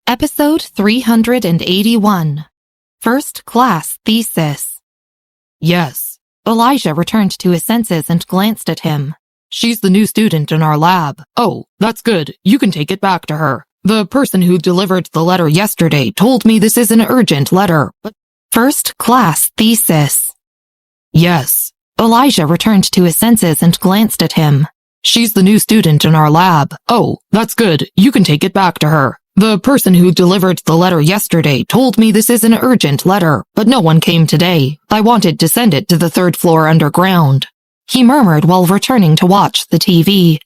Episode 381. First Class Thesis. Yes. Elijah returned to his senses and glanced at him. She's the new student in our lab. Oh, that's good. You can take it back to her. The person who delivered the letter yesterday told me this is an urgent letter, but... First Class Thesis. Yes. Elijah returned to his senses and glanced at him. She's the new student in our lab. Oh, that's good. You can take it back to her. The person who delivered the letter yesterday told me this is an urgent letter, but no one came today. I wanted to send it to the third floor underground. He murmured while returning to watch the TV.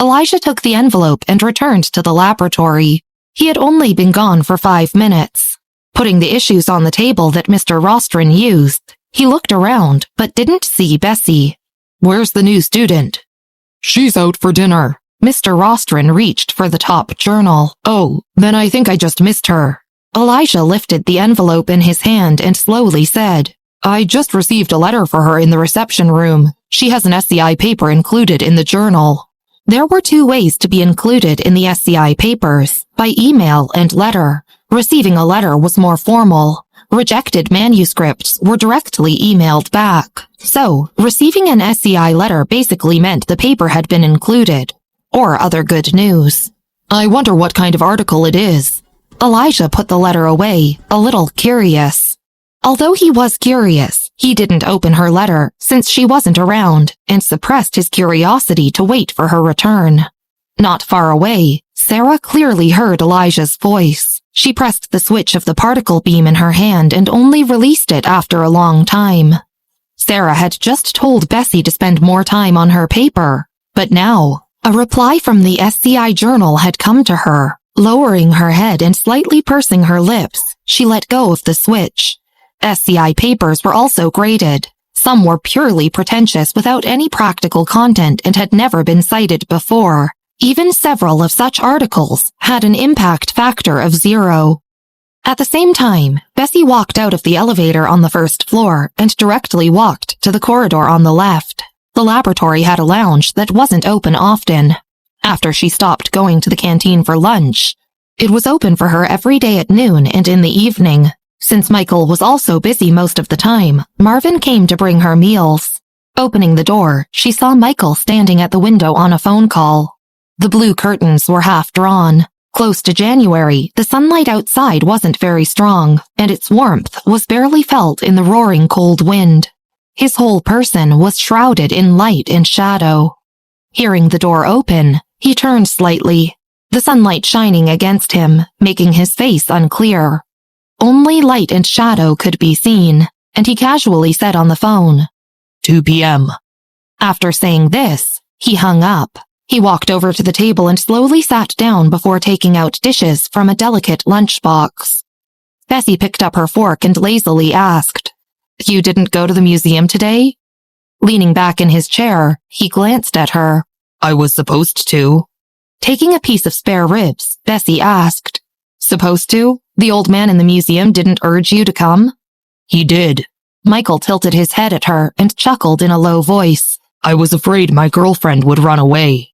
Elijah took the envelope and returned to the laboratory. He had only been gone for 5 minutes. Putting the issues on the table that Mr. Rostron used, he looked around but didn't see Bessy. Where's the new student? She's out for dinner. Mr. Rostron reached for the top journal. Oh, then I think I just missed her. Elijah lifted the envelope in his hand and slowly said, I just received a letter for her in the reception room. She has an SCI paper included in the journal. There were 2 ways to be included in the SCI papers, by email and letter. Receiving a letter was more formal. Rejected manuscripts were directly emailed back. So, receiving an SCI letter basically meant the paper had been included. Or other good news. I wonder what kind of article it is. Elijah put the letter away, a little curious. Although he was curious, he didn't open her letter since she wasn't around and suppressed his curiosity to wait for her return. Not far away, Sarah clearly heard Elijah's voice. She pressed the switch of the particle beam in her hand and only released it after a long time. Sarah had just told Bessy to spend more time on her paper, but now, a reply from the SCI journal had come to her. Lowering her head and slightly pursing her lips, she let go of the switch. SCI papers were also graded. Some were purely pretentious without any practical content and had never been cited before. Even several of such articles had an impact factor of 0. At the same time, Bessy walked out of the elevator on the first floor and directly walked to the corridor on the left. The laboratory had a lounge that wasn't open often. After she stopped going to the canteen for lunch, it was open for her every day at noon and in the evening. Since Michael was also busy most of the time, Marvin came to bring her meals. Opening the door, she saw Michael standing at the window on a phone call. The blue curtains were half drawn. Close to January, the sunlight outside wasn't very strong, and its warmth was barely felt in the roaring cold wind. His whole person was shrouded in light and shadow. Hearing the door open, he turned slightly, the sunlight shining against him, making his face unclear. Only light and shadow could be seen, and he casually said on the phone, 2 p.m. After saying this, he hung up. He walked over to the table and slowly sat down before taking out dishes from a delicate lunchbox. Bessy picked up her fork and lazily asked, You didn't go to the museum today? Leaning back in his chair, he glanced at her. I was supposed to. Taking a piece of spare ribs, Bessy asked, Supposed to? The old man in the museum didn't urge you to come? He did. Michael tilted his head at her and chuckled in a low voice. I was afraid my girlfriend would run away.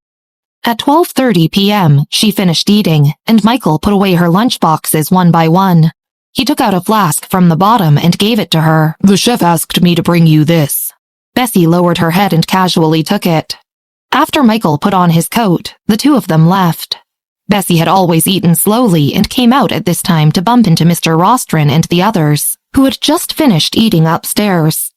At 12:30 p.m., she finished eating, and Michael put away her lunchboxes one by one. He took out a flask from the bottom and gave it to her. The chef asked me to bring you this. Bessy lowered her head and casually took it. After Michael put on his coat, the 2 of them left. Bessy had always eaten slowly and came out at this time to bump into Mr. Rostron and the others, who had just finished eating upstairs.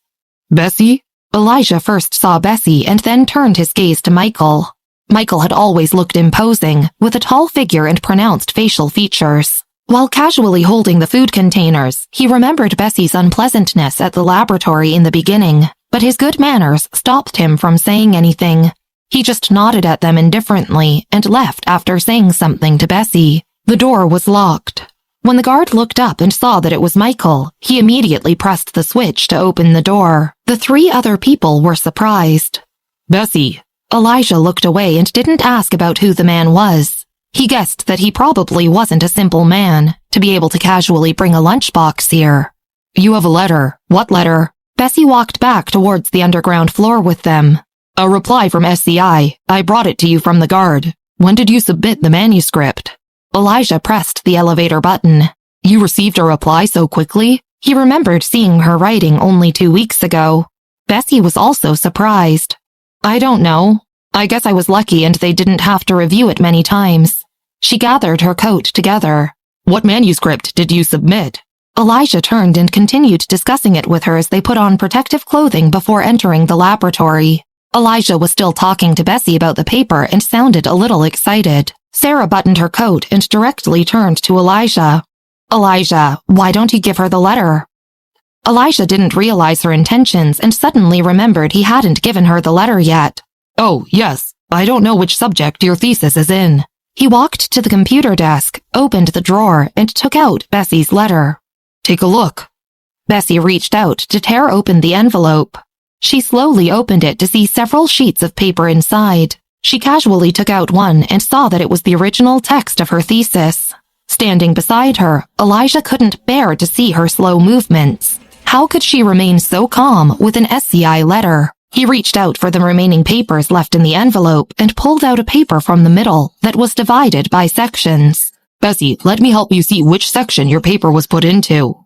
Bessy? Elijah first saw Bessy and then turned his gaze to Michael. Michael had always looked imposing, with a tall figure and pronounced facial features. While casually holding the food containers, he remembered Bessy's unpleasantness at the laboratory in the beginning, but his good manners stopped him from saying anything. He just nodded at them indifferently and left after saying something to Bessy. The door was locked. When the guard looked up and saw that it was Michael, he immediately pressed the switch to open the door. The 3 other people were surprised. Bessy. Elijah looked away and didn't ask about who the man was. He guessed that he probably wasn't a simple man to be able to casually bring a lunchbox here. You have a letter. What letter? Bessy walked back towards the underground floor with them. A reply from SCI. I brought it to you from the guard. When did you submit the manuscript? Elijah pressed the elevator button. You received a reply so quickly? He remembered seeing her writing only 2 weeks ago. Bessy was also surprised. I don't know. I guess I was lucky and they didn't have to review it many times. She gathered her coat together. What manuscript did you submit? Elijah turned and continued discussing it with her as they put on protective clothing before entering the laboratory. Elijah was still talking to Bessy about the paper and sounded a little excited. Sarah buttoned her coat and directly turned to Elijah. Elijah, why don't you give her the letter? Elijah didn't realize her intentions and suddenly remembered he hadn't given her the letter yet. Oh, yes. I don't know which subject your thesis is in. He walked to the computer desk, opened the drawer, and took out Bessy's letter. Take a look. Bessy reached out to tear open the envelope. She slowly opened it to see several sheets of paper inside. She casually took out one and saw that it was the original text of her thesis. Standing beside her, Elijah couldn't bear to see her slow movements. How could she remain so calm with an SCI letter? He reached out for the remaining papers left in the envelope and pulled out a paper from the middle that was divided by sections. Bessy, let me help you see which section your paper was put into.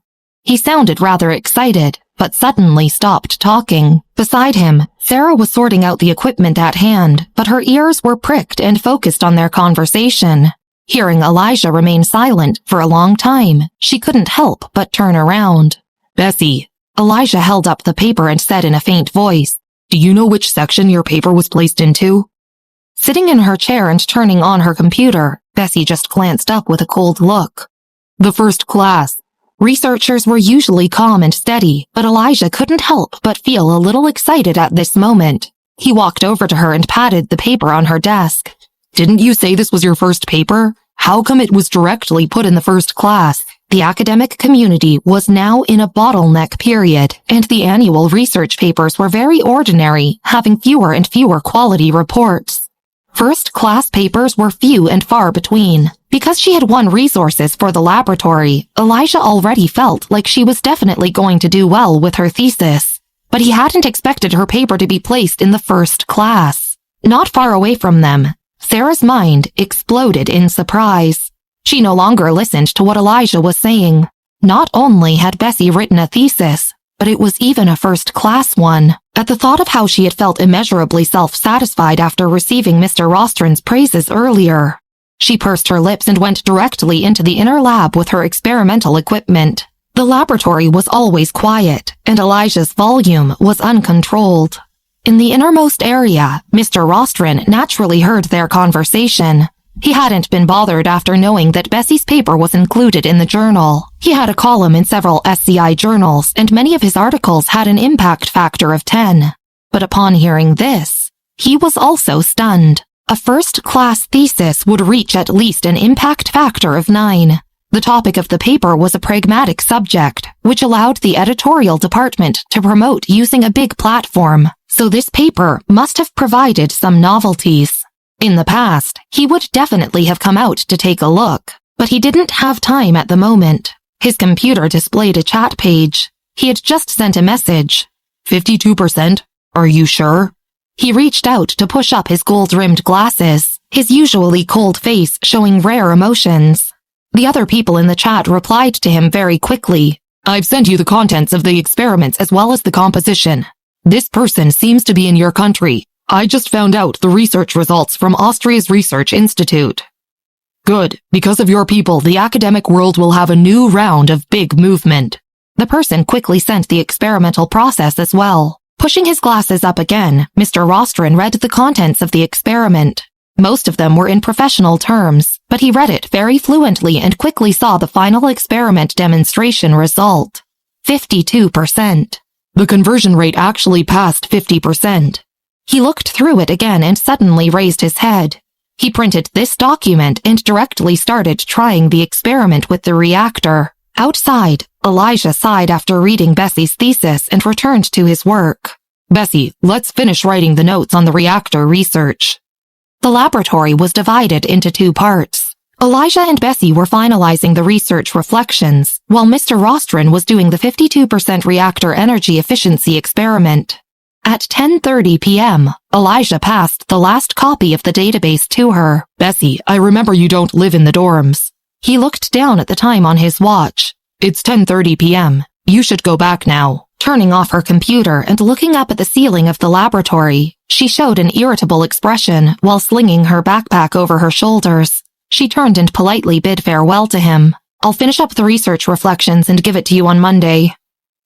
He sounded rather excited, but suddenly stopped talking. Beside him, Sarah was sorting out the equipment at hand, but her ears were pricked and focused on their conversation. Hearing Elijah remain silent for a long time, she couldn't help but turn around. Bessy. Elijah held up the paper and said in a faint voice, Do you know which section your paper was placed into? Sitting in her chair and turning on her computer, Bessy just glanced up with a cold look. The first class. Researchers were usually calm and steady, but Elijah couldn't help but feel a little excited at this moment. He walked over to her and patted the paper on her desk. Didn't you say this was your first paper? How come it was directly put in the first class? The academic community was now in a bottleneck period, and the annual research papers were very ordinary, having fewer and fewer quality reports. First-class papers were few and far between. Because she had won resources for the laboratory, Elijah already felt like she was definitely going to do well with her thesis. But he hadn't expected her paper to be placed in the first class. Not far away from them, Sarah's mind exploded in surprise. She no longer listened to what Elijah was saying. Not only had Bessy written a thesis, but it was even a first-class one. At the thought of how she had felt immeasurably self-satisfied after receiving Mr. Rostron's praises earlier, she pursed her lips and went directly into the inner lab with her experimental equipment. The laboratory was always quiet, and Elijah's volume was uncontrolled. In the innermost area, Mr. Rostron naturally heard their conversation. He hadn't been bothered after knowing that Bessy's paper was included in the journal. He had a column in several SCI journals, and many of his articles had an impact factor of 10. But upon hearing this, he was also stunned. A first-class thesis would reach at least an impact factor of 9. The topic of the paper was a pragmatic subject, which allowed the editorial department to promote using a big platform, so this paper must have provided some novelties. In the past, he would definitely have come out to take a look, but he didn't have time at the moment. His computer displayed a chat page. He had just sent a message. 52%? Are you sure? He reached out to push up his gold-rimmed glasses, his usually cold face showing rare emotions. The other people in the chat replied to him very quickly. I've sent you the contents of the experiments as well as the composition. This person seems to be in your country. I just found out the research results from Austria's Research Institute. Good. Because of your people, the academic world will have a new round of big movement. The person quickly sent the experimental process as well. Pushing his glasses up again, Mr. Rostron read the contents of the experiment. Most of them were in professional terms, but he read it very fluently and quickly saw the final experiment demonstration result. 52%. The conversion rate actually passed 50%. He looked through it again and suddenly raised his head. He printed this document and directly started trying the experiment with the reactor. Outside, Elijah sighed after reading Bessy's thesis and returned to his work. Bessy, let's finish writing the notes on the reactor research. The laboratory was divided into 2 parts. Elijah and Bessy were finalizing the research reflections, while Mr. Rostron was doing the 52% reactor energy efficiency experiment. At 10:30 p.m., Elijah passed the last copy of the database to her. Bessy, I remember you don't live in the dorms. He looked down at the time on his watch. It's 10:30 p.m. You should go back now. Turning off her computer and looking up at the ceiling of the laboratory, she showed an irritable expression while slinging her backpack over her shoulders. She turned and politely bid farewell to him. I'll finish up the research reflections and give it to you on Monday.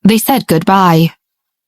They said goodbye.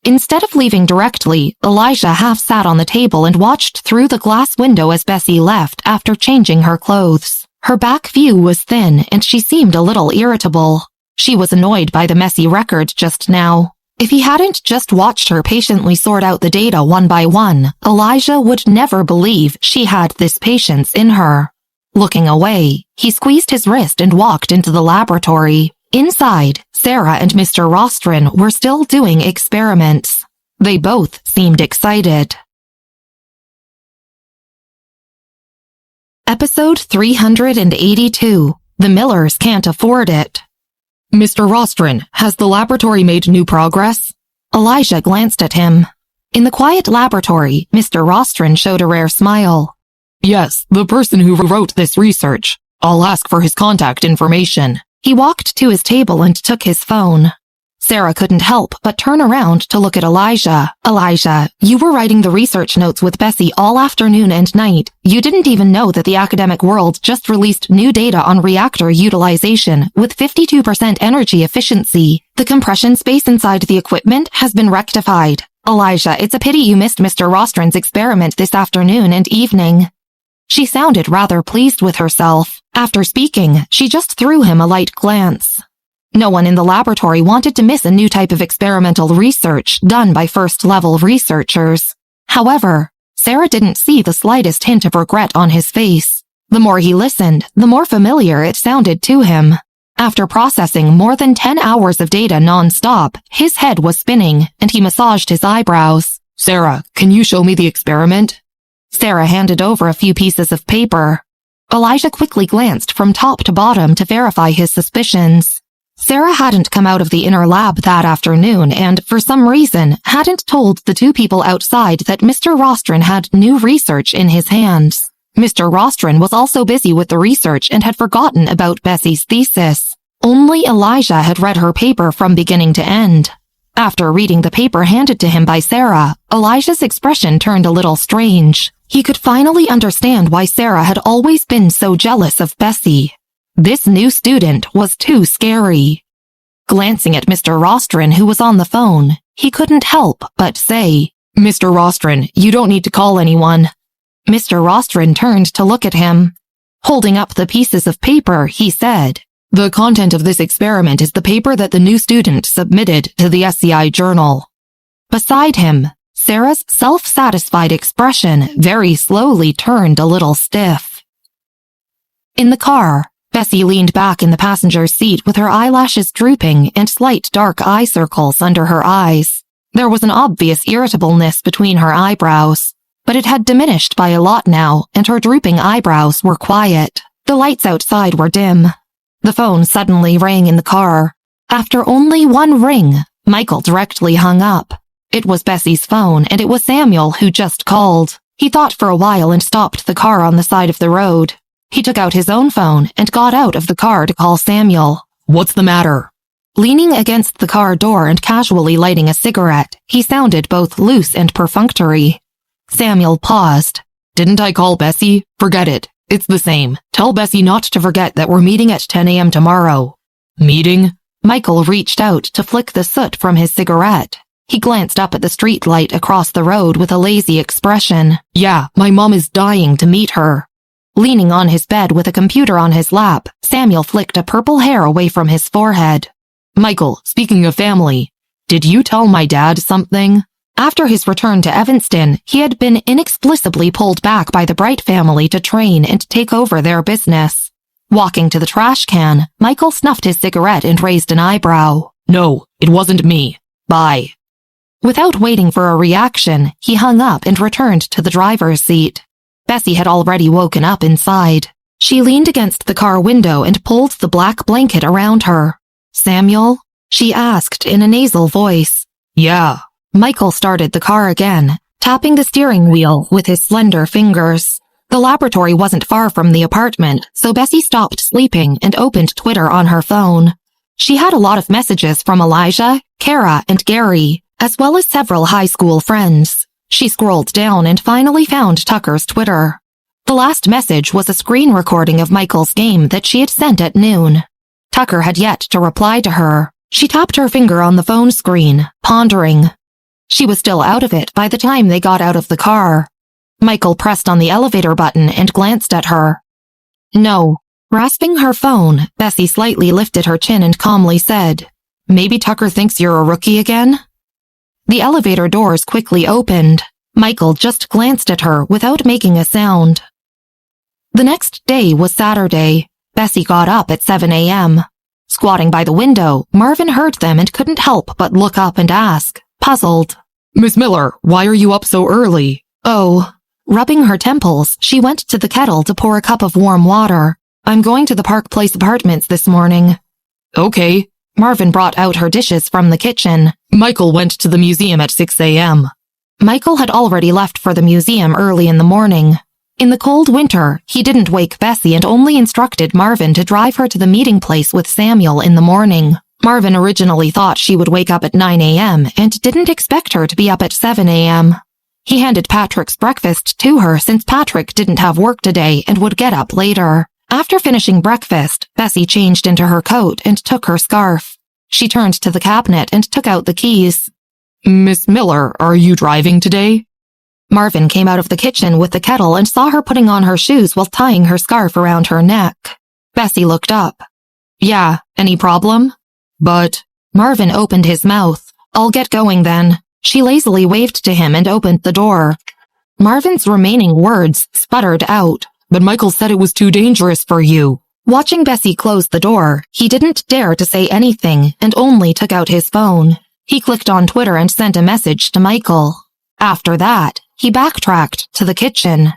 Instead of leaving directly, Elijah half sat on the table and watched through the glass window as Bessy left after changing her clothes. Her back view was thin and she seemed a little irritable. She was annoyed by the messy record just now. If he hadn't just watched her patiently sort out the data one by one, Elijah would never believe she had this patience in her. Looking away, he squeezed his wrist and walked into the laboratory. Inside, Sarah and Mr. Rostron were still doing experiments. They both seemed excited. Episode 382. The Millers Can't Afford It. Mr. Rostron, has the laboratory made new progress? Elijah glanced at him. In the quiet laboratory, Mr. Rostron showed a rare smile. Yes, the person who wrote this research. I'll ask for his contact information. He walked to his table and took his phone. Sarah couldn't help but turn around to look at Elijah. Elijah, you were writing the research notes with Bessy all afternoon and night. You didn't even know that the academic world just released new data on reactor utilization with 52% energy efficiency. The compression space inside the equipment has been rectified. Elijah, it's a pity you missed Mr. Rostron's experiment this afternoon and evening. She sounded rather pleased with herself. After speaking, she just threw him a light glance. No one in the laboratory wanted to miss a new type of experimental research done by first-level researchers. However, Sarah didn't see the slightest hint of regret on his face. The more he listened, the more familiar it sounded to him. After processing more than 10 hours of data non-stop, his head was spinning, and he massaged his eyebrows. Sarah, can you show me the experiment? Sarah handed over a few pieces of paper. Elijah quickly glanced from top to bottom to verify his suspicions. Sarah hadn't come out of the inner lab that afternoon and, for some reason, hadn't told the two people outside that Mr. Rostron had new research in his hands. Mr. Rostron was also busy with the research and had forgotten about Bessy's thesis. Only Elijah had read her paper from beginning to end. After reading the paper handed to him by Sarah, Elijah's expression turned a little strange. He could finally understand why Sarah had always been so jealous of Bessy. This new student was too scary. Glancing at Mr. Rostron, who was on the phone, he couldn't help but say, Mr. Rostron, you don't need to call anyone. Mr. Rostron turned to look at him. Holding up the pieces of paper, he said, The content of this experiment is the paper that the new student submitted to the SCI journal. Beside him, Sarah's self-satisfied expression very slowly turned a little stiff. In the car, Bessy leaned back in the passenger's seat with her eyelashes drooping and slight dark eye circles under her eyes. There was an obvious irritableness between her eyebrows, but it had diminished by a lot now, and her drooping eyebrows were quiet. The lights outside were dim. The phone suddenly rang in the car. After only one ring, Michael directly hung up. It was Bessy's phone, and it was Samuel who just called. He thought for a while and stopped the car on the side of the road. He took out his own phone and got out of the car to call Samuel. What's the matter? Leaning against the car door and casually lighting a cigarette, he sounded both loose and perfunctory. Samuel paused. Didn't I call Bessy? Forget it. It's the same. Tell Bessy not to forget that we're meeting at 10 a.m. tomorrow. Meeting? Michael reached out to flick the soot from his cigarette. He glanced up at the street light across the road with a lazy expression. Yeah, my mom is dying to meet her. Leaning on his bed with a computer on his lap, Samuel flicked a purple hair away from his forehead. Michael, speaking of family, did you tell my dad something? After his return to Evanston, he had been inexplicably pulled back by the Bright family to train and take over their business. Walking to the trash can, Michael snuffed his cigarette and raised an eyebrow. No, it wasn't me. Bye. Without waiting for a reaction, he hung up and returned to the driver's seat. Bessy had already woken up inside. She leaned against the car window and pulled the black blanket around her. Samuel? She asked in a nasal voice. Yeah. Michael started the car again, tapping the steering wheel with his slender fingers. The laboratory wasn't far from the apartment, so Bessy stopped sleeping and opened Twitter on her phone. She had a lot of messages from Elijah, Kara, and Gary, as well as several high school friends. She scrolled down and finally found Tucker's Twitter. The last message was a screen recording of Michael's game that she had sent at noon. Tucker had yet to reply to her. She tapped her finger on the phone screen, pondering. She was still out of it by the time they got out of the car. Michael pressed on the elevator button and glanced at her. No. Grasping her phone, Bessy slightly lifted her chin and calmly said, "Maybe Tucker thinks you're a rookie again?" The elevator doors quickly opened. Michael just glanced at her without making a sound. The next day was Saturday. Bessy got up at 7 a.m. Squatting by the window, Marvin heard them and couldn't help but look up and ask, puzzled, Miss Miller, why are you up so early? "Oh." Rubbing her temples, she went to the kettle to pour a cup of warm water. "I'm going to the Park Place apartments this morning." Okay. Marvin brought out her dishes from the kitchen. Michael went to the museum at 6 a.m. Michael had already left for the museum early in the morning. In the cold winter, he didn't wake Bessy and only instructed Marvin to drive her to the meeting place with Samuel in the morning. Marvin originally thought she would wake up at 9 a.m. and didn't expect her to be up at 7 a.m. He handed Patrick's breakfast to her since Patrick didn't have work today and would get up later. After finishing breakfast, Bessy changed into her coat and took her scarf. She turned to the cabinet and took out the keys. Miss Miller, are you driving today? Marvin came out of the kitchen with the kettle and saw her putting on her shoes while tying her scarf around her neck. Bessy looked up. "Yeah, any problem?" But Marvin opened his mouth. "I'll get going then." She lazily waved to him and opened the door. Marvin's remaining words sputtered out. But Michael said it was too dangerous for you. Watching Bessy close the door, he didn't dare to say anything and only took out his phone. He clicked on Twitter and sent a message to Michael. After that, he backtracked to the kitchen.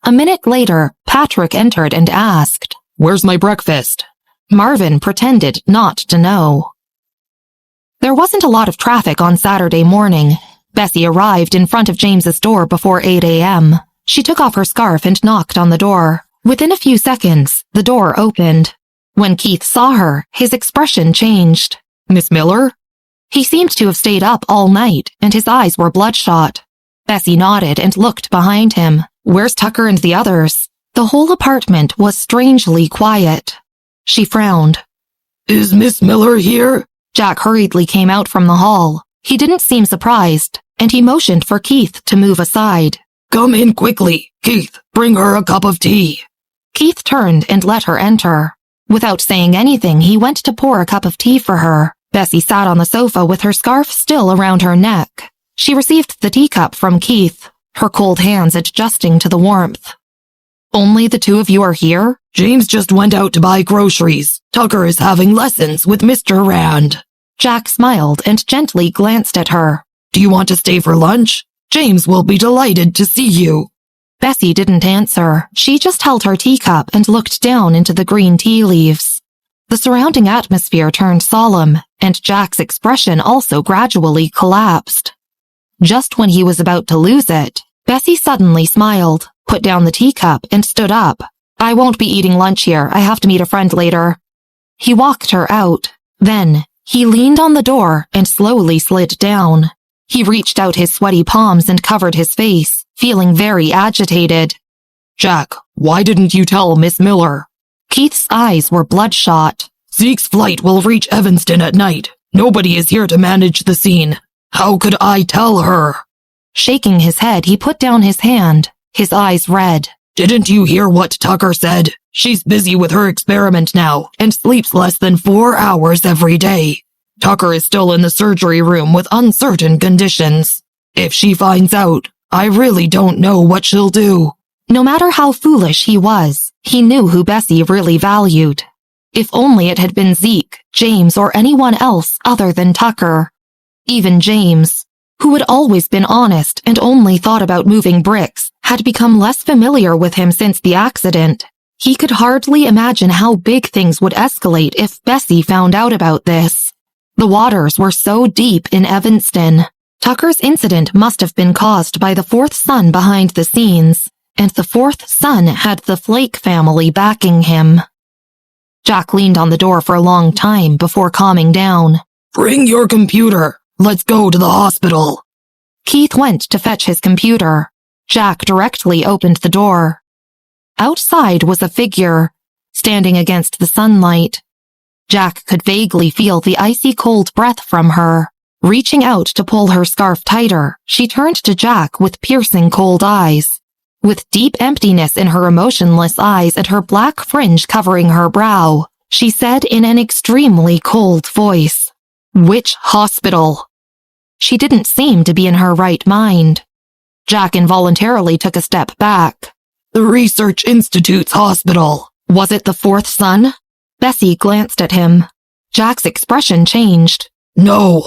A minute later, Patrick entered and asked, "Where's my breakfast?" Marvin pretended not to know. There wasn't a lot of traffic on Saturday morning. Bessy arrived in front of James's door before 8 a.m. She took off her scarf and knocked on the door. Within a few seconds, the door opened. When Keith saw her, his expression changed. Miss Miller? He seemed to have stayed up all night, and his eyes were bloodshot. Bessy nodded and looked behind him. Where's Tucker and the others? The whole apartment was strangely quiet. She frowned. Is Miss Miller here? Jack hurriedly came out from the hall. He didn't seem surprised, and he motioned for Keith to move aside. Come in quickly. Keith, bring her a cup of tea. Keith turned and let her enter. Without saying anything, he went to pour a cup of tea for her. Bessy sat on the sofa with her scarf still around her neck. She received the teacup from Keith, her cold hands adjusting to the warmth. Only the two of you are here? James just went out to buy groceries. Tucker is having lessons with Mr. Rand. Jack smiled and gently glanced at her. Do you want to stay for lunch? James will be delighted to see you. Bessy didn't answer. She just held her teacup and looked down into the green tea leaves. The surrounding atmosphere turned solemn, and Jack's expression also gradually collapsed. Just when he was about to lose it, Bessy suddenly smiled, put down the teacup, and stood up. I won't be eating lunch here. I have to meet a friend later. He walked her out. Then, he leaned on the door and slowly slid down. He reached out his sweaty palms and covered his face, feeling very agitated. Jack, why didn't you tell Miss Miller? Keith's eyes were bloodshot. Zeke's flight will reach Evanston at night. Nobody is here to manage the scene. How could I tell her? Shaking his head, he put down his hand, his eyes red. Didn't you hear what Tucker said? She's busy with her experiment now and sleeps less than 4 hours every day. Tucker is still in the surgery room with uncertain conditions. If she finds out, I really don't know what she'll do. No matter how foolish he was, he knew who Bessy really valued. If only it had been Zeke, James, or anyone else other than Tucker. Even James, who had always been honest and only thought about moving bricks, had become less familiar with him since the accident. He could hardly imagine how big things would escalate if Bessy found out about this. The waters were so deep in Evanston. Tucker's incident must have been caused by the fourth son behind the scenes, and the fourth son had the Flake family backing him. Jack leaned on the door for a long time before calming down. Bring your computer. Let's go to the hospital. Keith went to fetch his computer. Jack directly opened the door. Outside was a figure, standing against the sunlight. Jack could vaguely feel the icy cold breath from her. Reaching out to pull her scarf tighter, she turned to Jack with piercing cold eyes. With deep emptiness in her emotionless eyes and her black fringe covering her brow, she said in an extremely cold voice, "Which hospital?" She didn't seem to be in her right mind. Jack involuntarily took a step back. The Research Institute's hospital. Was it the fourth son? Bessy glanced at him. Jack's expression changed. No.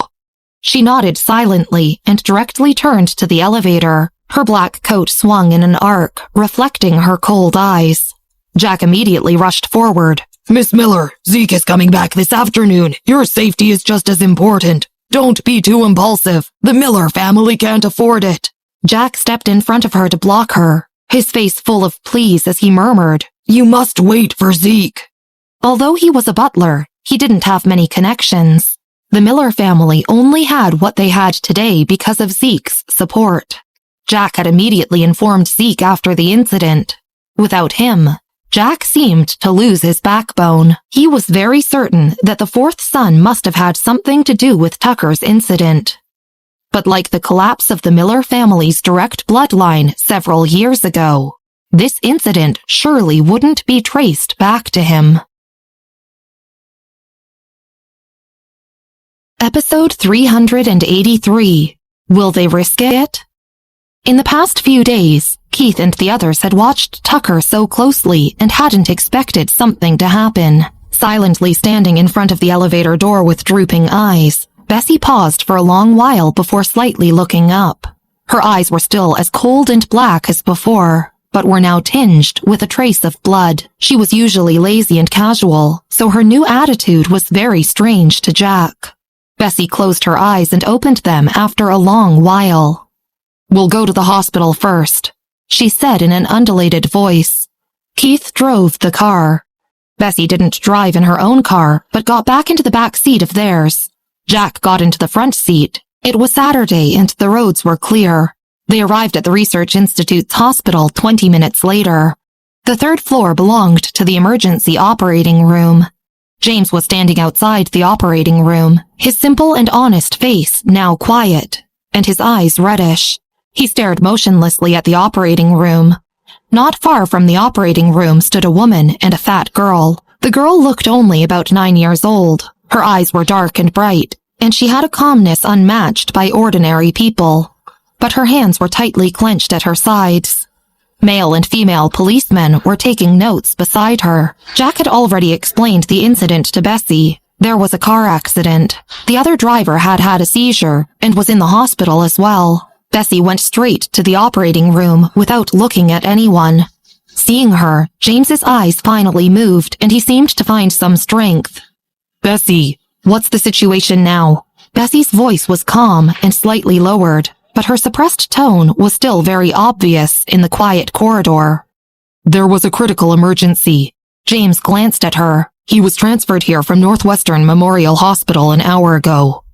She nodded silently and directly turned to the elevator. Her black coat swung in an arc, reflecting her cold eyes. Jack immediately rushed forward. Miss Miller, Zeke is coming back this afternoon. Your safety is just as important. Don't be too impulsive. The Miller family can't afford it. Jack stepped in front of her to block her, his face full of pleas as he murmured, You must wait for Zeke. Although he was a butler, he didn't have many connections. The Miller family only had what they had today because of Zeke's support. Jack had immediately informed Zeke after the incident. Without him, Jack seemed to lose his backbone. He was very certain that the fourth son must have had something to do with Tucker's incident. But like the collapse of the Miller family's direct bloodline several years ago, this incident surely wouldn't be traced back to him. Episode 383. Will they risk it? In the past few days, Keith and the others had watched Tucker so closely and hadn't expected something to happen. Silently standing in front of the elevator door with drooping eyes, Bessy paused for a long while before slightly looking up. Her eyes were still as cold and black as before, but were now tinged with a trace of blood. She was usually lazy and casual, so her new attitude was very strange to Jack. Bessy closed her eyes and opened them after a long while. We'll go to the hospital first, she said in an undulated voice. Keith drove the car. Bessy didn't drive in her own car, but got back into the back seat of theirs. Jack got into the front seat. It was Saturday and the roads were clear. They arrived at the Research Institute's hospital 20 minutes later. The third floor belonged to the emergency operating room. James was standing outside the operating room, his simple and honest face now quiet, and his eyes reddish. He stared motionlessly at the operating room. Not far from the operating room stood a woman and a fat girl. The girl looked only about 9 years old. Her eyes were dark and bright, and she had a calmness unmatched by ordinary people. But her hands were tightly clenched at her sides. Male and female policemen were taking notes beside her. Jack had already explained the incident to Bessy. There was a car accident. The other driver had had a seizure and was in the hospital as well. Bessy went straight to the operating room without looking at anyone. Seeing her, James's eyes finally moved and he seemed to find some strength. Bessy, what's the situation now? Bessy's voice was calm and slightly lowered, but her suppressed tone was still very obvious in the quiet corridor. There was a critical emergency. James glanced at her. He was transferred here from Northwestern Memorial Hospital an hour ago.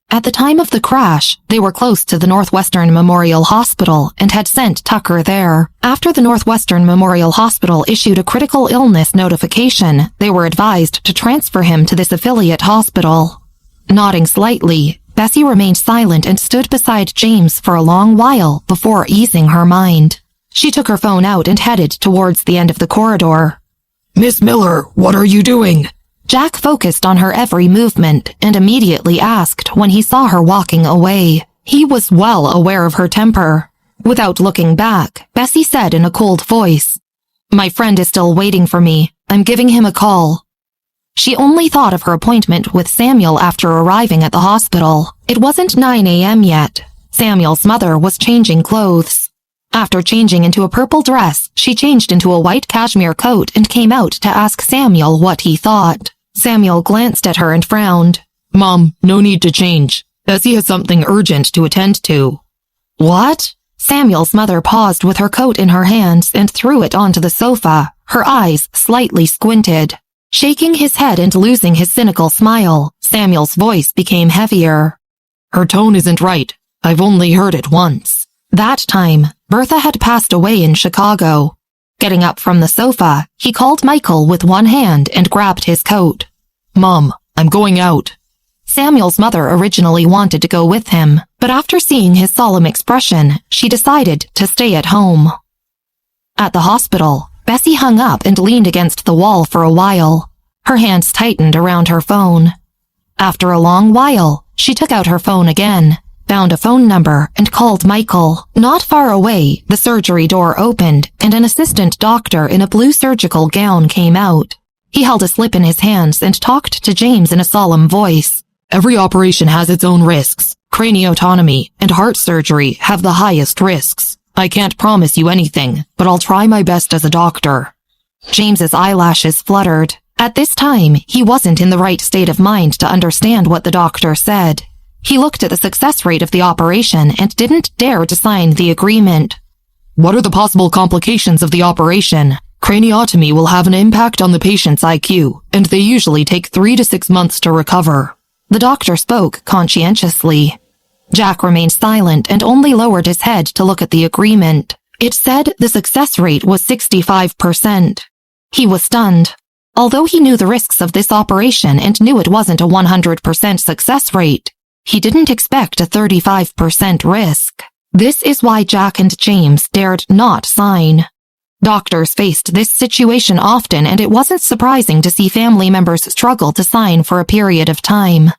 At the time of the crash, they were close to the Northwestern Memorial Hospital and had sent Tucker there. After the Northwestern Memorial Hospital issued a critical illness notification, they were advised to transfer him to this affiliate hospital. Nodding slightly, Bessy remained silent and stood beside James for a long while before easing her mind. She took her phone out and headed towards the end of the corridor. Miss Miller, what are you doing? Jack focused on her every movement and immediately asked when he saw her walking away. He was well aware of her temper. Without looking back, Bessy said in a cold voice, My friend is still waiting for me. I'm giving him a call. She only thought of her appointment with Samuel after arriving at the hospital. It wasn't 9 a.m. yet. Samuel's mother was changing clothes. After changing into a purple dress, she changed into a white cashmere coat and came out to ask Samuel what he thought. Samuel glanced at her and frowned. Mom, no need to change. Bessy has something urgent to attend to. What? Samuel's mother paused with her coat in her hands and threw it onto the sofa, her eyes slightly squinted. Shaking his head and losing his cynical smile, Samuel's voice became heavier. Her tone isn't right. I've only heard it once. That time, Bertha had passed away in Chicago. Getting up from the sofa, he called Michael with one hand and grabbed his coat. Mom, I'm going out. Samuel's mother originally wanted to go with him, but after seeing his solemn expression, she decided to stay at home. At the hospital, Bessy hung up and leaned against the wall for a while. Her hands tightened around her phone. After a long while, she took out her phone again, found a phone number, and called Michael. Not far away, the surgery door opened, and an assistant doctor in a blue surgical gown came out. He held a slip in his hands and talked to James in a solemn voice. Every operation has its own risks. Craniotomy and heart surgery have the highest risks. I can't promise you anything, but I'll try my best as a doctor. James's eyelashes fluttered. At this time, he wasn't in the right state of mind to understand what the doctor said. He looked at the success rate of the operation and didn't dare to sign the agreement. What are the possible complications of the operation? Craniotomy will have an impact on the patient's IQ, and they usually take 3 to 6 months to recover. The doctor spoke conscientiously. Jack remained silent and only lowered his head to look at the agreement. It said the success rate was 65%. He was stunned. Although he knew the risks of this operation and knew it wasn't a 100% success rate, he didn't expect a 35% risk. This is why Jack and James dared not sign. Doctors faced this situation often, and it wasn't surprising to see family members struggle to sign for a period of time.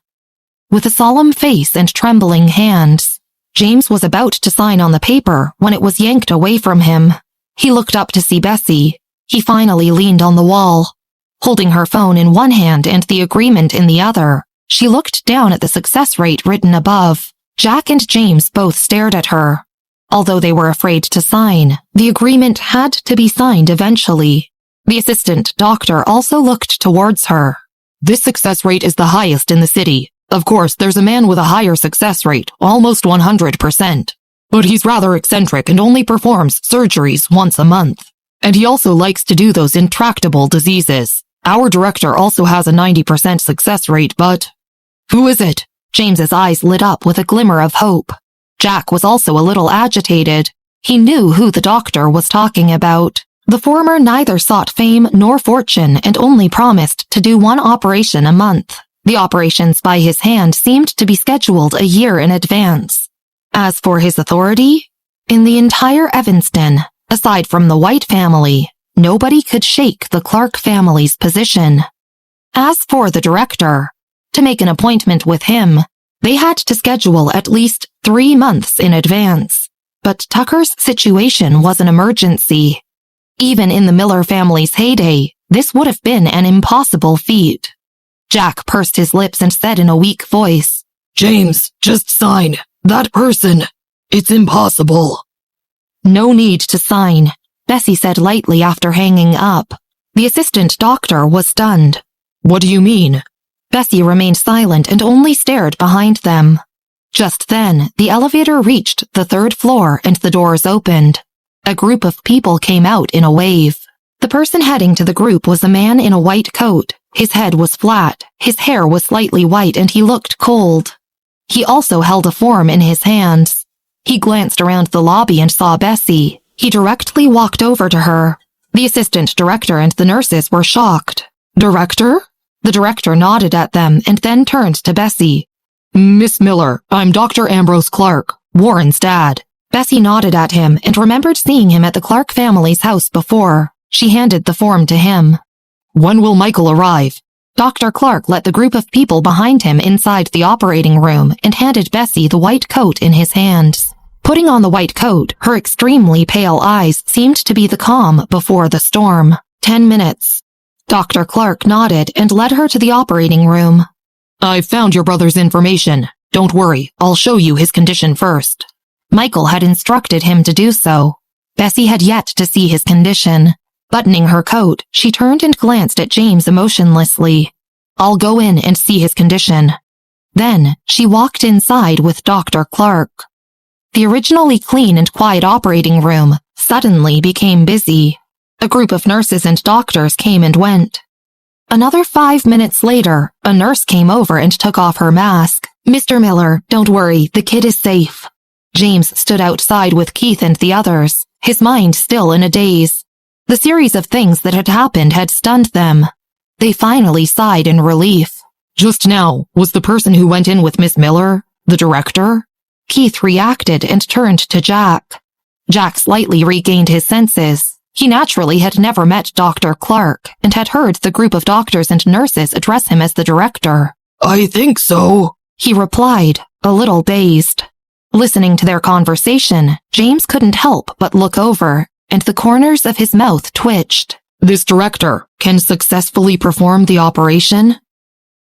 With a solemn face and trembling hands, James was about to sign on the paper when it was yanked away from him. He looked up to see Bessy. He finally leaned on the wall. Holding her phone in one hand and the agreement in the other, she looked down at the success rate written above. Jack and James both stared at her. Although they were afraid to sign, the agreement had to be signed eventually. The assistant doctor also looked towards her. This success rate is the highest in the city. Of course, there's a man with a higher success rate, almost 100%. But he's rather eccentric and only performs surgeries once a month. And he also likes to do those intractable diseases. Our director also has a 90% success rate, but... Who is it? James's eyes lit up with a glimmer of hope. Jack was also a little agitated. He knew who the doctor was talking about. The former neither sought fame nor fortune and only promised to do one operation a month. The operations by his hand seemed to be scheduled a year in advance. As for his authority, in the entire Evanston, aside from the White family, nobody could shake the Clark family's position. As for the director, to make an appointment with him, they had to schedule at least 3 months in advance. But Tucker's situation was an emergency. Even in the Miller family's heyday, this would have been an impossible feat. Jack pursed his lips and said in a weak voice, James, just sign. That person. It's impossible. No need to sign, Bessy said lightly after hanging up. The assistant doctor was stunned. What do you mean? Bessy remained silent and only stared behind them. Just then, the elevator reached the 3rd floor and the doors opened. A group of people came out in a wave. The person heading to the group was a man in a white coat. His head was flat, his hair was slightly white, and he looked cold. He also held a form in his hands. He glanced around the lobby and saw Bessy. He directly walked over to her. The assistant director and the nurses were shocked. Director? The director nodded at them and then turned to Bessy. Miss Miller, I'm Dr. Ambrose Clark, Warren's dad. Bessy nodded at him and remembered seeing him at the Clark family's house before. She handed the form to him. When will Michael arrive? Dr. Clark let the group of people behind him inside the operating room and handed Bessy the white coat in his hands. Putting on the white coat, her extremely pale eyes seemed to be the calm before the storm. 10 minutes. Dr. Clark nodded and led her to the operating room. I've found your brother's information. Don't worry, I'll show you his condition first. Michael had instructed him to do so. Bessy had yet to see his condition. Buttoning her coat, she turned and glanced at James emotionlessly. I'll go in and see his condition. Then she walked inside with Dr. Clark. The originally clean and quiet operating room suddenly became busy. A group of nurses and doctors came and went. Another 5 minutes later, a nurse came over and took off her mask. "Mr. Miller, don't worry, the kid is safe." James stood outside with Keith and the others, his mind still in a daze. The series of things that had happened had stunned them. They finally sighed in relief. Just now, was the person who went in with Miss Miller the director? Keith reacted and turned to Jack. Jack slightly regained his senses. He naturally had never met Dr. Clark and had heard the group of doctors and nurses address him as the director. "I think so," he replied, a little dazed. Listening to their conversation, James couldn't help but look over, and the corners of his mouth twitched. "This director can successfully perform the operation?"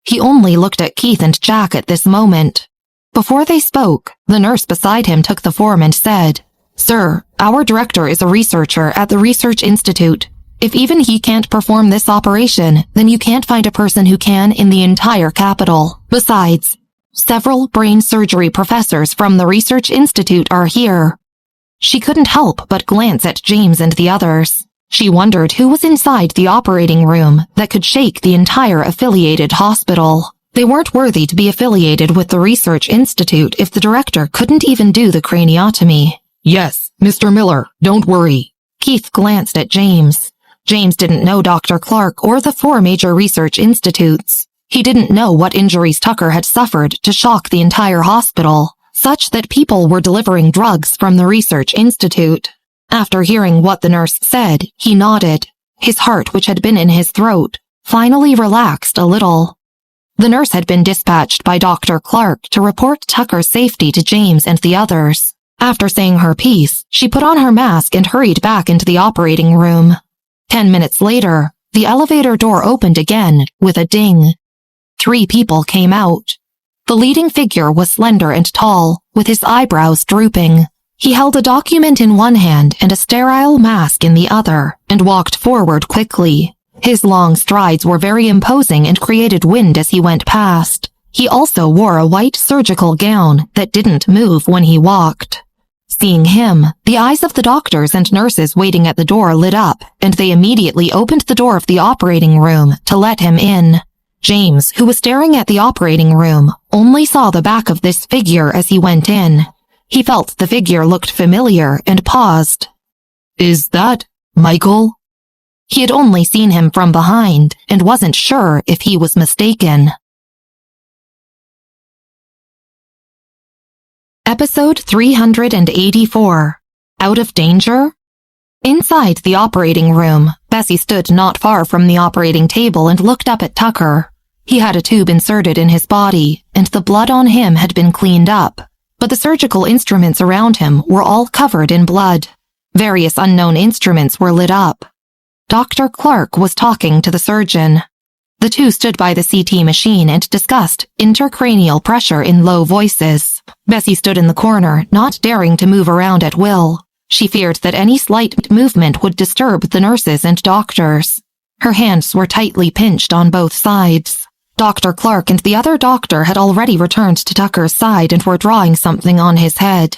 He only looked at Keith and Jack at this moment. Before they spoke, the nurse beside him took the form and said, "Sir, our director is a researcher at the Research Institute. If even he can't perform this operation, then you can't find a person who can in the entire capital. Besides, several brain surgery professors from the Research Institute are here." She couldn't help but glance at James and the others. She wondered who was inside the operating room that could shake the entire affiliated hospital. They weren't worthy to be affiliated with the Research Institute if the director couldn't even do the craniotomy. "Yes, Mr. Miller, don't worry." Keith glanced at James. James didn't know Dr. Clark or the 4 major research institutes. He didn't know what injuries Tucker had suffered to shock the entire hospital, such that people were delivering drugs from the Research Institute. After hearing what the nurse said, he nodded. His heart, which had been in his throat, finally relaxed a little. The nurse had been dispatched by Dr. Clark to report Tucker's safety to James and the others. After saying her piece, she put on her mask and hurried back into the operating room. 10 minutes later, the elevator door opened again with a ding. 3 people came out. The leading figure was slender and tall, with his eyebrows drooping. He held a document in one hand and a sterile mask in the other, and walked forward quickly. His long strides were very imposing and created wind as he went past. He also wore a white surgical gown that didn't move when he walked. Seeing him, the eyes of the doctors and nurses waiting at the door lit up, and they immediately opened the door of the operating room to let him in. James, who was staring at the operating room, only saw the back of this figure as he went in. He felt the figure looked familiar and paused. "Is that Michael?" He had only seen him from behind and wasn't sure if he was mistaken. Episode 384. Out of Danger? Inside the operating room, Bessy stood not far from the operating table and looked up at Tucker. He had a tube inserted in his body, and the blood on him had been cleaned up, but the surgical instruments around him were all covered in blood. Various unknown instruments were lit up. Dr. Clark was talking to the surgeon. The two stood by the CT machine and discussed intracranial pressure in low voices. Bessy stood in the corner, not daring to move around at will. She feared that any slight movement would disturb the nurses and doctors. Her hands were tightly pinched on both sides. Dr. Clark and the other doctor had already returned to Tucker's side and were drawing something on his head.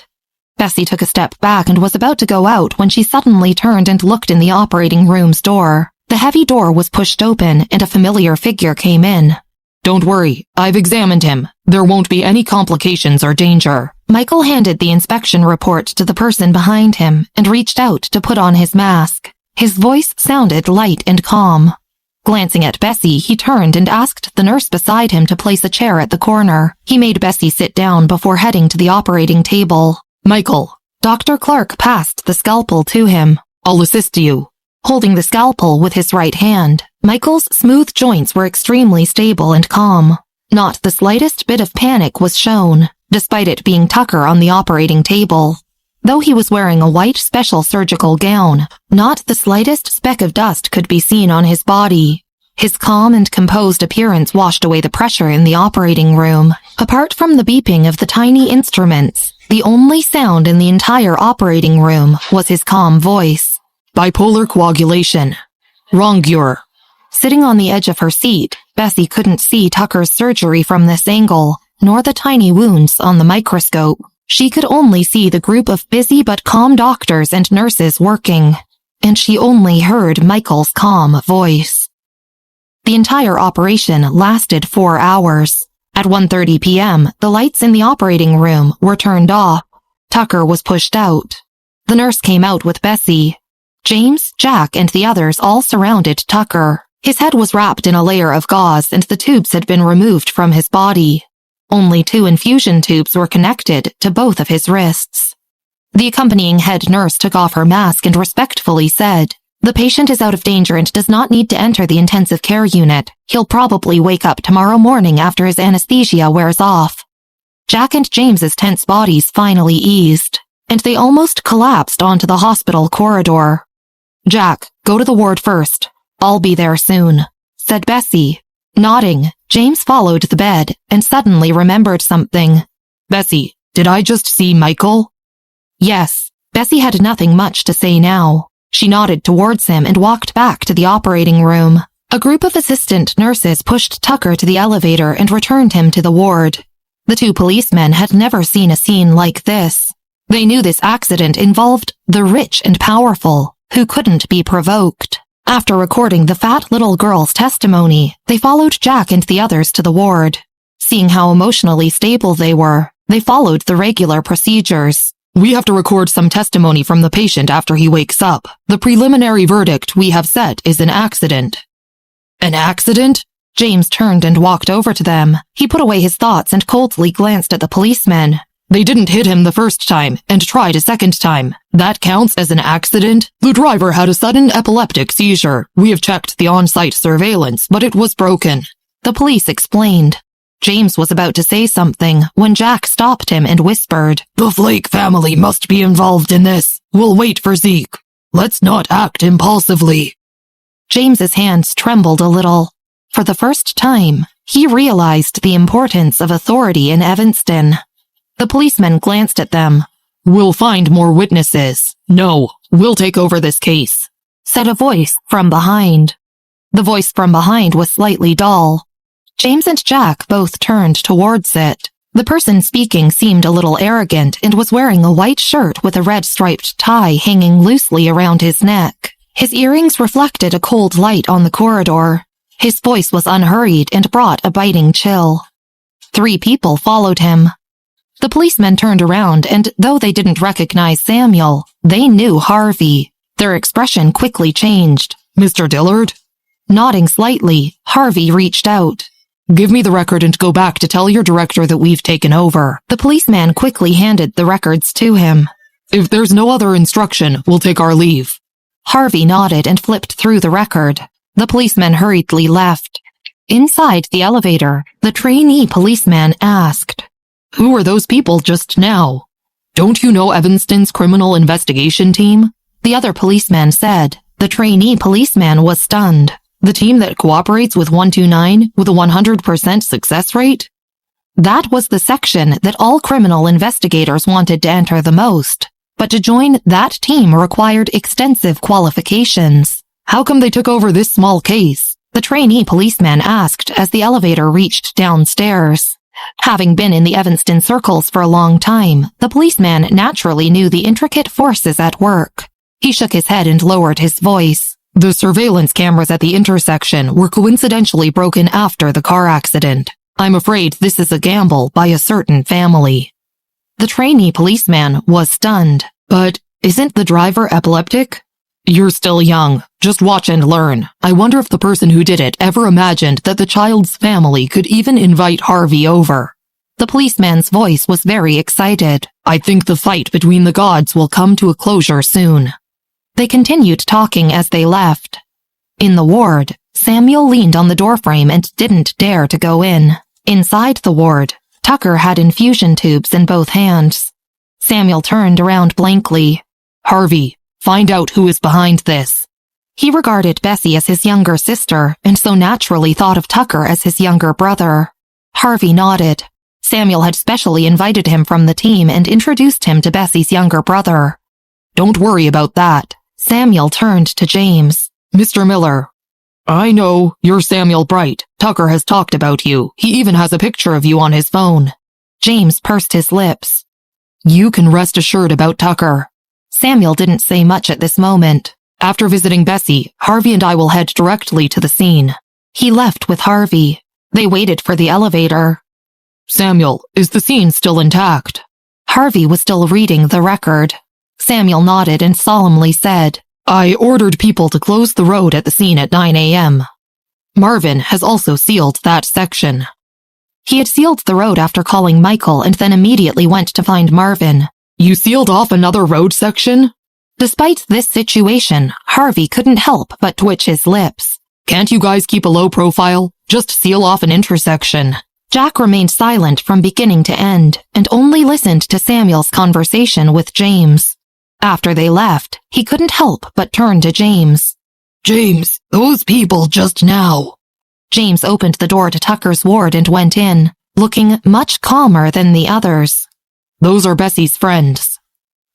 Bessy took a step back and was about to go out when she suddenly turned and looked in the operating room's door. The heavy door was pushed open and a familiar figure came in. "Don't worry, I've examined him. There won't be any complications or danger." Michael handed the inspection report to the person behind him and reached out to put on his mask. His voice sounded light and calm. Glancing at Bessy, he turned and asked the nurse beside him to place a chair at the corner. He made Bessy sit down before heading to the operating table. "Michael." Dr. Clark passed the scalpel to him. "I'll assist you." Holding the scalpel with his right hand, Michael's smooth joints were extremely stable and calm. Not the slightest bit of panic was shown, despite it being Tucker on the operating table. Though he was wearing a white special surgical gown, not the slightest speck of dust could be seen on his body. His calm and composed appearance washed away the pressure in the operating room. Apart from the beeping of the tiny instruments, the only sound in the entire operating room was his calm voice. "Bipolar coagulation. Wrong-cure." Sitting on the edge of her seat, Bessy couldn't see Tucker's surgery from this angle, nor the tiny wounds on the microscope. She could only see the group of busy but calm doctors and nurses working, and she only heard Michael's calm voice. The entire operation lasted 4 hours. At 1:30 p.m., the lights in the operating room were turned off. Tucker was pushed out. The nurse came out with Bessy. James, Jack, and the others all surrounded Tucker. His head was wrapped in a layer of gauze and the tubes had been removed from his body. Only 2 infusion tubes were connected to both of his wrists. The accompanying head nurse took off her mask and respectfully said, "The patient is out of danger and does not need to enter the intensive care unit. He'll probably wake up tomorrow morning after his anesthesia wears off." Jack and James's tense bodies finally eased, and they almost collapsed onto the hospital corridor. "Jack, go to the ward first. I'll be there soon," said Bessy. Nodding, James followed the bed and suddenly remembered something. "Bessy, did I just see Michael?" Yes, Bessy had nothing much to say now. She nodded towards him and walked back to the operating room. A group of assistant nurses pushed Tucker to the elevator and returned him to the ward. The 2 policemen had never seen a scene like this. They knew this accident involved the rich and powerful, who couldn't be provoked. After recording the fat little girl's testimony, they followed Jack and the others to the ward. Seeing how emotionally stable they were, they followed the regular procedures. "We have to record some testimony from the patient after he wakes up. The preliminary verdict we have set is an accident." "An accident?" James turned and walked over to them. He put away his thoughts and coldly glanced at the policemen. "They didn't hit him the first time and tried a second time. That counts as an accident? The driver had a sudden epileptic seizure. We have checked the on-site surveillance, but it was broken," the police explained. James was about to say something when Jack stopped him and whispered, "The Flake family must be involved in this. We'll wait for Zeke. Let's not act impulsively." James's hands trembled a little. For the first time, he realized the importance of authority in Evanston. The policemen glanced at them. "We'll find more witnesses. No, we'll take over this case," said a voice from behind. The voice from behind was slightly dull. James and Jack both turned towards it. The person speaking seemed a little arrogant and was wearing a white shirt with a red striped tie hanging loosely around his neck. His earrings reflected a cold light on the corridor. His voice was unhurried and brought a biting chill. 3 people followed him. The policemen turned around, and though they didn't recognize Samuel, they knew Harvey. Their expression quickly changed. "Mr. Dillard?" Nodding slightly, Harvey reached out. "Give me the record and go back to tell your director that we've taken over." The policeman quickly handed the records to him. "If there's no other instruction, we'll take our leave." Harvey nodded and flipped through the record. The policeman hurriedly left. Inside the elevator, the trainee policeman asked, "Who were those people just now?" "Don't you know Evanston's criminal investigation team?" the other policeman said. The trainee policeman was stunned. "The team that cooperates with 129 with a 100% success rate?" That was the section that all criminal investigators wanted to enter the most. But to join that team required extensive qualifications. "How come they took over this small case?" the trainee policeman asked as the elevator reached downstairs. Having been in the Evanston circles for a long time, the policeman naturally knew the intricate forces at work. He shook his head and lowered his voice. "The surveillance cameras at the intersection were coincidentally broken after the car accident. I'm afraid this is a gamble by a certain family." The trainee policeman was stunned. "But isn't the driver epileptic?" "You're still young. Just watch and learn. I wonder if the person who did it ever imagined that the child's family could even invite Harvey over." The policeman's voice was very excited. "I think the fight between the gods will come to a closure soon." They continued talking as they left. In the ward, Samuel leaned on the doorframe and didn't dare to go in. Inside the ward, Tucker had infusion tubes in both hands. Samuel turned around blankly. "Harvey, find out who is behind this." He regarded Bessy as his younger sister and so naturally thought of Tucker as his younger brother. Harvey nodded. Samuel had specially invited him from the team and introduced him to Bessy's younger brother. "Don't worry about that." Samuel turned to James. "Mr. Miller." I know, you're Samuel Bright. Tucker has talked about you. He even has a picture of you on his phone. James pursed his lips. You can rest assured about Tucker. Samuel didn't say much at this moment. After visiting Bessy, Harvey and I will head directly to the scene. He left with Harvey. They waited for the elevator. Samuel, is the scene still intact? Harvey was still reading the record. Samuel nodded and solemnly said, I ordered people to close the road at the scene at 9 a.m. Marvin has also sealed that section. He had sealed the road after calling Michael and then immediately went to find Marvin. You sealed off another road section? Despite this situation, Harvey couldn't help but twitch his lips. Can't you guys keep a low profile? Just seal off an intersection. Jack remained silent from beginning to end and only listened to Samuel's conversation with James. After they left, he couldn't help but turn to James. James, those people just now. James opened the door to Tucker's ward and went in, looking much calmer than the others. Those are Bessy's friends.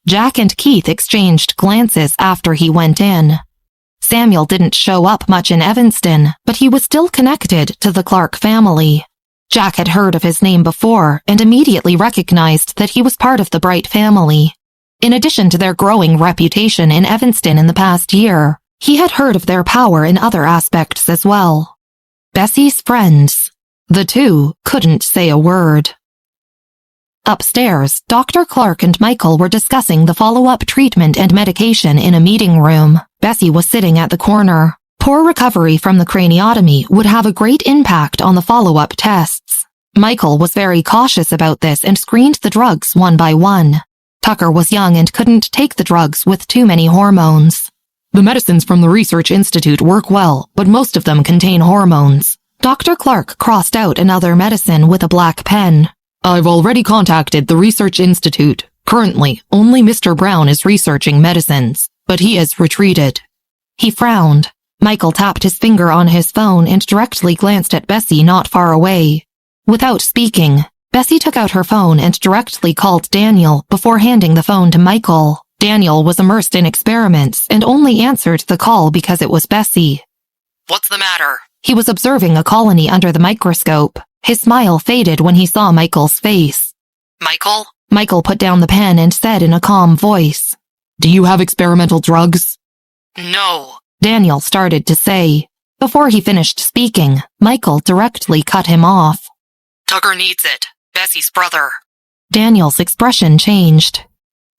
Jack and Keith exchanged glances after he went in. Samuel didn't show up much in Evanston, but he was still connected to the Clark family. Jack had heard of his name before and immediately recognized that he was part of the Bright family. In addition to their growing reputation in Evanston in the past year, he had heard of their power in other aspects as well. Bessy's friends. The two couldn't say a word. Upstairs, Dr. Clark and Michael were discussing the follow-up treatment and medication in a meeting room. Bessy was sitting at the corner. Poor recovery from the craniotomy would have a great impact on the follow-up tests. Michael was very cautious about this and screened the drugs one by one. Tucker was young and couldn't take the drugs with too many hormones. The medicines from the Research Institute work well, but most of them contain hormones. Dr. Clark crossed out another medicine with a black pen. I've already contacted the Research Institute. Currently, only Mr. Brown is researching medicines, but he has retreated. He frowned. Michael tapped his finger on his phone and directly glanced at Bessy not far away. Without speaking, Bessy took out her phone and directly called Daniel before handing the phone to Michael. Daniel was immersed in experiments and only answered the call because it was Bessy. What's the matter? He was observing a colony under the microscope. His smile faded when he saw Michael's face. Michael? Michael put down the pen and said in a calm voice, Do you have experimental drugs? No. Daniel started to say. Before he finished speaking, Michael directly cut him off. Tucker needs it. Bessy's brother. Daniel's expression changed.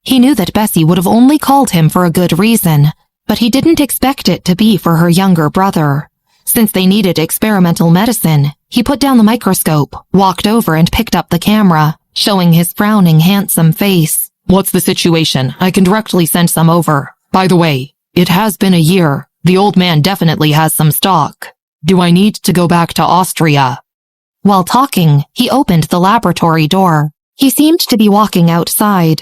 He knew that Bessy would have only called him for a good reason, but he didn't expect it to be for her younger brother. Since they needed experimental medicine, he put down the microscope, walked over and picked up the camera, showing his frowning, handsome face. What's the situation? I can directly send some over. By the way, it has been a year. The old man definitely has some stock. Do I need to go back to Austria? While talking, he opened the laboratory door. He seemed to be walking outside.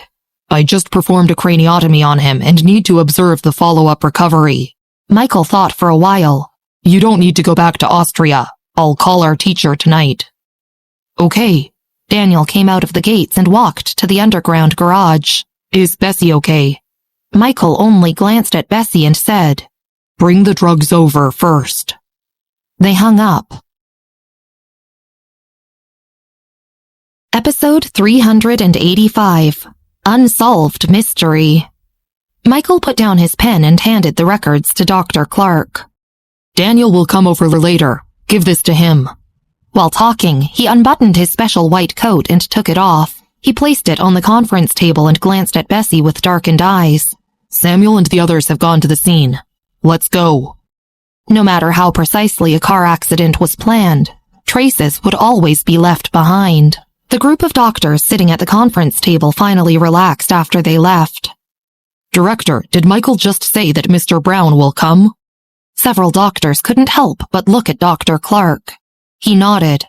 I just performed a craniotomy on him and need to observe the follow-up recovery. Michael thought for a while. You don't need to go back to Austria. I'll call our teacher tonight. Okay. Daniel came out of the gates and walked to the underground garage. Is Bessy okay? Michael only glanced at Bessy and said, Bring the drugs over first. They hung up. Episode 385. Unsolved Mystery. Michael put down his pen and handed the records to Dr. Clark. Daniel will come over later. Give this to him. While talking, he unbuttoned his special white coat and took it off. He placed it on the conference table and glanced at Bessy with darkened eyes. Samuel and the others have gone to the scene. Let's go. No matter how precisely a car accident was planned, traces would always be left behind. The group of doctors sitting at the conference table finally relaxed after they left. Director, did Michael just say that Mr. Brown will come? Several doctors couldn't help but look at Dr. Clark. He nodded.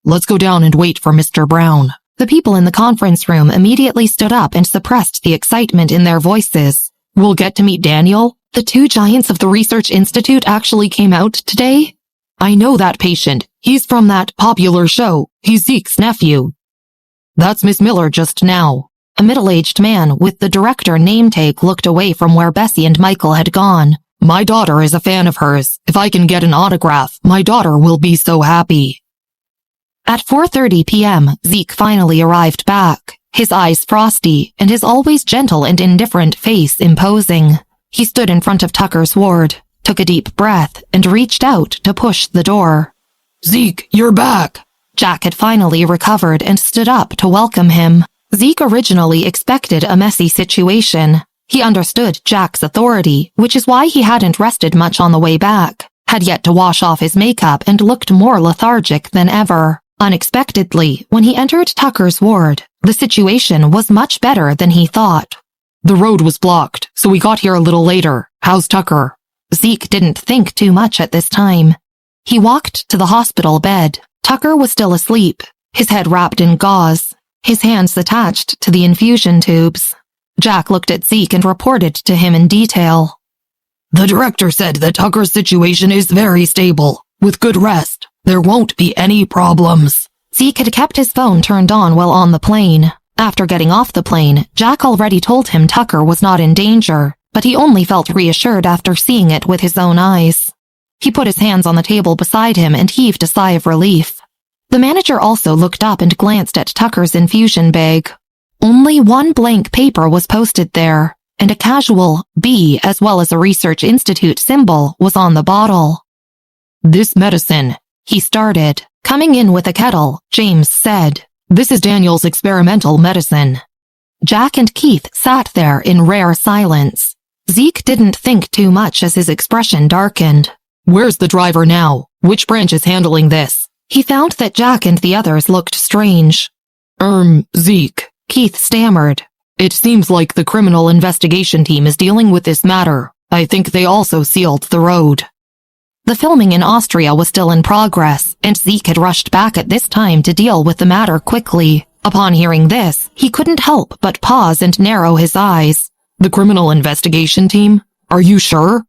Let's go down and wait for Mr. Brown. The people in the conference room immediately stood up and suppressed the excitement in their voices. We'll get to meet Daniel? The two giants of the Research Institute actually came out today? I know that patient. He's from that popular show. He's Zeke's nephew. That's Miss Miller just now. A middle-aged man with the director name tag looked away from where Bessy and Michael had gone. My daughter is a fan of hers. If I can get an autograph, my daughter will be so happy. At 4:30 p.m., Zeke finally arrived back, his eyes frosty and his always gentle and indifferent face imposing. He stood in front of Tucker's ward, took a deep breath, and reached out to push the door. Zeke, you're back. Jack had finally recovered and stood up to welcome him. Zeke originally expected a messy situation. He understood Jack's authority, which is why he hadn't rested much on the way back, had yet to wash off his makeup and looked more lethargic than ever. Unexpectedly, when he entered Tucker's ward, the situation was much better than he thought. The road was blocked, so we got here a little later. How's Tucker? Zeke didn't think too much at this time. He walked to the hospital bed. Tucker was still asleep, his head wrapped in gauze, his hands attached to the infusion tubes. Jack looked at Zeke and reported to him in detail. The director said that Tucker's situation is very stable. With good rest, there won't be any problems. Zeke had kept his phone turned on while on the plane. After getting off the plane, Jack already told him Tucker was not in danger, but he only felt reassured after seeing it with his own eyes. He put his hands on the table beside him and heaved a sigh of relief. The manager also looked up and glanced at Tucker's infusion bag. Only one blank paper was posted there, and a casual B as well as a research institute symbol was on the bottle. This medicine, he started. Coming in with a kettle, James said, This is Daniel's experimental medicine. Jack and Keith sat there in rare silence. Zeke didn't think too much as his expression darkened. Where's the driver now? Which branch is handling this? He found that Jack and the others looked strange. Zeke, Keith stammered. It seems like the criminal investigation team is dealing with this matter. I think they also sealed the road. The filming in Austria was still in progress, and Zeke had rushed back at this time to deal with the matter quickly. Upon hearing this, he couldn't help but pause and narrow his eyes. The criminal investigation team? Are you sure?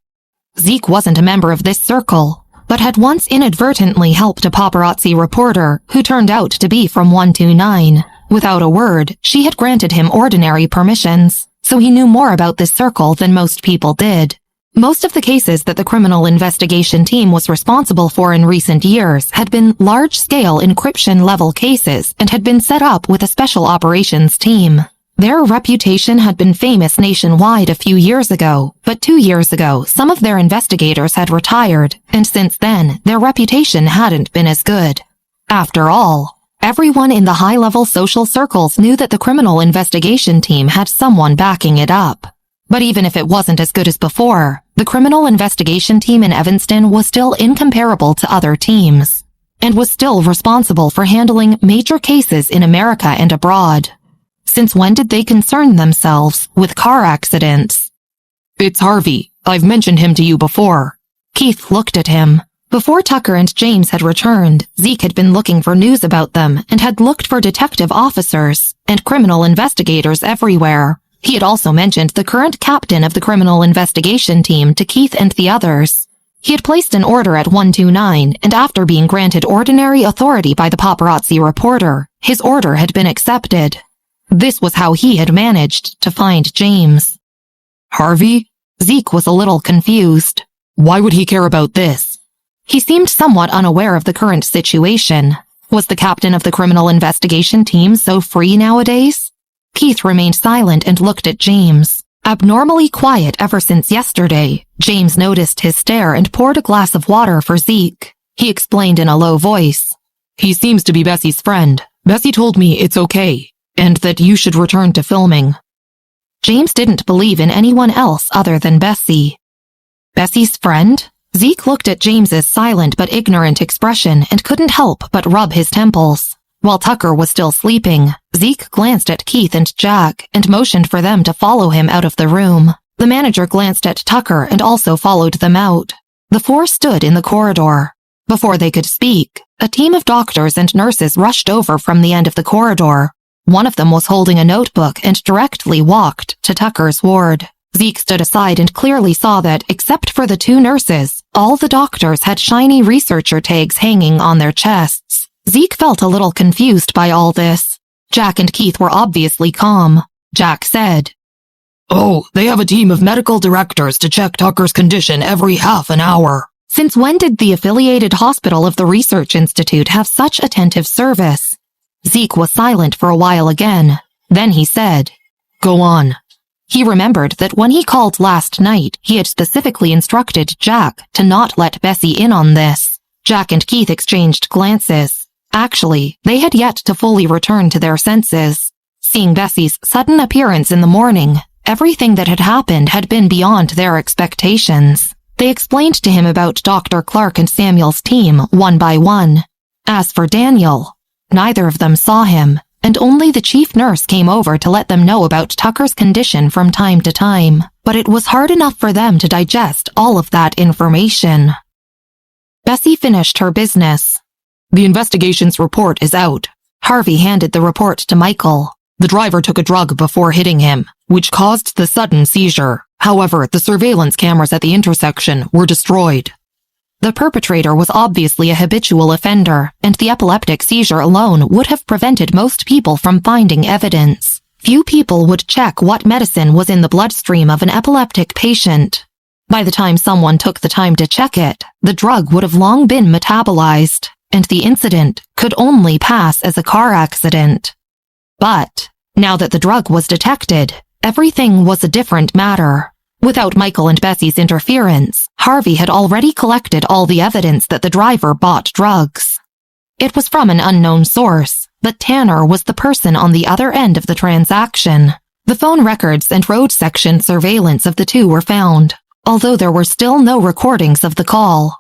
Zeke wasn't a member of this circle, but had once inadvertently helped a paparazzi reporter who turned out to be from 129. Without a word, she had granted him ordinary permissions, so he knew more about this circle than most people did. Most of the cases that the criminal investigation team was responsible for in recent years had been large-scale encryption-level cases and had been set up with a special operations team. Their reputation had been famous nationwide a few years ago, but 2 years ago, some of their investigators had retired, and since then, their reputation hadn't been as good. After all, everyone in the high-level social circles knew that the criminal investigation team had someone backing it up. But even if it wasn't as good as before, the criminal investigation team in Evanston was still incomparable to other teams, and was still responsible for handling major cases in America and abroad. Since when did they concern themselves with car accidents? It's Harvey. I've mentioned him to you before. Keith looked at him. Before Tucker and James had returned, Zeke had been looking for news about them and had looked for detective officers and criminal investigators everywhere. He had also mentioned the current captain of the criminal investigation team to Keith and the others. He had placed an order at 129, and after being granted ordinary authority by the paparazzi reporter, his order had been accepted. This was how he had managed to find James. Harvey? Zeke was a little confused. Why would he care about this? He seemed somewhat unaware of the current situation. Was the captain of the criminal investigation team so free nowadays? Keith remained silent and looked at James. Abnormally quiet ever since yesterday, James noticed his stare and poured a glass of water for Zeke. He explained in a low voice. He seems to be Bessy's friend. Bessy told me it's okay, and that you should return to filming. James didn't believe in anyone else other than Bessy. Bessy's friend? Zeke looked at James's silent but ignorant expression and couldn't help but rub his temples. While Tucker was still sleeping, Zeke glanced at Keith and Jack and motioned for them to follow him out of the room. The manager glanced at Tucker and also followed them out. The four stood in the corridor. Before they could speak, a team of doctors and nurses rushed over from the end of the corridor. One of them was holding a notebook and directly walked to Tucker's ward. Zeke stood aside and clearly saw that, except for the two nurses, all the doctors had shiny researcher tags hanging on their chests. Zeke felt a little confused by all this. Jack and Keith were obviously calm. Jack said, Oh, they have a team of medical directors to check Tucker's condition every half an hour. Since when did the affiliated hospital of the Research Institute have such attentive service? Zeke was silent for a while again. Then he said, Go on. He remembered that when he called last night, he had specifically instructed Jack to not let Bessy in on this. Jack and Keith exchanged glances. Actually, they had yet to fully return to their senses. Seeing Bessy's sudden appearance in the morning, everything that had happened had been beyond their expectations. They explained to him about Dr. Clark and Samuel's team one by one. As for Daniel, neither of them saw him, and only the chief nurse came over to let them know about Tucker's condition from time to time. But it was hard enough for them to digest all of that information. Bessy finished her business. The investigation's report is out. Harvey handed the report to Michael. The driver took a drug before hitting him, which caused the sudden seizure. However, the surveillance cameras at the intersection were destroyed. The perpetrator was obviously a habitual offender, and the epileptic seizure alone would have prevented most people from finding evidence. Few people would check what medicine was in the bloodstream of an epileptic patient. By the time someone took the time to check it, the drug would have long been metabolized, and the incident could only pass as a car accident. But, now that the drug was detected, everything was a different matter. Without Michael and Bessy's interference, Harvey had already collected all the evidence that the driver bought drugs. It was from an unknown source, but Tanner was the person on the other end of the transaction. The phone records and road section surveillance of the two were found, although there were still no recordings of the call.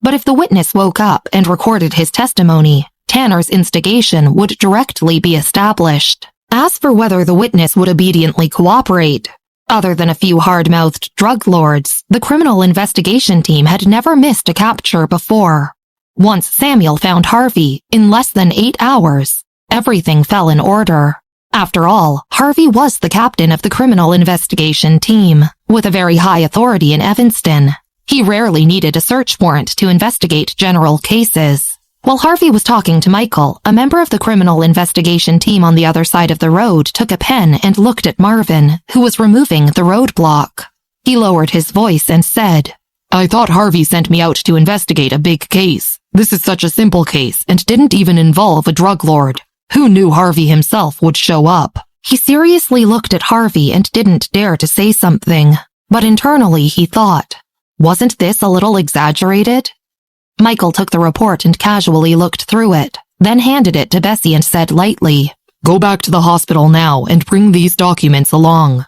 But if the witness woke up and recorded his testimony, Tanner's instigation would directly be established. As for whether the witness would obediently cooperate, other than a few hard-mouthed drug lords, the criminal investigation team had never missed a capture before. Once Samuel found Harvey, in less than 8 hours, everything fell in order. After all, Harvey was the captain of the criminal investigation team, with a very high authority in Evanston. He rarely needed a search warrant to investigate general cases. While Harvey was talking to Michael, a member of the criminal investigation team on the other side of the road took a pen and looked at Marvin, who was removing the roadblock. He lowered his voice and said, I thought Harvey sent me out to investigate a big case. This is such a simple case and didn't even involve a drug lord. Who knew Harvey himself would show up? He seriously looked at Harvey and didn't dare to say something. But internally he thought, wasn't this a little exaggerated? Michael took the report and casually looked through it, then handed it to Bessy and said lightly, Go back to the hospital now and bring these documents along.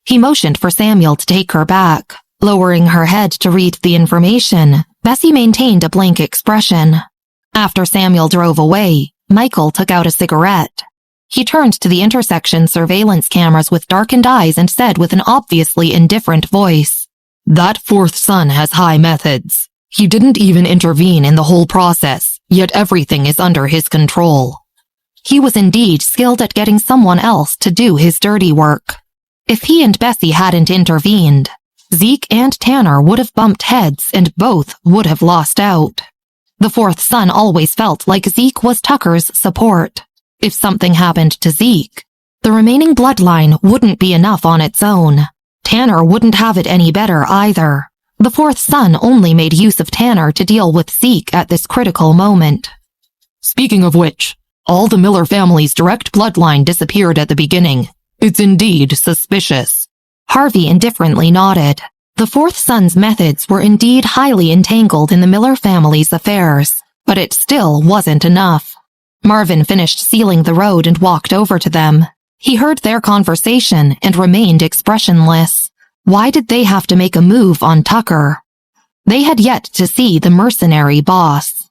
He motioned for Samuel to take her back. Lowering her head to read the information, Bessy maintained a blank expression. After Samuel drove away, Michael took out a cigarette. He turned to the intersection surveillance cameras with darkened eyes and said with an obviously indifferent voice, That fourth son has high methods. He didn't even intervene in the whole process, yet everything is under his control. He was indeed skilled at getting someone else to do his dirty work. If he and Bessy hadn't intervened, Zeke and Tanner would have bumped heads and both would have lost out. The fourth son always felt like Zeke was Tucker's support. If something happened to Zeke, the remaining bloodline wouldn't be enough on its own. Tanner wouldn't have it any better either. The fourth son only made use of Tanner to deal with Zeke at this critical moment. Speaking of which, all the Miller family's direct bloodline disappeared at the beginning. It's indeed suspicious. Harvey indifferently nodded. The fourth son's methods were indeed highly entangled in the Miller family's affairs, but it still wasn't enough. Marvin finished sealing the road and walked over to them. He heard their conversation and remained expressionless. Why did they have to make a move on Tucker? They had yet to see the mercenary boss.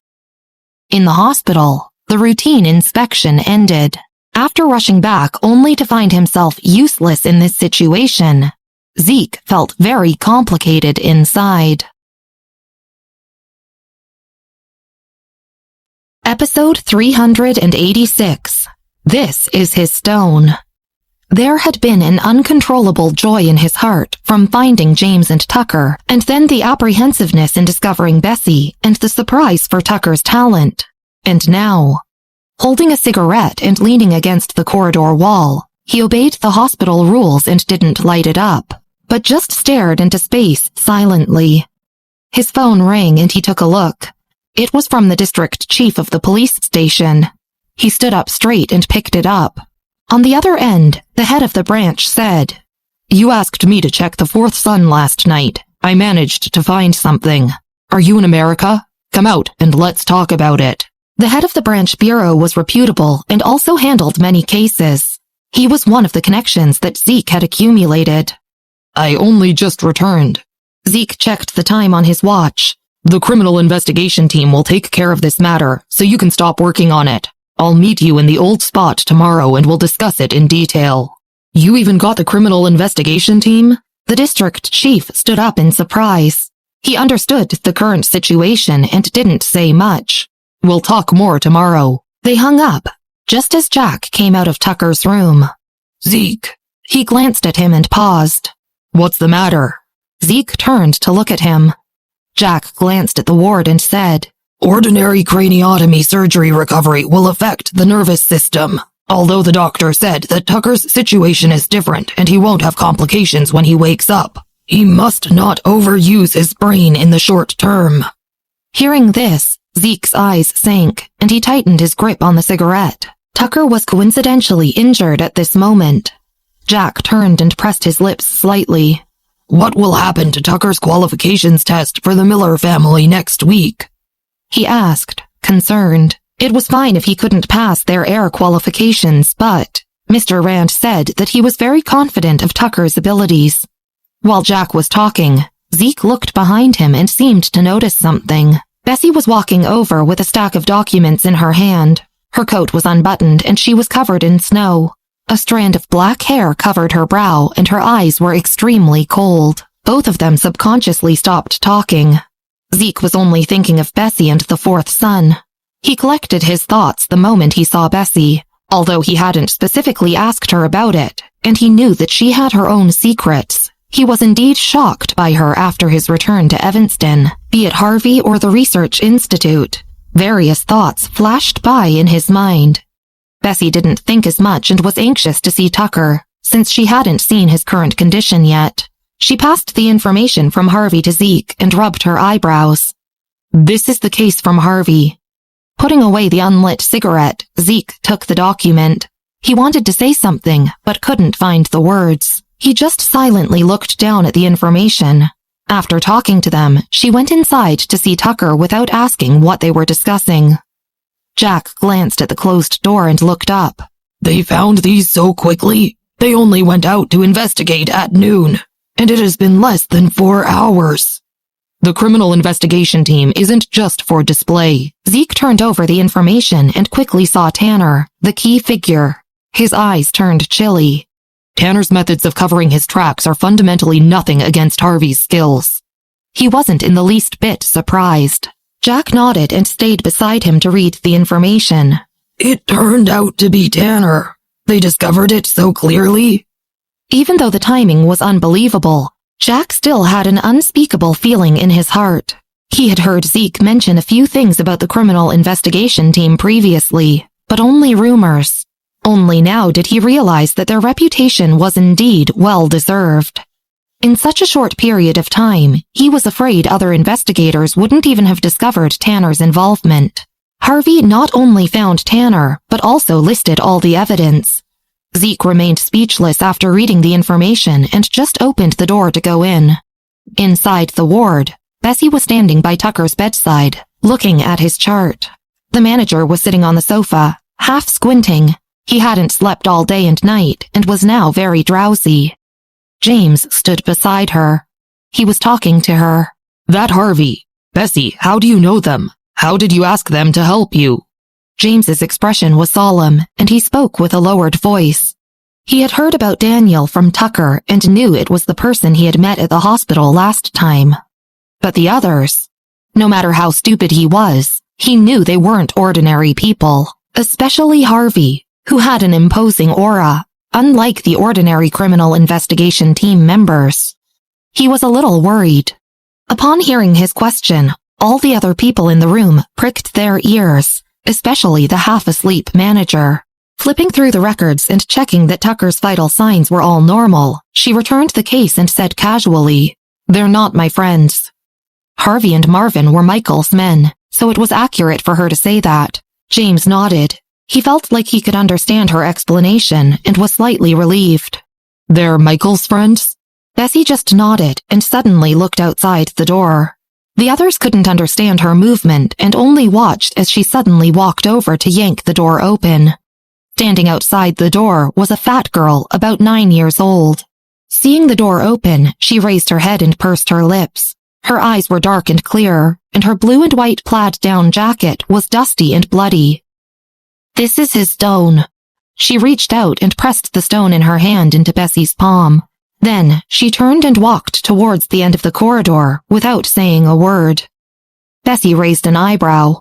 In the hospital, the routine inspection ended. After rushing back only to find himself useless in this situation, Zeke felt very complicated inside. Episode 386. This is his stone. There had been an uncontrollable joy in his heart from finding James and Tucker, and then the apprehensiveness in discovering Bessy, and the surprise for Tucker's talent. And now, holding a cigarette and leaning against the corridor wall, He obeyed the hospital rules and didn't light it up, but just stared into space silently. His phone rang and he took a look. It was from the district chief of the police station. He stood up straight and picked it up. On the other end, the head of the branch said, "You asked me to check the fourth son last night. I managed to find something. Are you in America? Come out and let's talk about it." The head of the branch bureau was reputable and also handled many cases. He was one of the connections that Zeke had accumulated. "I only just returned." Zeke checked the time on his watch. "The criminal investigation team will take care of this matter, so you can stop working on it. I'll meet you in the old spot tomorrow and we'll discuss it in detail." "You even got the criminal investigation team?" The district chief stood up in surprise. He understood the current situation and didn't say much. "We'll talk more tomorrow." They hung up, just as Jack came out of Tucker's room. "Zeke." He glanced at him and paused. "What's the matter?" Zeke turned to look at him. Jack glanced at the ward and said, "Ordinary craniotomy surgery recovery will affect the nervous system. Although the doctor said that Tucker's situation is different and he won't have complications when he wakes up, he must not overuse his brain in the short term." Hearing this, Zeke's eyes sank and he tightened his grip on the cigarette. Tucker was coincidentally injured at this moment. Jack turned and pressed his lips slightly. "What will happen to Tucker's qualifications test for the Miller family next week?" he asked, concerned. It was fine if he couldn't pass their air qualifications, but Mr. Rand said that he was very confident of Tucker's abilities. While Jack was talking, Zeke looked behind him and seemed to notice something. Bessy was walking over with a stack of documents in her hand. Her coat was unbuttoned and she was covered in snow. A strand of black hair covered her brow and her eyes were extremely cold. Both of them subconsciously stopped talking. Zeke was only thinking of Bessy and the fourth son. He collected his thoughts the moment he saw Bessy, although he hadn't specifically asked her about it, and he knew that she had her own secrets. He was indeed shocked by her after his return to Evanston, be it Harvey or the Research Institute. Various thoughts flashed by in his mind. Bessy didn't think as much and was anxious to see Tucker, since she hadn't seen his current condition yet. She passed the information from Harvey to Zeke and rubbed her eyebrows. "This is the case from Harvey." Putting away the unlit cigarette, Zeke took the document. He wanted to say something, but couldn't find the words. He just silently looked down at the information. After talking to them, she went inside to see Tucker without asking what they were discussing. Jack glanced at the closed door and looked up. "They found these so quickly. They only went out to investigate at noon, and it has been less than 4 hours. The criminal investigation team isn't just for display." Zeke turned over the information and quickly saw Tanner, the key figure. His eyes turned chilly. "Tanner's methods of covering his tracks are fundamentally nothing against Harvey's skills." He wasn't in the least bit surprised. Jack nodded and stayed beside him to read the information. "It turned out to be Tanner. They discovered it so clearly." Even though the timing was unbelievable, Jack still had an unspeakable feeling in his heart. He had heard Zeke mention a few things about the criminal investigation team previously, but only rumors. Only now did he realize that their reputation was indeed well-deserved. In such a short period of time, he was afraid other investigators wouldn't even have discovered Tanner's involvement. Harvey not only found Tanner, but also listed all the evidence. Zeke remained speechless after reading the information and just opened the door to go in. Inside the ward, Bessy was standing by Tucker's bedside, looking at his chart. The manager was sitting on the sofa, half squinting. He hadn't slept all day and night and was now very drowsy. James stood beside her. He was talking to her. "That Harvey. Bessy, how do you know them? How did you ask them to help you?" James's expression was solemn, and he spoke with a lowered voice. He had heard about Daniel from Tucker and knew it was the person he had met at the hospital last time. But the others, no matter how stupid he was, he knew they weren't ordinary people, especially Harvey, who had an imposing aura, unlike the ordinary criminal investigation team members. He was a little worried. Upon hearing his question, all the other people in the room pricked their ears, especially the half-asleep manager. Flipping through the records and checking that Tucker's vital signs were all normal, she returned the case and said casually, "They're not my friends." Harvey and Marvin were Michael's men, so it was accurate for her to say that. James nodded. He felt like he could understand her explanation and was slightly relieved. "They're Michael's friends?" Bessy just nodded and suddenly looked outside the door. The others couldn't understand her movement and only watched as she suddenly walked over to yank the door open. Standing outside the door was a fat girl about 9 years old. Seeing the door open, she raised her head and pursed her lips. Her eyes were dark and clear, and her blue and white plaid down jacket was dusty and bloody. "This is his stone." She reached out and pressed the stone in her hand into Bessy's palm. Then she turned and walked towards the end of the corridor without saying a word. Bessy raised an eyebrow.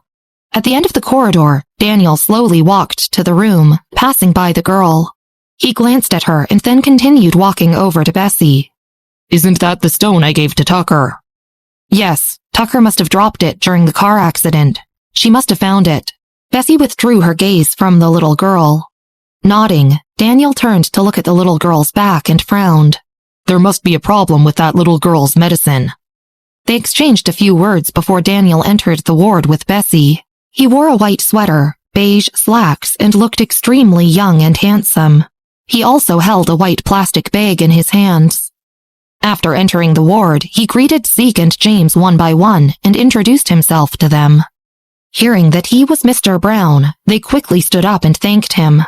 At the end of the corridor, Daniel slowly walked to the room, passing by the girl. He glanced at her and then continued walking over to Bessy. "Isn't that the stone I gave to Tucker?" Yes, Tucker must have dropped it during the car accident. She must have found it. Bessy withdrew her gaze from the little girl. Nodding, Daniel turned to look at the little girl's back and frowned. "There must be a problem with that little girl's medicine." They exchanged a few words before Daniel entered the ward with Bessy. He wore a white sweater, beige slacks, and looked extremely young and handsome. He also held a white plastic bag in his hands. After entering the ward, he greeted Zeke and James one by one and introduced himself to them. Hearing that he was Mr. Brown, they quickly stood up and thanked him.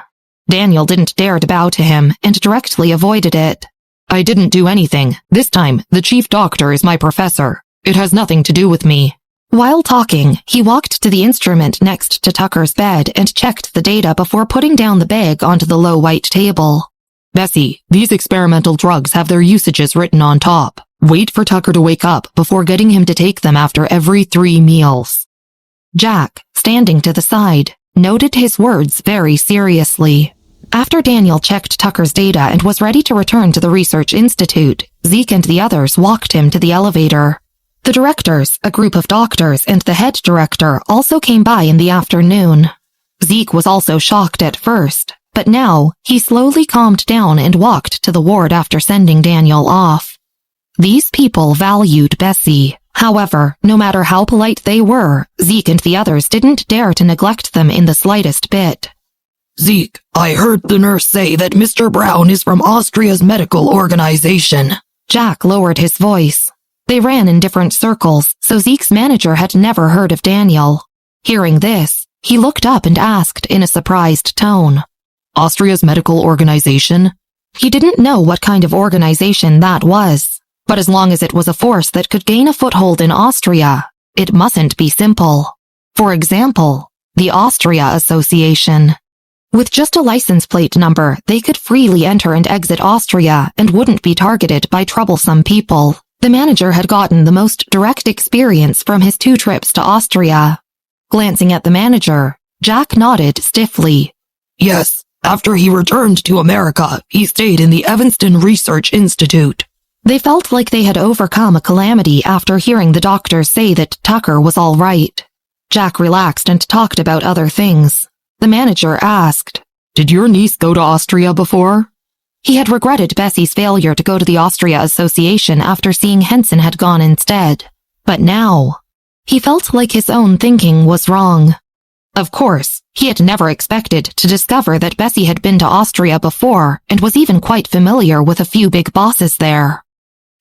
Daniel didn't dare to bow to him and directly avoided it. "I didn't do anything. This time, the chief doctor is my professor. It has nothing to do with me." While talking, he walked to the instrument next to Tucker's bed and checked the data before putting down the bag onto the low white table. "Bessy, these experimental drugs have their usages written on top. Wait for Tucker to wake up before getting him to take them after every 3 meals. Jack, standing to the side, noted his words very seriously. After Daniel checked Tucker's data and was ready to return to the research institute, Zeke and the others walked him to the elevator. The directors, a group of doctors, and the head director also came by in the afternoon. Zeke was also shocked at first, but now he slowly calmed down and walked to the ward after sending Daniel off. These people valued Bessy. However, no matter how polite they were, Zeke and the others didn't dare to neglect them in the slightest bit. "Zeke, I heard the nurse say that Mr. Brown is from Austria's medical organization." Jack lowered his voice. They ran in different circles, so Zeke's manager had never heard of Daniel. Hearing this, he looked up and asked in a surprised tone, "Austria's medical organization?" He didn't know what kind of organization that was, but as long as it was a force that could gain a foothold in Austria, it mustn't be simple. For example, the Austria Association. With just a license plate number, they could freely enter and exit Austria and wouldn't be targeted by troublesome people. The manager had gotten the most direct experience from his 2 trips to Austria. Glancing at the manager, Jack nodded stiffly. "Yes, after he returned to America, he stayed in the Evanston Research Institute." They felt like they had overcome a calamity after hearing the doctors say that Tucker was all right. Jack relaxed and talked about other things. The manager asked, "Did your niece go to Austria before?" He had regretted Bessy's failure to go to the Austria Association after seeing Henson had gone instead. But now, he felt like his own thinking was wrong. Of course, he had never expected to discover that Bessy had been to Austria before and was even quite familiar with a few big bosses there.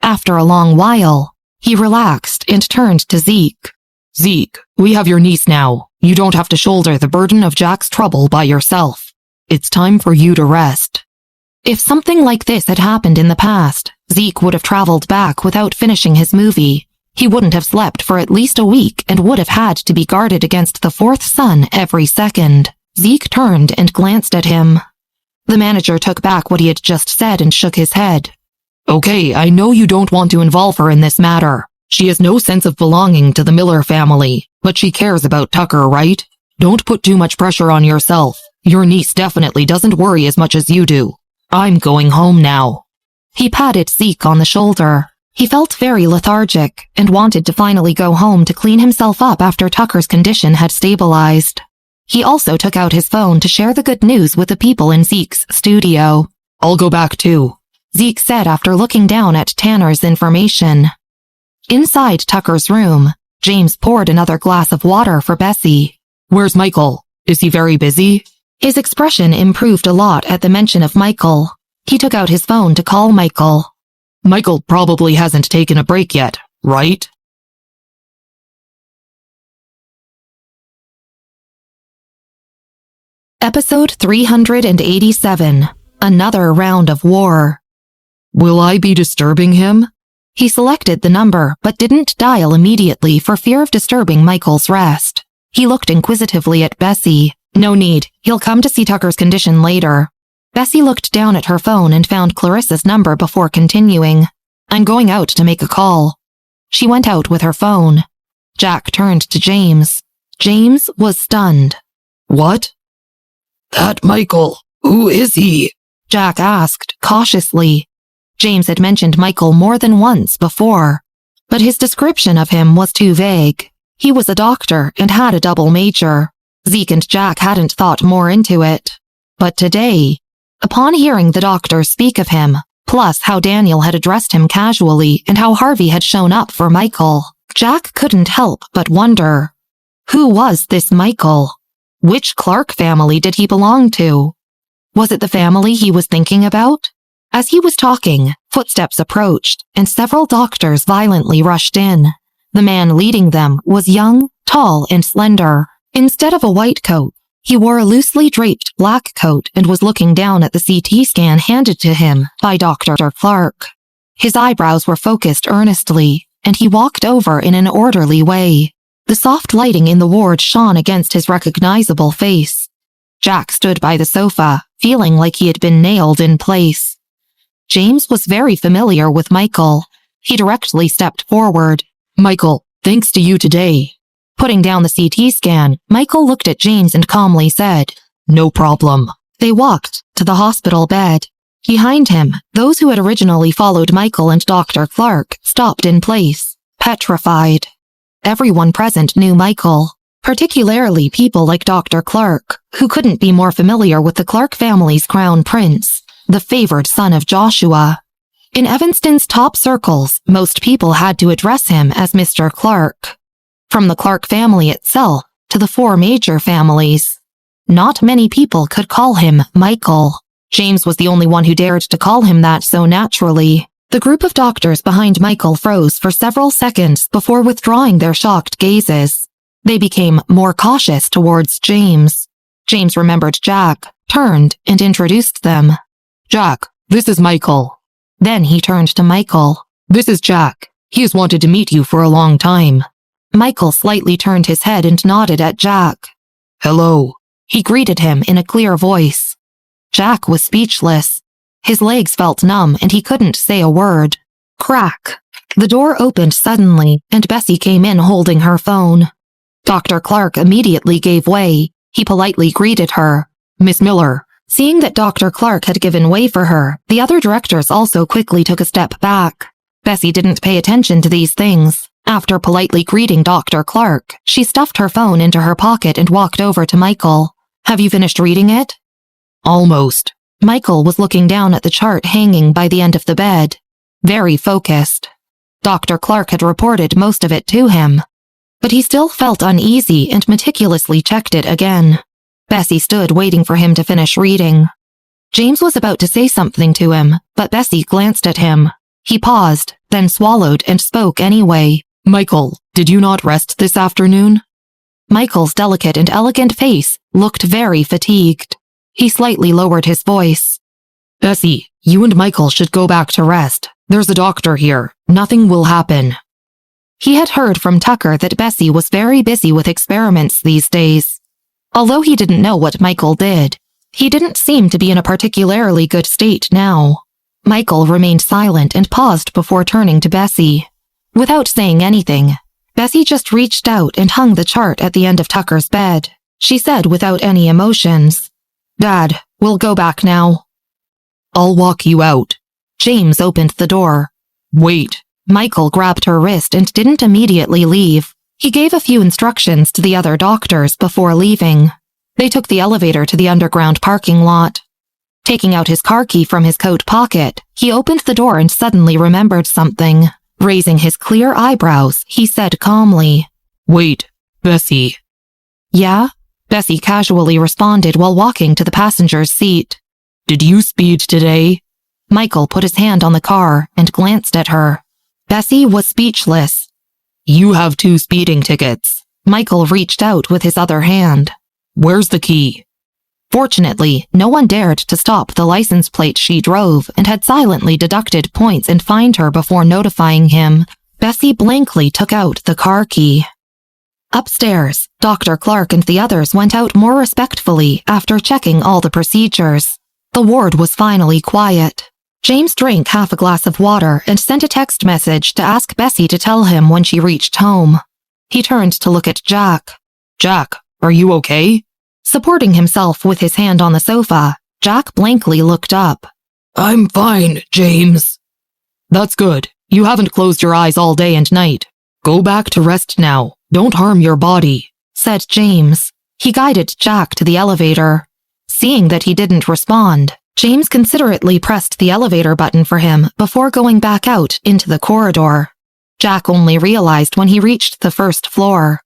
After a long while, he relaxed and turned to Zeke. "Zeke, we have your niece now. You don't have to shoulder the burden of Jack's trouble by yourself. It's time for you to rest." If something like this had happened in the past, Zeke would have traveled back without finishing his movie. He wouldn't have slept for at least a week and would have had to be guarded against the 4th son every second. Zeke turned and glanced at him. The manager took back what he had just said and shook his head. "Okay, I know you don't want to involve her in this matter. She has no sense of belonging to the Miller family, but she cares about Tucker, right? Don't put too much pressure on yourself. Your niece definitely doesn't worry as much as you do. I'm going home now." He patted Zeke on the shoulder. He felt very lethargic and wanted to finally go home to clean himself up after Tucker's condition had stabilized. He also took out his phone to share the good news with the people in Zeke's studio. I'll go back too, Zeke said after looking down at Tanner's information. Inside Tucker's room, James poured another glass of water for Bessy. Where's Michael? Is he very busy? His expression improved a lot at the mention of Michael. He took out his phone to call Michael. Michael probably hasn't taken a break yet, right? Episode 387. Another Round of War. Will I be disturbing him? He selected the number but didn't dial immediately for fear of disturbing Michael's rest. He looked inquisitively at Bessy. No need, he'll come to see Tucker's condition later. Bessy looked down at her phone and found Clarissa's number before continuing. I'm going out to make a call. She went out with her phone. Jack turned to James. James was stunned. What? That Michael, who is he? Jack asked, cautiously. James had mentioned Michael more than once before, but his description of him was too vague. He was a doctor and had a double major. Zeke and Jack hadn't thought more into it. But today, upon hearing the doctor speak of him, plus how Daniel had addressed him casually and how Harvey had shown up for Michael, Jack couldn't help but wonder. Who was this Michael? Which Clark family did he belong to? Was it the family he was thinking about? As he was talking, footsteps approached, and several doctors violently rushed in. The man leading them was young, tall, and slender. Instead of a white coat, he wore a loosely draped black coat and was looking down at the CT scan handed to him by Dr. Clark. His eyebrows were focused earnestly, and he walked over in an orderly way. The soft lighting in the ward shone against his recognizable face. Jack stood by the sofa, feeling like he had been nailed in place. James was very familiar with Michael. He directly stepped forward. Michael, thanks to you today. Putting down the CT scan, Michael looked at James and calmly said, No problem. They walked to the hospital bed. Behind him, those who had originally followed Michael and Dr. Clark stopped in place, petrified. Everyone present knew Michael, particularly people like Dr. Clark, who couldn't be more familiar with the Clark family's crown prince, the favored son of Joshua. In Evanston's top circles, most people had to address him as Mr. Clark. From the Clark family itself to the 4 major families, not many people could call him Michael. James was the only one who dared to call him that so naturally. The group of doctors behind Michael froze for several seconds before withdrawing their shocked gazes. They became more cautious towards James. James remembered Jack, turned, and introduced them. Jack, this is Michael. Then he turned to Michael. This is Jack. He has wanted to meet you for a long time. Michael slightly turned his head and nodded at Jack. Hello. He greeted him in a clear voice. Jack was speechless. His legs felt numb and he couldn't say a word. Crack. The door opened suddenly and Bessy came in holding her phone. Dr. Clark immediately gave way. He politely greeted her. Miss Miller. Seeing that Dr. Clark had given way for her, the other directors also quickly took a step back. Bessy didn't pay attention to these things. After politely greeting Dr. Clark, she stuffed her phone into her pocket and walked over to Michael. Have you finished reading it? Almost. Michael was looking down at the chart hanging by the end of the bed. Very focused. Dr. Clark had reported most of it to him. But he still felt uneasy and meticulously checked it again. Bessy stood waiting for him to finish reading. James was about to say something to him, but Bessy glanced at him. He paused, then swallowed and spoke anyway. Michael, did you not rest this afternoon? Michael's delicate and elegant face looked very fatigued. He slightly lowered his voice. Bessy, you and Michael should go back to rest. There's a doctor here. Nothing will happen. He had heard from Tucker that Bessy was very busy with experiments these days. Although he didn't know what Michael did, he didn't seem to be in a particularly good state now. Michael remained silent and paused before turning to Bessy. Without saying anything, Bessy just reached out and hung the chart at the end of Tucker's bed. She said without any emotions, Dad, we'll go back now. I'll walk you out. James opened the door. Wait. Michael grabbed her wrist and didn't immediately leave. He gave a few instructions to the other doctors before leaving. They took the elevator to the underground parking lot. Taking out his car key from his coat pocket, he opened the door and suddenly remembered something. Raising his clear eyebrows, he said calmly, Wait, Bessy. Yeah? Bessy casually responded while walking to the passenger's seat. Did you speed today? Michael put his hand on the car and glanced at her. Bessy was speechless. You have 2 speeding tickets. Michael reached out with his other hand. Where's the key? Fortunately, no one dared to stop the license plate she drove and had silently deducted points and fined her before notifying him. Bessy blankly took out the car key. Upstairs, Dr. Clark and the others went out more respectfully after checking all the procedures. The ward was finally quiet. James drank half a glass of water and sent a text message to ask Bessy to tell him when she reached home. He turned to look at Jack. Jack, are you okay? Supporting himself with his hand on the sofa, Jack blankly looked up. I'm fine, James. That's good. You haven't closed your eyes all day and night. Go back to rest now. Don't harm your body, said James. He guided Jack to the elevator. Seeing that he didn't respond, James considerately pressed the elevator button for him before going back out into the corridor. Jack only realized when he reached the first floor.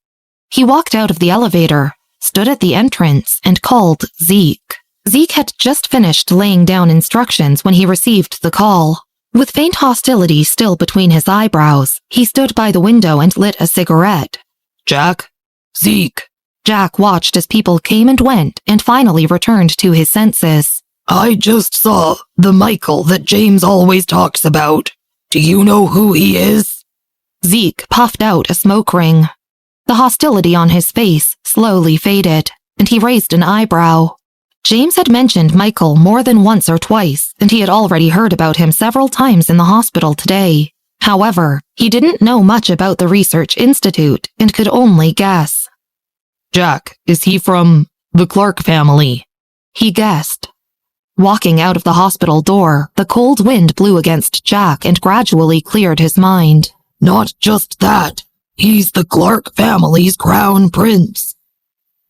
He walked out of the elevator, stood at the entrance, and called Zeke. Zeke had just finished laying down instructions when he received the call. With faint hostility still between his eyebrows, he stood by the window and lit a cigarette. Jack? Zeke. Jack watched as people came and went and finally returned to his senses. I just saw the Michael that James always talks about. Do you know who he is? Zeke puffed out a smoke ring. The hostility on his face slowly faded, and he raised an eyebrow. James had mentioned Michael more than once or twice, and he had already heard about him several times in the hospital today. However, he didn't know much about the research institute and could only guess. Jack, is he from the Clark family? He guessed. Walking out of the hospital door, the cold wind blew against Jack and gradually cleared his mind. Not just that. He's the Clark family's crown prince.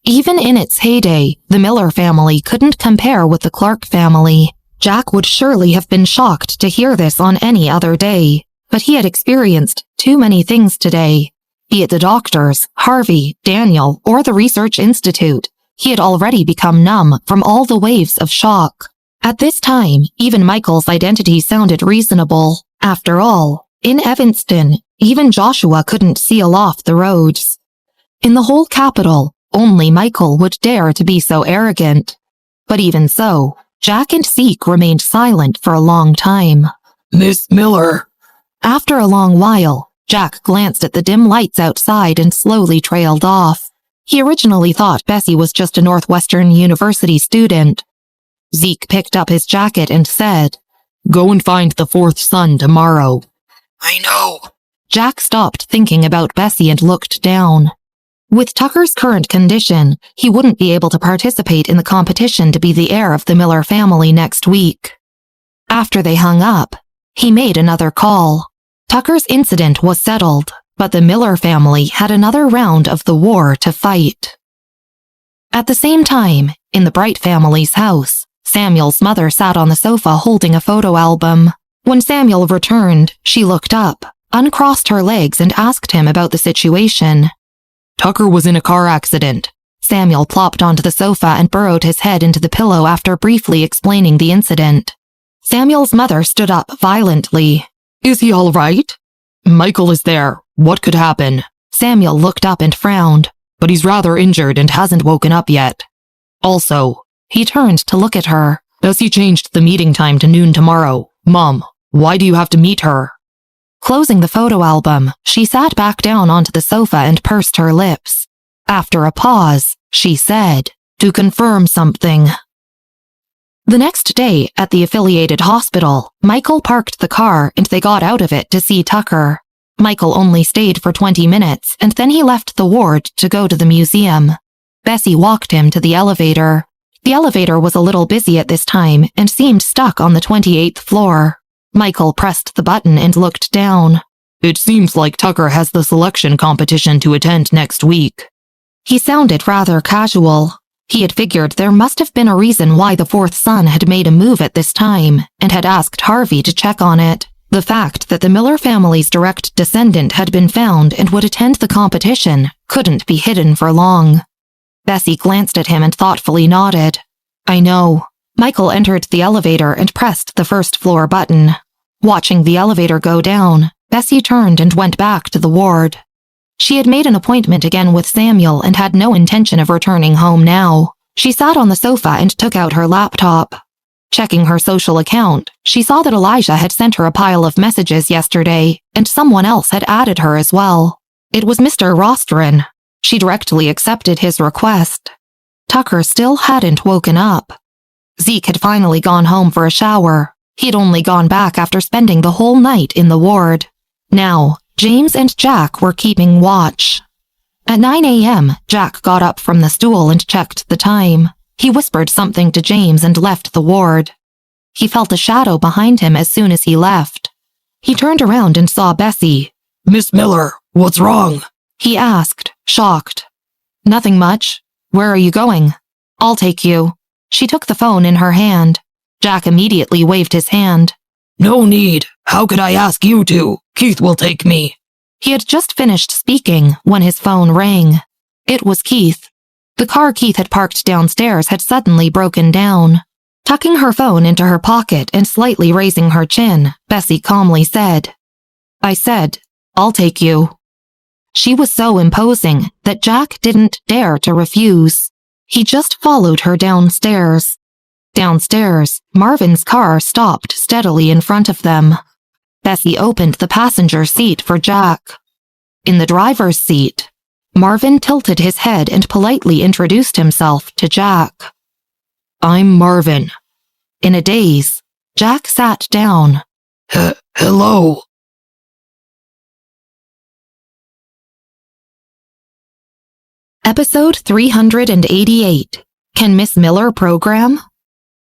Even in its heyday, the Miller family couldn't compare with the Clark family. Jack would surely have been shocked to hear this on any other day, but he had experienced too many things today. Be it the doctors, Harvey, Daniel, or the Research Institute, he had already become numb from all the waves of shock. At this time, even Michael's identity sounded reasonable. After all, in Evanston, even Joshua couldn't seal off the roads. In the whole capital, only Michael would dare to be so arrogant. But even so, Jack and Zeke remained silent for a long time. Miss Miller. After a long while, Jack glanced at the dim lights outside and slowly trailed off. He originally thought Bessy was just a Northwestern University student. Zeke picked up his jacket and said, Go and find the 4th son tomorrow. I know. Jack stopped thinking about Bessy and looked down. With Tucker's current condition, he wouldn't be able to participate in the competition to be the heir of the Miller family next week. After they hung up, he made another call. Tucker's incident was settled, but the Miller family had another round of the war to fight. At the same time, in the Bright family's house, Samuel's mother sat on the sofa holding a photo album. When Samuel returned, she looked up, uncrossed her legs, and asked him about the situation. Tucker was in a car accident. Samuel plopped onto the sofa and burrowed his head into the pillow after briefly explaining the incident. Samuel's mother stood up violently. Is he all right? Michael is there. What could happen? Samuel looked up and frowned. But he's rather injured and hasn't woken up yet. Also, he turned to look at her. Bessy changed the meeting time to noon tomorrow. Mom, why do you have to meet her? Closing the photo album, she sat back down onto the sofa and pursed her lips. After a pause, she said, To confirm something. The next day, at the affiliated hospital, Michael parked the car and they got out of it to see Tucker. Michael only stayed for 20 minutes and then he left the ward to go to the museum. Bessy walked him to the elevator. The elevator was a little busy at this time and seemed stuck on the 28th floor. Michael pressed the button and looked down. It seems like Tucker has the selection competition to attend next week. He sounded rather casual. He had figured there must have been a reason why the fourth son had made a move at this time and had asked Harvey to check on it. The fact that the Miller family's direct descendant had been found and would attend the competition couldn't be hidden for long. Bessy glanced at him and thoughtfully nodded. I know. Michael entered the elevator and pressed the first floor button. Watching the elevator go down, Bessy turned and went back to the ward. She had made an appointment again with Samuel and had no intention of returning home now. She sat on the sofa and took out her laptop. Checking her social account, she saw that Elijah had sent her a pile of messages yesterday, and someone else had added her as well. It was Mr. Rostron. She directly accepted his request. Tucker still hadn't woken up. Zeke had finally gone home for a shower. He'd only gone back after spending the whole night in the ward. Now, James and Jack were keeping watch. At 9 a.m., Jack got up from the stool and checked the time. He whispered something to James and left the ward. He felt a shadow behind him as soon as he left. He turned around and saw Bessy. Miss Miller, what's wrong? He asked, shocked. Nothing much. Where are you going? I'll take you. She took the phone in her hand. Jack immediately waved his hand. No need. How could I ask you to? Keith will take me. He had just finished speaking when his phone rang. It was Keith. The car Keith had parked downstairs had suddenly broken down. Tucking her phone into her pocket and slightly raising her chin, Bessy calmly said, I said, I'll take you. She was so imposing that Jack didn't dare to refuse. He just followed her downstairs. Downstairs, Marvin's car stopped steadily in front of them. Bessy opened the passenger seat for Jack. In the driver's seat, Marvin tilted his head and politely introduced himself to Jack. I'm Marvin. In a daze, Jack sat down. Hello. Episode 388. Can Miss Miller program?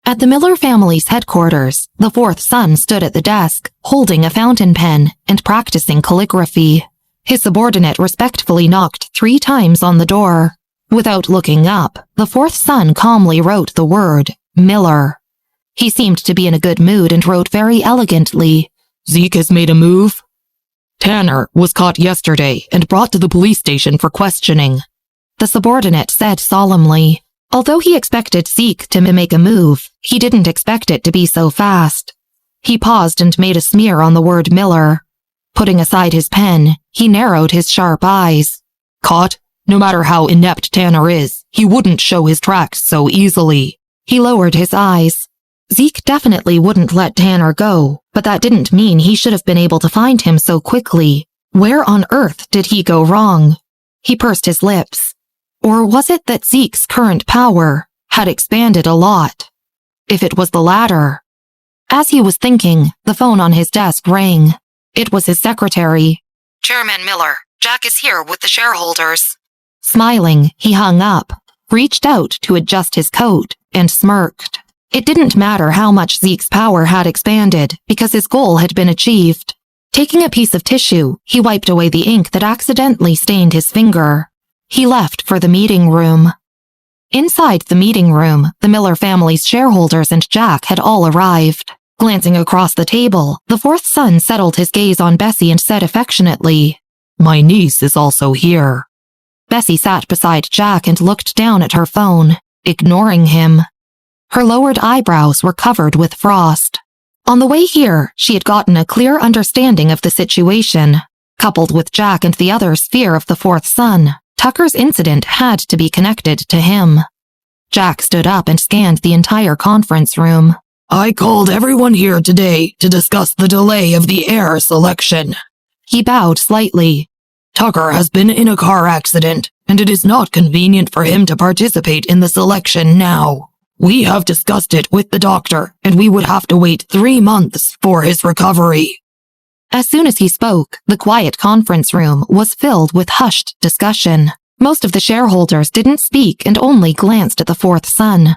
At the Miller family's headquarters, the fourth son stood at the desk, holding a fountain pen and practicing calligraphy. His subordinate respectfully knocked 3 times on the door. Without looking up, the fourth son calmly wrote the word, Miller. He seemed to be in a good mood and wrote very elegantly, Zeke has made a move. Tanner was caught yesterday and brought to the police station for questioning. The subordinate said solemnly. Although he expected Zeke to make a move, he didn't expect it to be so fast. He paused and made a smear on the word Miller. Putting aside his pen, he narrowed his sharp eyes. Caught? No matter how inept Tanner is, he wouldn't show his tracks so easily. He lowered his eyes. Zeke definitely wouldn't let Tanner go, but that didn't mean he should have been able to find him so quickly. Where on earth did he go wrong? He pursed his lips. Or was it that Zeke's current power had expanded a lot? If it was the latter. As he was thinking, the phone on his desk rang. It was his secretary. Chairman Miller, Jack is here with the shareholders. Smiling, he hung up, reached out to adjust his coat, and smirked. It didn't matter how much Zeke's power had expanded, because his goal had been achieved. Taking a piece of tissue, he wiped away the ink that accidentally stained his finger. He left for the meeting room. Inside the meeting room, the Miller family's shareholders and Jack had all arrived. Glancing across the table, the fourth son settled his gaze on Bessy and said affectionately, My niece is also here. Bessy sat beside Jack and looked down at her phone, ignoring him. Her lowered eyebrows were covered with frost. On the way here, she had gotten a clear understanding of the situation. Coupled with Jack and the others' fear of the fourth son, Tucker's incident had to be connected to him. Jack stood up and scanned the entire conference room. I called everyone here today to discuss the delay of the heir selection. He bowed slightly. Tucker has been in a car accident, and it is not convenient for him to participate in the selection now. We have discussed it with the doctor, and we would have to wait 3 months for his recovery. As soon as he spoke, the quiet conference room was filled with hushed discussion. Most of the shareholders didn't speak and only glanced at the fourth son.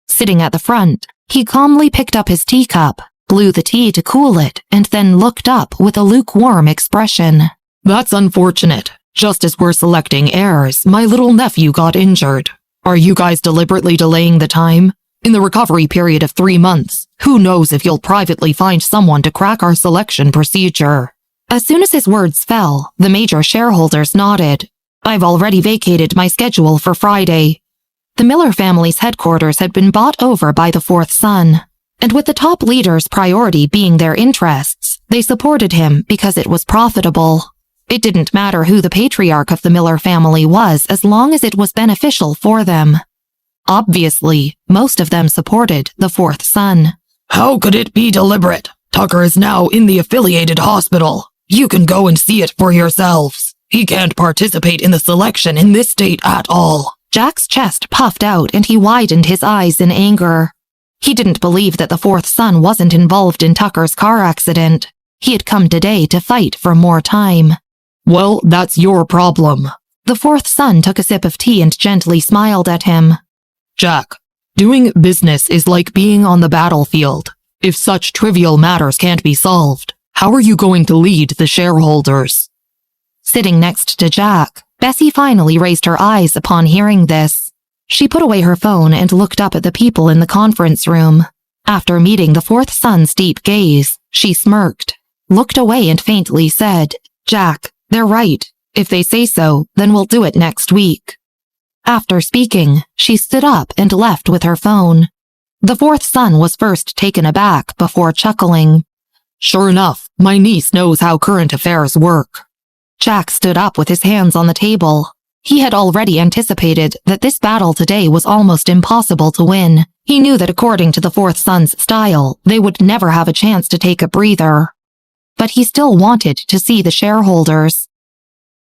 Sitting at the front, he calmly picked up his teacup, blew the tea to cool it, and then looked up with a lukewarm expression. That's unfortunate. Just as we're selecting heirs, my little nephew got injured. Are you guys deliberately delaying the time? In the recovery period of 3 months, who knows if you'll privately find someone to crack our selection procedure." As soon as his words fell, the major shareholders nodded. "I've already vacated my schedule for Friday." The Miller family's headquarters had been bought over by the fourth son, and with the top leader's priority being their interests, they supported him because it was profitable. It didn't matter who the patriarch of the Miller family was as long as it was beneficial for them. Obviously, most of them supported the fourth son. "How could it be deliberate? Tucker is now in the affiliated hospital. You can go and see it for yourselves. He can't participate in the selection in this state at all." Jack's chest puffed out and he widened his eyes in anger. He didn't believe that the fourth son wasn't involved in Tucker's car accident. He had come today to fight for more time. "Well, that's your problem." The fourth son took a sip of tea and gently smiled at him. "Jack, doing business is like being on the battlefield. If such trivial matters can't be solved, how are you going to lead the shareholders?" Sitting next to Jack, Bessy finally raised her eyes upon hearing this. She put away her phone and looked up at the people in the conference room. After meeting the fourth son's deep gaze, she smirked, looked away and faintly said, "Jack, they're right. If they say so, then we'll do it next week." After speaking, she stood up and left with her phone. The fourth son was first taken aback before chuckling. "Sure enough, my niece knows how current affairs work." Jack stood up with his hands on the table. He had already anticipated that this battle today was almost impossible to win. He knew that according to the fourth son's style, they would never have a chance to take a breather. But he still wanted to see the shareholders.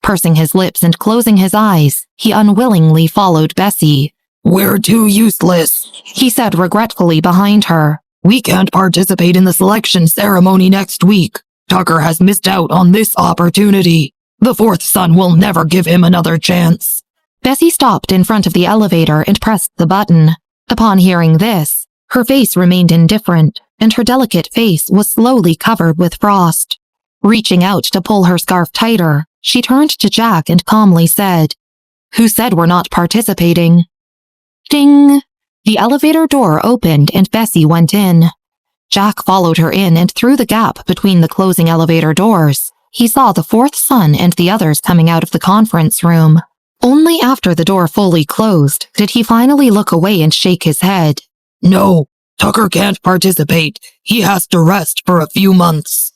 Pursing his lips and closing his eyes, he unwillingly followed Bessy. "We're too useless," he said regretfully behind her. "We can't participate in the selection ceremony next week. Tucker has missed out on this opportunity. The fourth son will never give him another chance." Bessy stopped in front of the elevator and pressed the button. Upon hearing this, her face remained indifferent, and her delicate face was slowly covered with frost. Reaching out to pull her scarf tighter, she turned to Jack and calmly said, "Who said we're not participating?" Ding! The elevator door opened and Bessy went in. Jack followed her in, and through the gap between the closing elevator doors, he saw the fourth son and the others coming out of the conference room. Only after the door fully closed did he finally look away and shake his head. "No, Tucker can't participate. He has to rest for a few months,"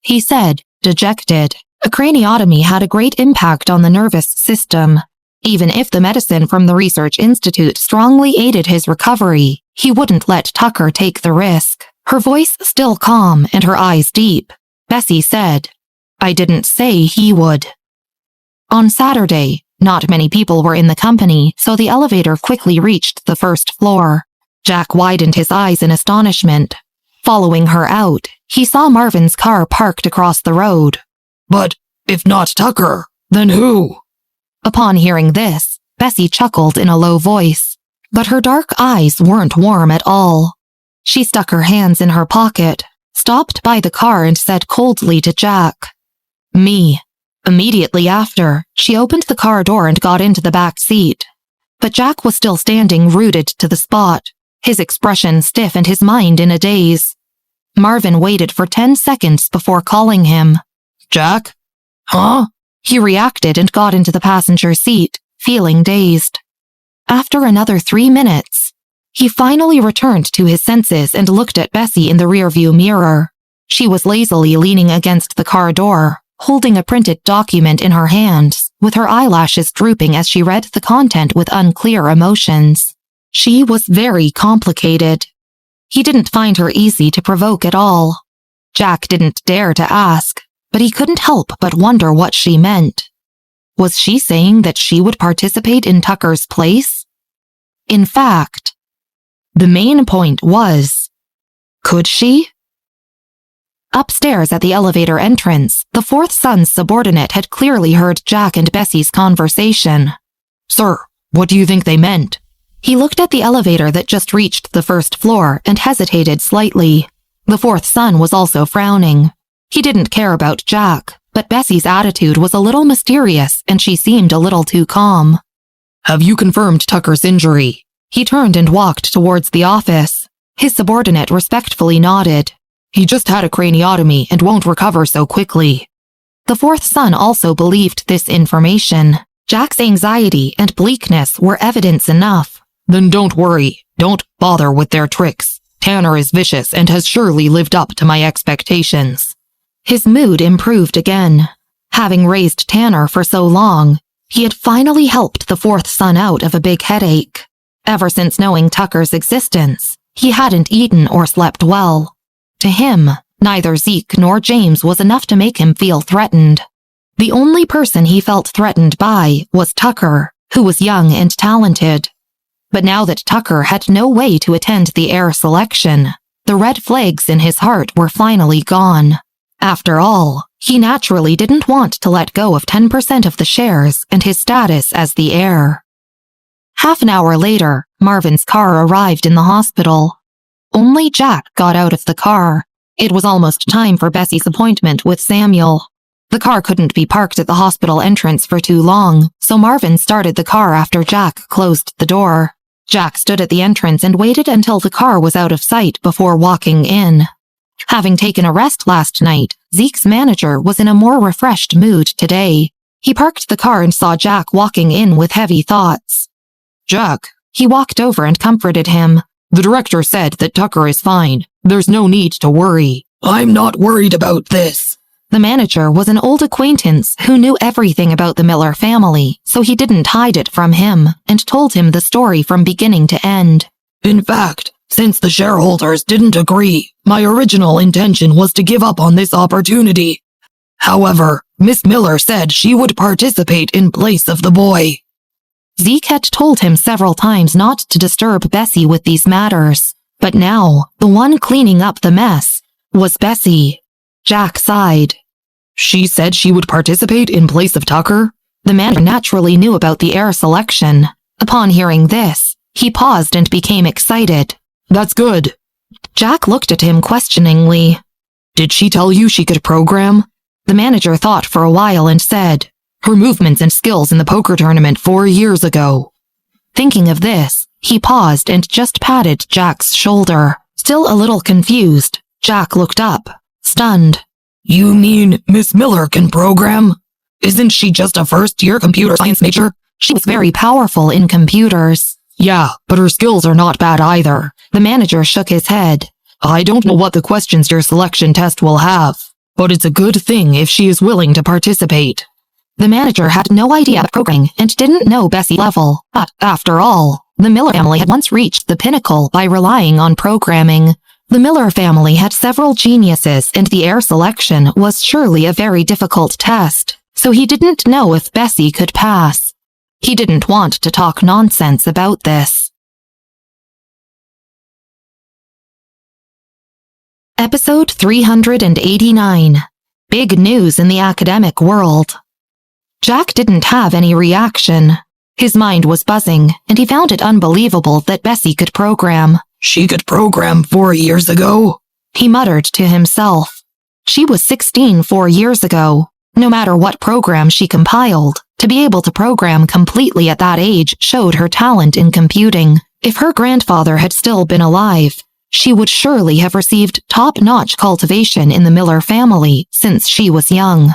he said, dejected. A craniotomy had a great impact on the nervous system. Even if the medicine from the research institute strongly aided his recovery, he wouldn't let Tucker take the risk. Her voice still calm and her eyes deep, Bessy said, "I didn't say he would." On Saturday, not many people were in the company, so the elevator quickly reached the first floor. Jack widened his eyes in astonishment. Following her out, he saw Marvin's car parked across the road. "But if not Tucker, then who?" Upon hearing this, Bessy chuckled in a low voice, but her dark eyes weren't warm at all. She stuck her hands in her pocket, stopped by the car and said coldly to Jack, "Me." Immediately after, she opened the car door and got into the back seat. But Jack was still standing rooted to the spot, his expression stiff and his mind in a daze. Marvin waited for 10 seconds before calling him. "Jack?" "Huh?" He reacted and got into the passenger seat, feeling dazed. After another 3 minutes, he finally returned to his senses and looked at Bessy in the rearview mirror. She was lazily leaning against the car door, holding a printed document in her hands, with her eyelashes drooping as she read the content with unclear emotions. She was very complicated. He didn't find her easy to provoke at all. Jack didn't dare to ask, but he couldn't help but wonder what she meant. Was she saying that she would participate in Tucker's place? In fact, the main point was, could she? Upstairs at the elevator entrance, the fourth son's subordinate had clearly heard Jack and Bessy's conversation. "Sir, what do you think they meant?" He looked at the elevator that just reached the first floor and hesitated slightly. The fourth son was also frowning. He didn't care about Jack, but Bessy's attitude was a little mysterious and she seemed a little too calm. Have you confirmed Tucker's injury? He turned and walked towards the office. His subordinate respectfully nodded. He just had a craniotomy and won't recover so quickly. The fourth son also believed this information. Jack's anxiety and bleakness were evidence enough. Then don't worry. Don't bother with their tricks. Tanner is vicious and has surely lived up to my expectations. His mood improved again. Having raised Tanner for so long, he had finally helped the fourth son out of a big headache. Ever since knowing Tucker's existence, he hadn't eaten or slept well. To him, neither Zeke nor James was enough to make him feel threatened. The only person he felt threatened by was Tucker, who was young and talented. But now that Tucker had no way to attend the heir selection, the red flags in his heart were finally gone. After all, he naturally didn't want to let go of 10% of the shares and his status as the heir. Half an hour later, Marvin's car arrived in the hospital. Only Jack got out of the car. It was almost time for Bessy's appointment with Samuel. The car couldn't be parked at the hospital entrance for too long, so Marvin started the car after Jack closed the door. Jack stood at the entrance and waited until the car was out of sight before walking in. Having taken a rest last night, Zeke's manager was in a more refreshed mood today. He parked the car and saw Jack walking in with heavy thoughts. Jack, he walked over and comforted him. The director said that Tucker is fine. There's no need to worry. I'm not worried about this. The manager was an old acquaintance who knew everything about the Miller family, so he didn't hide it from him and told him the story from beginning to end. In fact, since the shareholders didn't agree, my original intention was to give up on this opportunity. However, Miss Miller said she would participate in place of the boy. Zeke had told him several times not to disturb Bessy with these matters, but now, the one cleaning up the mess was Bessy. Jack sighed. She said she would participate in place of Tucker? The manager naturally knew about the heir selection. Upon hearing this, he paused and became excited. That's good. Jack looked at him questioningly. Did she tell you she could program? The manager thought for a while and said, her movements and skills in the poker tournament 4 years ago. Thinking of this, he paused and just patted Jack's shoulder. Still a little confused, Jack looked up, stunned. You mean Miss Miller can program? Isn't she just a first-year computer science major? She was very powerful in computers. Yeah, but her skills are not bad either. The manager shook his head. I don't know what the questions your selection test will have, but it's a good thing if she is willing to participate. The manager had no idea about programming and didn't know Bessy's level. But after all, the Miller family had once reached the pinnacle by relying on programming. The Miller family had several geniuses and the heir selection was surely a very difficult test, so he didn't know if Bessy could pass. He didn't want to talk nonsense about this. Episode 389. Big news in the academic world. Jack didn't have any reaction. His mind was buzzing, and he found it unbelievable that Bessy could program. She could program 4 years ago? He muttered to himself. She was 16 4 years ago. No matter what program she compiled, to be able to program completely at that age showed her talent in computing. If her grandfather had still been alive, she would surely have received top-notch cultivation in the Miller family since she was young.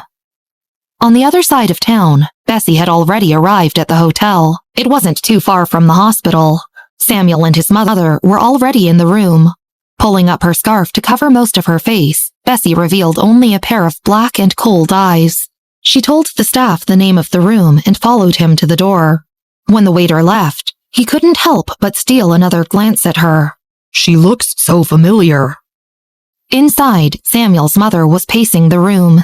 On the other side of town, Bessy had already arrived at the hotel. It wasn't too far from the hospital. Samuel and his mother were already in the room. Pulling up her scarf to cover most of her face, Bessy revealed only a pair of black and cold eyes. She told the staff the name of the room and followed him to the door. When the waiter left, he couldn't help but steal another glance at her. She looks so familiar. Inside, Samuel's mother was pacing the room.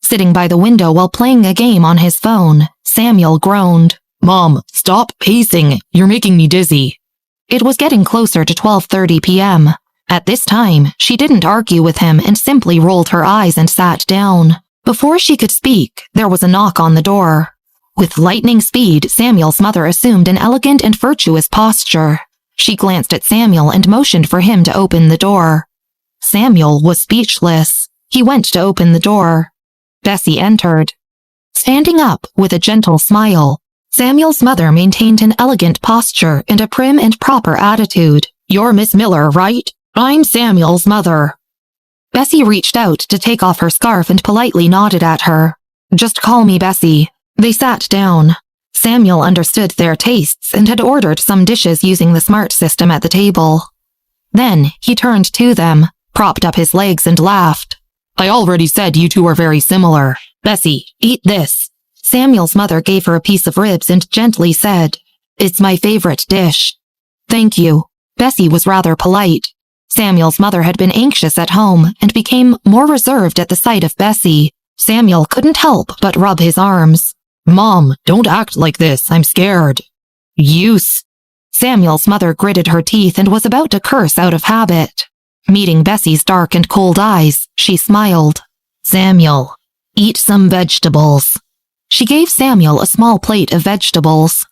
Sitting by the window while playing a game on his phone, Samuel groaned. Mom, stop pacing. You're making me dizzy. It was getting closer to 12:30 p.m. At this time, she didn't argue with him and simply rolled her eyes and sat down. Before she could speak, there was a knock on the door. With lightning speed, Samuel's mother assumed an elegant and virtuous posture. She glanced at Samuel and motioned for him to open the door. Samuel was speechless. He went to open the door. Bessy entered. Standing up with a gentle smile, Samuel's mother maintained an elegant posture and a prim and proper attitude. "You're Miss Miller, right? I'm Samuel's mother." Bessy reached out to take off her scarf and politely nodded at her. "Just call me Bessy." They sat down. Samuel understood their tastes and had ordered some dishes using the smart system at the table. Then he turned to them, propped up his legs and laughed. "I already said you two are very similar. Bessy, eat this." Samuel's mother gave her a piece of ribs and gently said, "It's my favorite dish." "Thank you." Bessy was rather polite. Samuel's mother had been anxious at home and became more reserved at the sight of Bessy. Samuel couldn't help but rub his arms. "Mom, don't act like this. I'm scared." "Use." Samuel's mother gritted her teeth and was about to curse out of habit. Meeting Bessy's dark and cold eyes, she smiled. "Samuel, eat some vegetables." She gave Samuel a small plate of vegetables.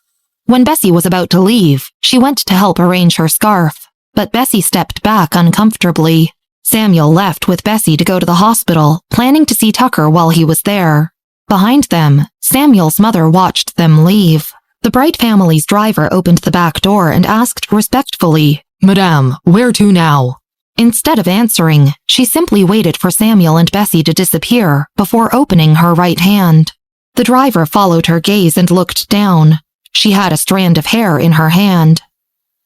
When Bessy was about to leave, she went to help arrange her scarf, but Bessy stepped back uncomfortably. Samuel left with Bessy to go to the hospital, planning to see Tucker while he was there. Behind them, Samuel's mother watched them leave. The Bright family's driver opened the back door and asked respectfully, "Madame, where to now?" Instead of answering, she simply waited for Samuel and Bessy to disappear before opening her right hand. The driver followed her gaze and looked down. She had a strand of hair in her hand.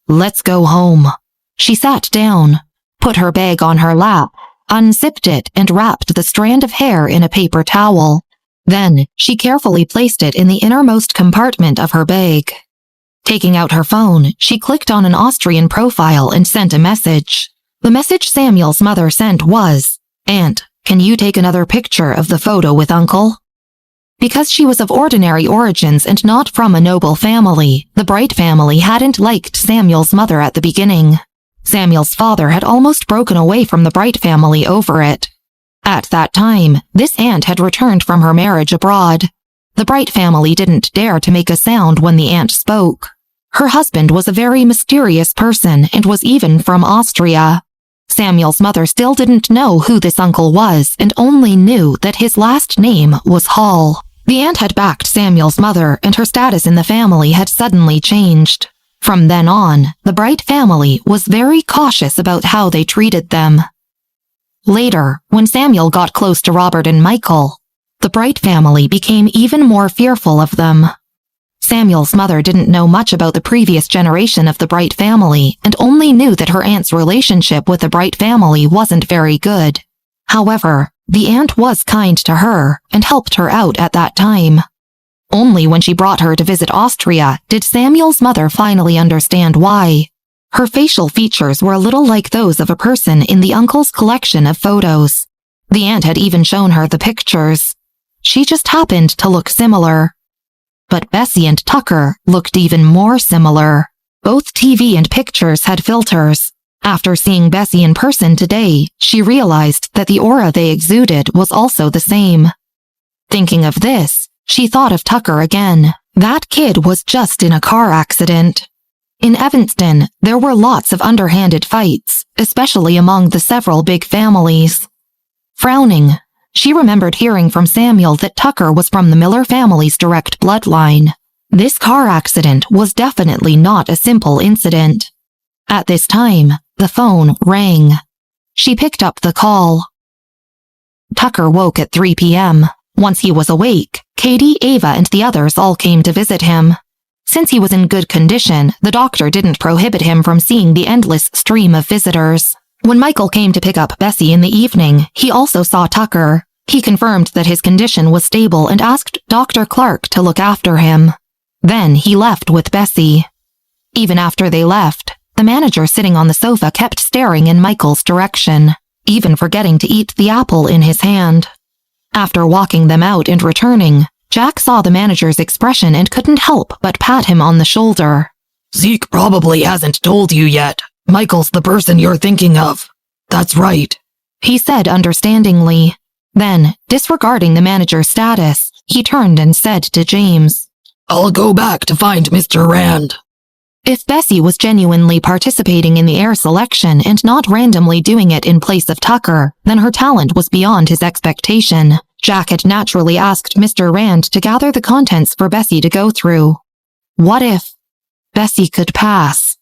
"Let's go home." She sat down, put her bag on her lap, unzipped it and wrapped the strand of hair in a paper towel. Then she carefully placed it in the innermost compartment of her bag. Taking out her phone, she clicked on an Austrian profile and sent a message. The message Samuel's mother sent was, "Aunt, can you take another picture of the photo with Uncle?" Because she was of ordinary origins and not from a noble family, the Bright family hadn't liked Samuel's mother at the beginning. Samuel's father had almost broken away from the Bright family over it. At that time, this aunt had returned from her marriage abroad. The Bright family didn't dare to make a sound when the aunt spoke. Her husband was a very mysterious person and was even from Austria. Samuel's mother still didn't know who this uncle was and only knew that his last name was Hall. The aunt had backed Samuel's mother and her status in the family had suddenly changed. From then on, the Bright family was very cautious about how they treated them. Later, when Samuel got close to Robert and Michael, the Bright family became even more fearful of them. Samuel's mother didn't know much about the previous generation of the Bright family and only knew that her aunt's relationship with the Bright family wasn't very good. However, the aunt was kind to her and helped her out at that time. Only when she brought her to visit Austria did Samuel's mother finally understand why. Her facial features were a little like those of a person in the uncle's collection of photos. The aunt had even shown her the pictures. She just happened to look similar. But Bessy and Tucker looked even more similar. Both TV and pictures had filters. After seeing Bessy in person today, she realized that the aura they exuded was also the same. Thinking of this, she thought of Tucker again. That kid was just in a car accident. In Evanston, there were lots of underhanded fights, especially among the several big families. Frowning, she remembered hearing from Samuel that Tucker was from the Miller family's direct bloodline. This car accident was definitely not a simple incident. At this time, the phone rang. She picked up the call. Tucker woke at 3 p.m. Once he was awake, Katie, Ava, and the others all came to visit him. Since he was in good condition, the doctor didn't prohibit him from seeing the endless stream of visitors. When Michael came to pick up Bessy in the evening, he also saw Tucker. He confirmed that his condition was stable and asked Dr. Clark to look after him. Then he left with Bessy. Even after they left, the manager sitting on the sofa kept staring in Michael's direction, even forgetting to eat the apple in his hand. After walking them out and returning, Jack saw the manager's expression and couldn't help but pat him on the shoulder. "Zeke probably hasn't told you yet. Michael's the person you're thinking of. That's right," he said understandingly. Then, disregarding the manager's status, he turned and said to James, "I'll go back to find Mr. Rand." If Bessy was genuinely participating in the heir selection and not randomly doing it in place of Tucker, then her talent was beyond his expectation. Jack had naturally asked Mr. Rand to gather the contents for Bessy to go through. What if Bessy could pass?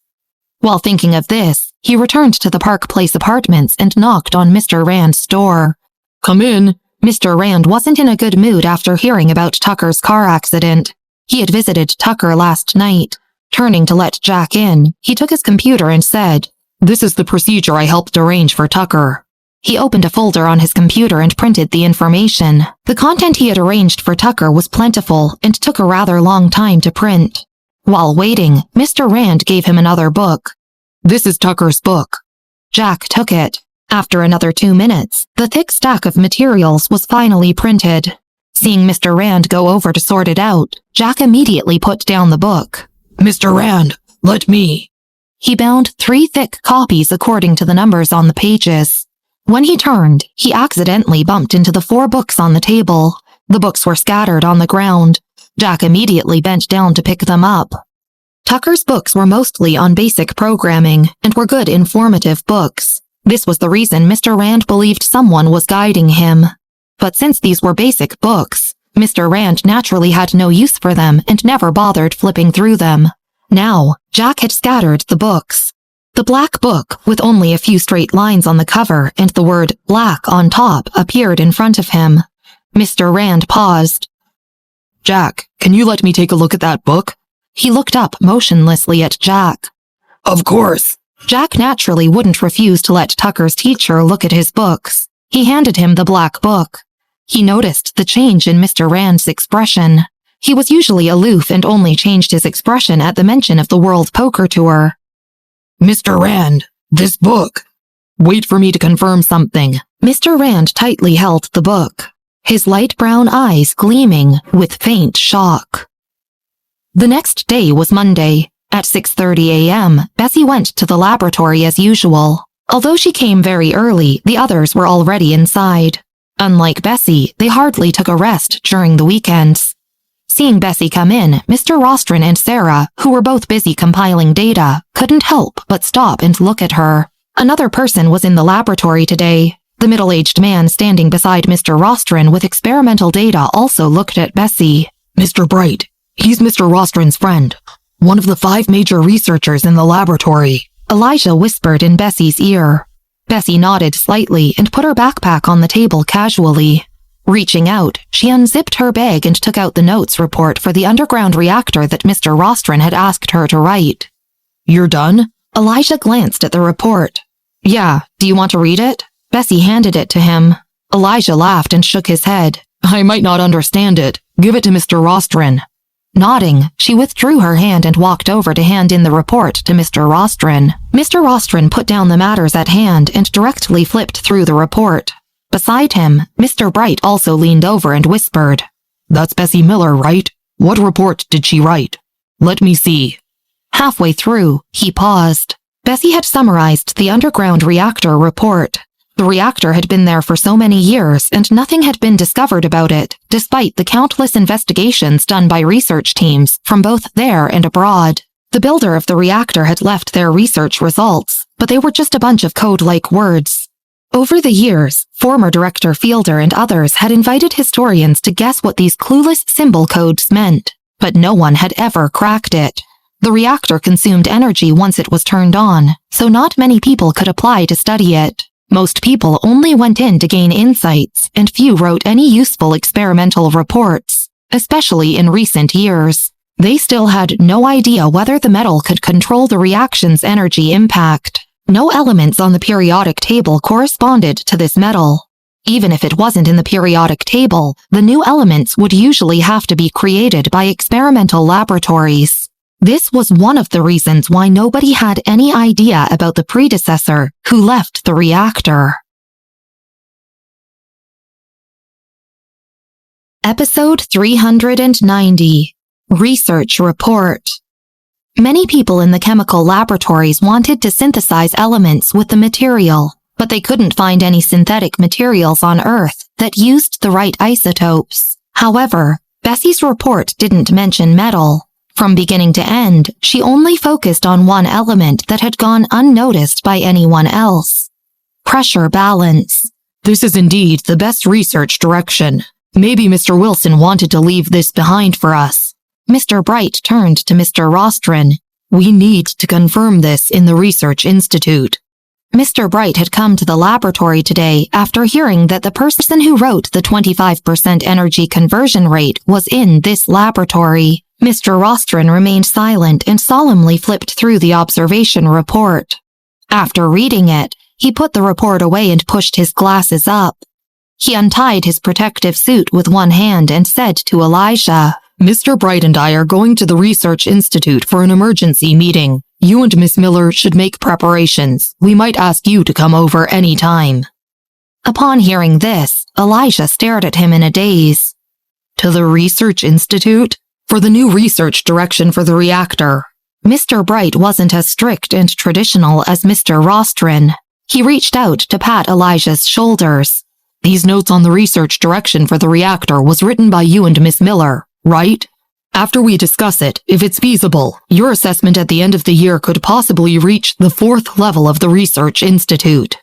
While thinking of this, he returned to the Park Place apartments and knocked on Mr. Rand's door. Come in. Mr. Rand wasn't in a good mood after hearing about Tucker's car accident. He had visited Tucker last night. Turning to let Jack in, he took his computer and said, This is the procedure I helped arrange for Tucker. He opened a folder on his computer and printed the information. The content he had arranged for Tucker was plentiful and took a rather long time to print. While waiting, Mr. Rand gave him another book. This is Tucker's book. Jack took it. After another 2 minutes, the thick stack of materials was finally printed. Seeing Mr. Rand go over to sort it out, Jack immediately put down the book. Mr. Rand, let me. He bound 3 thick copies according to the numbers on the pages. When he turned, he accidentally bumped into the 4 books on the table. The books were scattered on the ground. Jack immediately bent down to pick them up. Tucker's books were mostly on basic programming and were good informative books. This was the reason Mr. Rand believed someone was guiding him. But since these were basic books, Mr. Rand naturally had no use for them and never bothered flipping through them. Now, Jack had scattered the books. The black book, with only a few straight lines on the cover and the word black on top, appeared in front of him. Mr. Rand paused. Jack, can you let me take a look at that book? He looked up motionlessly at Jack. Of course. Jack naturally wouldn't refuse to let Tucker's teacher look at his books. He handed him the black book. He noticed the change in Mr. Rand's expression. He was usually aloof and only changed his expression at the mention of the World Poker Tour. Mr. Rand, this book. Wait for me to confirm something. Mr. Rand tightly held the book, his light brown eyes gleaming with faint shock. The next day was Monday. At 6:30 a.m., Bessy went to the laboratory as usual. Although she came very early, the others were already inside. Unlike Bessy, they hardly took a rest during the weekends. Seeing Bessy come in, Mr. Rostron and Sarah, who were both busy compiling data, couldn't help but stop and look at her. Another person was in the laboratory today. The middle-aged man standing beside Mr. Rostron with experimental data also looked at Bessy. Mr. Bright, he's Mr. Rostron's friend. One of the 5 major researchers in the laboratory. Elijah whispered in Bessy's ear. Bessy nodded slightly and put her backpack on the table casually. Reaching out, she unzipped her bag and took out the notes report for the underground reactor that Mr. Rostron had asked her to write. You're done? Elijah glanced at the report. Yeah, do you want to read it? Bessy handed it to him. Elijah laughed and shook his head. I might not understand it. Give it to Mr. Rostron. Nodding, she withdrew her hand and walked over to hand in the report to Mr. Rostron. Mr. Rostron put down the matters at hand and directly flipped through the report. Beside him, Mr. Bright also leaned over and whispered, That's Bessy Miller, right? What report did she write? Let me see. Halfway through, he paused. Bessy had summarized the underground reactor report. The reactor had been there for so many years and nothing had been discovered about it, despite the countless investigations done by research teams from both there and abroad. The builder of the reactor had left their research results, but they were just a bunch of code-like words. Over the years, former Director Fielder and others had invited historians to guess what these clueless symbol codes meant, but no one had ever cracked it. The reactor consumed energy once it was turned on, so not many people could apply to study it. Most people only went in to gain insights, and few wrote any useful experimental reports, especially in recent years. They still had no idea whether the metal could control the reaction's energy impact. No elements on the periodic table corresponded to this metal. Even if it wasn't in the periodic table, the new elements would usually have to be created by experimental laboratories. This was one of the reasons why nobody had any idea about the predecessor who left the reactor. Episode 390. Research Report. Many people in the chemical laboratories wanted to synthesize elements with the material, but they couldn't find any synthetic materials on Earth that used the right isotopes. However, Bessy's report didn't mention metal. From beginning to end, she only focused on one element that had gone unnoticed by anyone else. Pressure balance. This is indeed the best research direction. Maybe Mr. Wilson wanted to leave this behind for us. Mr. Bright turned to Mr. Rostron. We need to confirm this in the Research Institute. Mr. Bright had come to the laboratory today after hearing that the person who wrote the 25% energy conversion rate was in this laboratory. Mr. Rostron remained silent and solemnly flipped through the observation report. After reading it, he put the report away and pushed his glasses up. He untied his protective suit with one hand and said to Elijah, Mr. Bright and I are going to the Research Institute for an emergency meeting. You and Miss Miller should make preparations. We might ask you to come over any time. Upon hearing this, Elijah stared at him in a daze. To the Research Institute? For the new research direction for the reactor. Mr. Bright wasn't as strict and traditional as Mr. Rostron. He reached out to pat Elijah's shoulders. These notes on the research direction for the reactor was written by you and Miss Miller, right? After we discuss it, if it's feasible, your assessment at the end of the year could possibly reach the 4th level of the Research Institute.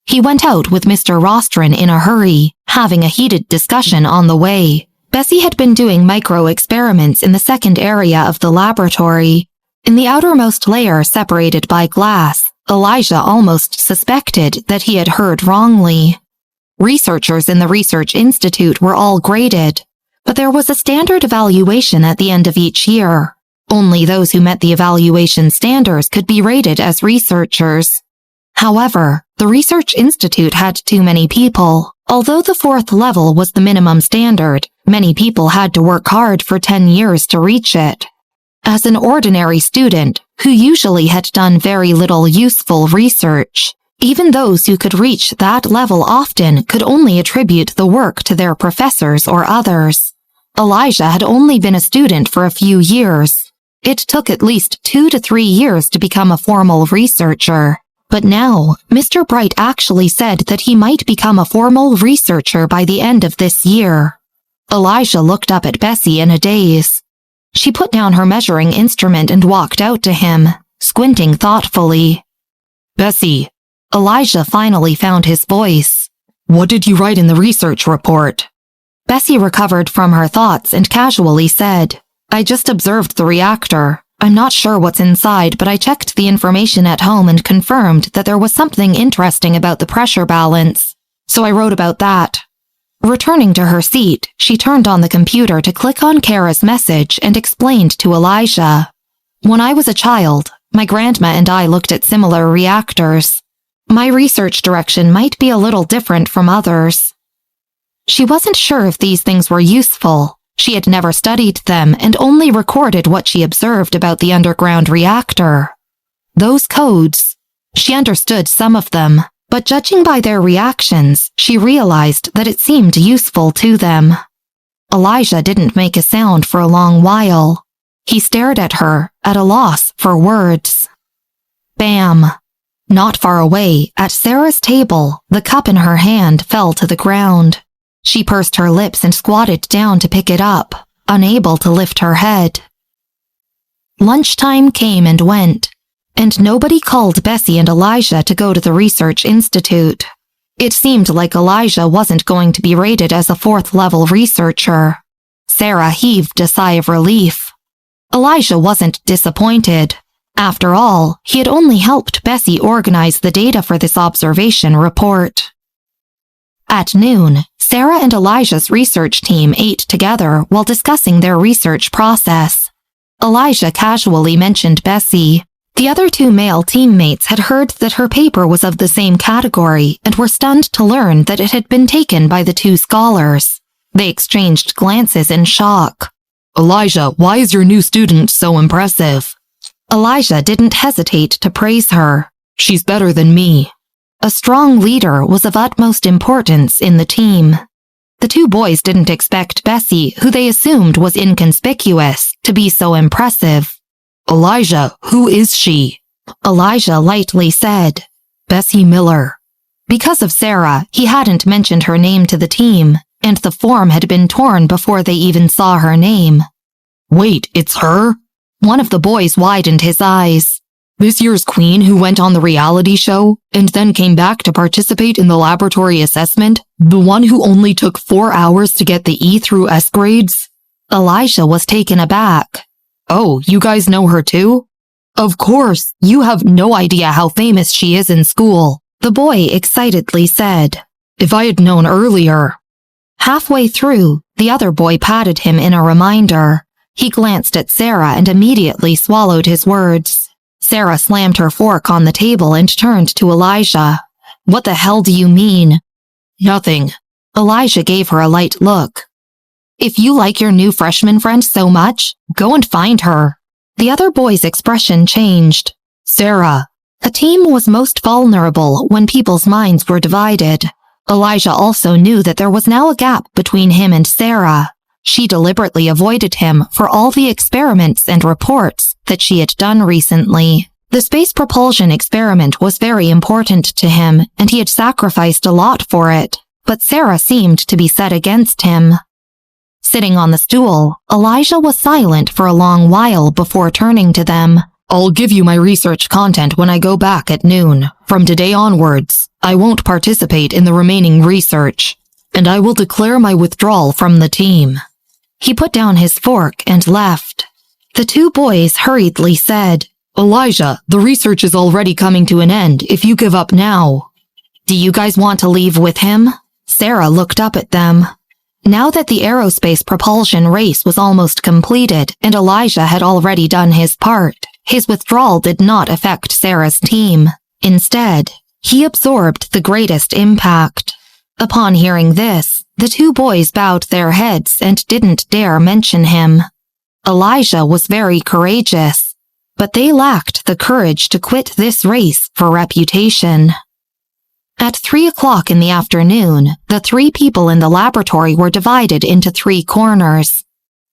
He went out with Mr. Rostron in a hurry, having a heated discussion on the way. Bessy had been doing micro-experiments in the second area of the laboratory. In the outermost layer separated by glass, Elijah almost suspected that he had heard wrongly. Researchers in the Research Institute were all graded, but there was a standard evaluation at the end of each year. Only those who met the evaluation standards could be rated as researchers. However, the Research Institute had too many people. Although the 4th level was the minimum standard, many people had to work hard for 10 years to reach it. As an ordinary student, who usually had done very little useful research, even those who could reach that level often could only attribute the work to their professors or others. Elijah had only been a student for a few years. It took at least 2 to 3 years to become a formal researcher. But now, Mr. Bright actually said that he might become a formal researcher by the end of this year. Elijah looked up at Bessy in a daze. She put down her measuring instrument and walked out to him, squinting thoughtfully. Bessy. Elijah finally found his voice. What did you write in the research report? Bessy recovered from her thoughts and casually said, I just observed the reactor. I'm not sure what's inside, but I checked the information at home and confirmed that there was something interesting about the pressure balance. So I wrote about that. Returning to her seat, she turned on the computer to click on Kara's message and explained to Elijah. When I was a child, my grandma and I looked at similar reactors. My research direction might be a little different from others. She wasn't sure if these things were useful. She had never studied them and only recorded what she observed about the underground reactor. Those codes, she understood some of them, but judging by their reactions, she realized that it seemed useful to them. Elijah didn't make a sound for a long while. He stared at her, at a loss for words. Bam! Not far away, at Sarah's table, the cup in her hand fell to the ground. She pursed her lips and squatted down to pick it up, unable to lift her head. Lunchtime came and went, and nobody called Bessy and Elijah to go to the Research Institute. It seemed like Elijah wasn't going to be rated as a 4th level researcher. Sarah heaved a sigh of relief. Elijah wasn't disappointed. After all, he had only helped Bessy organize the data for this observation report. At noon, Sarah and Elijah's research team ate together while discussing their research process. Elijah casually mentioned Bessy. The other 2 male teammates had heard that her paper was of the same category and were stunned to learn that it had been taken by the 2 scholars. They exchanged glances in shock. Elijah, why is your new student so impressive? Elijah didn't hesitate to praise her. She's better than me. A strong leader was of utmost importance in the team. The 2 boys didn't expect Bessy, who they assumed was inconspicuous, to be so impressive. Elijah, who is she? Elijah lightly said, Bessy Miller. Because of Sarah, he hadn't mentioned her name to the team, and the form had been torn before they even saw her name. Wait, it's her? One of the boys widened his eyes. This year's queen who went on the reality show and then came back to participate in the laboratory assessment? The one who only took 4 hours to get the E through S grades? Elijah was taken aback. Oh, you guys know her too? Of course, you have no idea how famous she is in school, the boy excitedly said. If I had known earlier. Halfway through, the other boy patted him in a reminder. He glanced at Sarah and immediately swallowed his words. Sarah slammed her fork on the table and turned to Elijah. What the hell do you mean? Nothing. Elijah gave her a light look. If you like your new freshman friend so much, go and find her. The other boy's expression changed. Sarah. A team was most vulnerable when people's minds were divided. Elijah also knew that there was now a gap between him and Sarah. She deliberately avoided him for all the experiments and reports that she had done recently. The space propulsion experiment was very important to him, and he had sacrificed a lot for it, but Sarah seemed to be set against him. Sitting on the stool, Elijah was silent for a long while before turning to them. I'll give you my research content when I go back at noon. From today onwards, I won't participate in the remaining research, and I will declare my withdrawal from the team. He put down his fork and left. The two boys hurriedly said, Elijah, the research is already coming to an end if you give up now. Do you guys want to leave with him? Sarah looked up at them. Now that the aerospace propulsion race was almost completed and Elijah had already done his part, his withdrawal did not affect Sarah's team. Instead, he absorbed the greatest impact. Upon hearing this, the two boys bowed their heads and didn't dare mention him. Elijah was very courageous, but they lacked the courage to quit this race for reputation. At 3 o'clock in the afternoon, the three people in the laboratory were divided into three corners.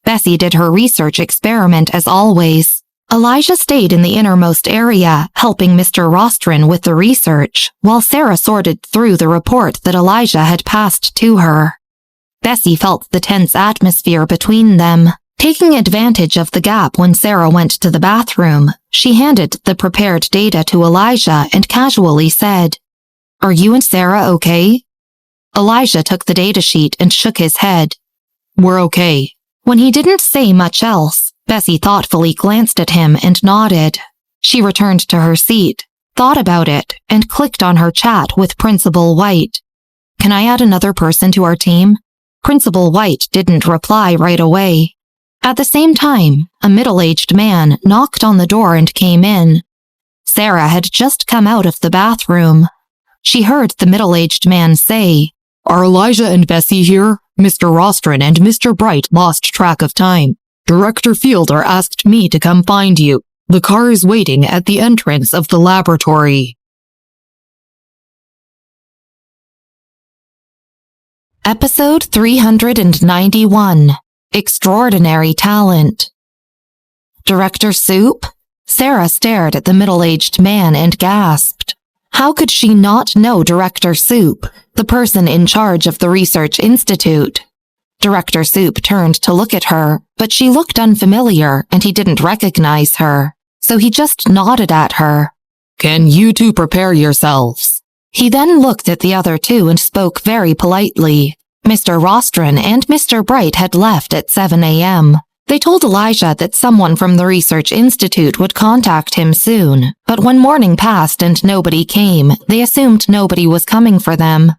Bessy did her research experiment as always. Elijah stayed in the innermost area, helping Mr. Rostron with the research, while Sarah sorted through the report that Elijah had passed to her. Bessy felt the tense atmosphere between them. Taking advantage of the gap when Sarah went to the bathroom, she handed the prepared data to Elijah and casually said, Are you and Sarah okay? Elijah took the datasheet and shook his head. We're okay. When he didn't say much else, Bessy thoughtfully glanced at him and nodded. She returned to her seat, thought about it, and clicked on her chat with Principal White. Can I add another person to our team? Principal White didn't reply right away. At the same time, a middle-aged man knocked on the door and came in. Sarah had just come out of the bathroom. She heard the middle-aged man say, Are Elijah and Bessy here? Mr. Rostron and Mr. Bright lost track of time. Director Fielder asked me to come find you. The car is waiting at the entrance of the laboratory. Episode 391. Extraordinary Talent. Director Soup? Sarah stared at the middle-aged man and gasped. How could she not know Director Soup, the person in charge of the Research Institute? Director Soup turned to look at her, but she looked unfamiliar and he didn't recognize her, so he just nodded at her. Can you two prepare yourselves? He then looked at the other two and spoke very politely. Mr. Rostron and Mr. Bright had left at 7 a.m. They told Elijah that someone from the Research Institute would contact him soon, but when morning passed and nobody came, they assumed nobody was coming for them.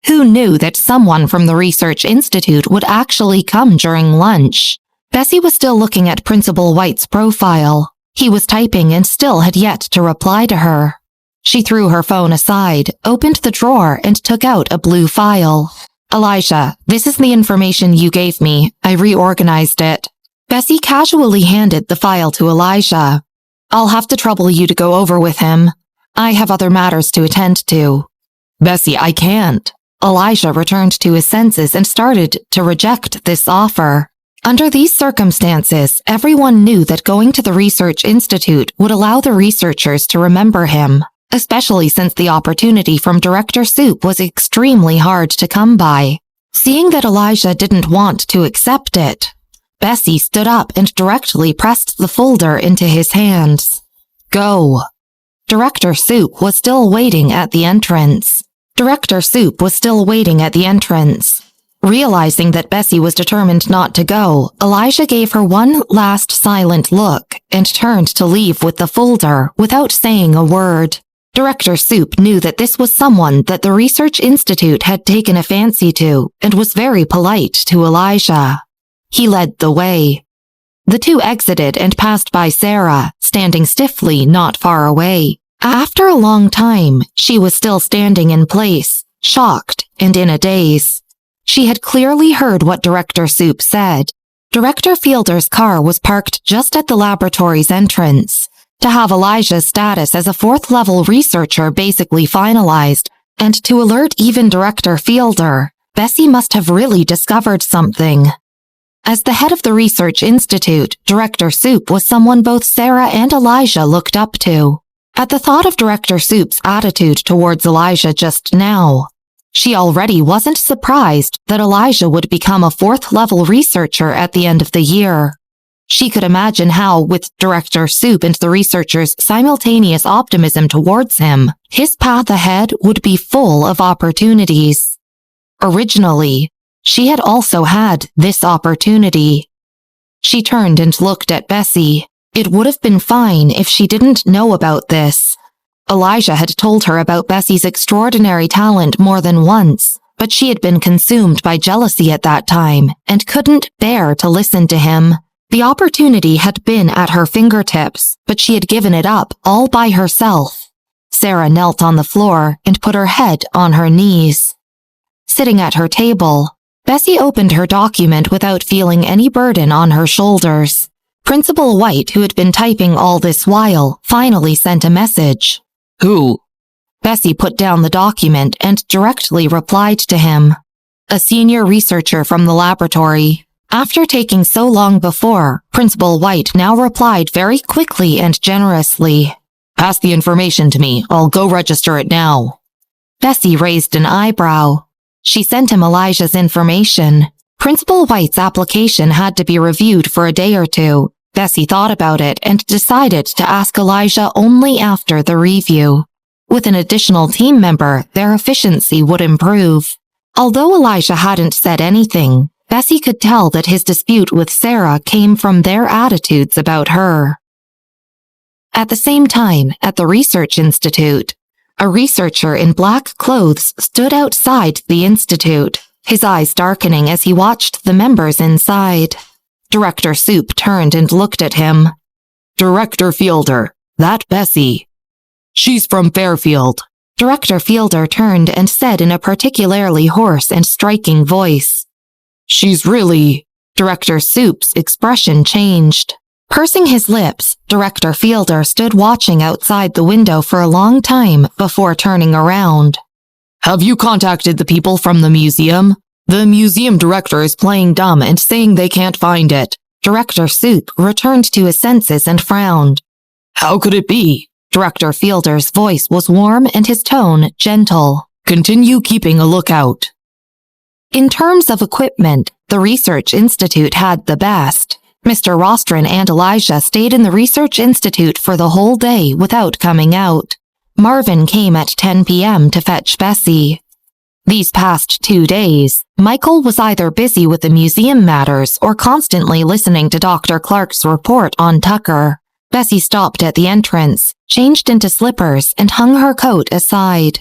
Who knew that someone from the Research Institute would actually come during lunch? Bessy was still looking at Principal White's profile. He was typing and still had yet to reply to her. She threw her phone aside, opened the drawer, and took out a blue file. Elijah, this is the information you gave me. I reorganized it. Bessy casually handed the file to Elijah. I'll have to trouble you to go over with him. I have other matters to attend to. Bessy, I can't. Elijah returned to his senses and started to reject this offer. Under these circumstances, everyone knew that going to the Research Institute would allow the researchers to remember him, especially since the opportunity from Director Soup was extremely hard to come by. Seeing that Elijah didn't want to accept it, Bessy stood up and directly pressed the folder into his hands. Go. Director Soup was still waiting at the entrance. Realizing that Bessy was determined not to go, Elijah gave her one last silent look and turned to leave with the folder without saying a word. Director Soup knew that this was someone that the Research Institute had taken a fancy to and was very polite to Elijah. He led the way. The two exited and passed by Sarah, standing stiffly not far away. After a long time, she was still standing in place, shocked and in a daze. She had clearly heard what Director Soup said. Director Fielder's car was parked just at the laboratory's entrance. To have Elijah's status as a fourth-level researcher basically finalized, and to alert even Director Fielder, Bessy must have really discovered something. As the head of the Research Institute, Director Soup was someone both Sarah and Elijah looked up to. At the thought of Director Soup's attitude towards Elijah just now, she already wasn't surprised that Elijah would become a fourth-level researcher at the end of the year. She could imagine how, with Director Soup and the researchers' simultaneous optimism towards him, his path ahead would be full of opportunities. Originally, she had also had this opportunity. She turned and looked at Bessy. It would have been fine if she didn't know about this. Elijah had told her about Bessy's extraordinary talent more than once, but she had been consumed by jealousy at that time and couldn't bear to listen to him. The opportunity had been at her fingertips, but she had given it up all by herself. Sarah knelt on the floor and put her head on her knees. Sitting at her table, Bessy opened her document without feeling any burden on her shoulders. Principal White, who had been typing all this while, finally sent a message. Who? Bessy put down the document and directly replied to him. A senior researcher from the laboratory. After taking so long before, Principal White now replied very quickly and generously. Pass the information to me. I'll go register it now. Bessy raised an eyebrow. She sent him Elijah's information. Principal White's application had to be reviewed for a day or two. Bessy thought about it and decided to ask Elijah only after the review. With an additional team member, their efficiency would improve. Although Elijah hadn't said anything, Bessy could tell that his dispute with Sarah came from their attitudes about her. At the same time, at the Research Institute, a researcher in black clothes stood outside the institute, his eyes darkening as he watched the members inside. Director Soup turned and looked at him. Director Fielder, that Bessy. She's from Fairfield. Director Fielder turned and said in a particularly hoarse and striking voice. She's really... Director Soup's expression changed. Pursing his lips, Director Fielder stood watching outside the window for a long time before turning around. Have you contacted the people from the museum? The museum director is playing dumb and saying they can't find it. Director Soup returned to his senses and frowned. How could it be? Director Fielder's voice was warm and his tone gentle. Continue keeping a lookout. In terms of equipment, the Research Institute had the best. Mr. Rostron and Elijah stayed in the Research Institute for the whole day without coming out. Marvin came at 10 p.m. to fetch Bessy. These past 2 days, Michael was either busy with the museum matters or constantly listening to Dr. Clark's report on Tucker. Bessy stopped at the entrance, changed into slippers, and hung her coat aside.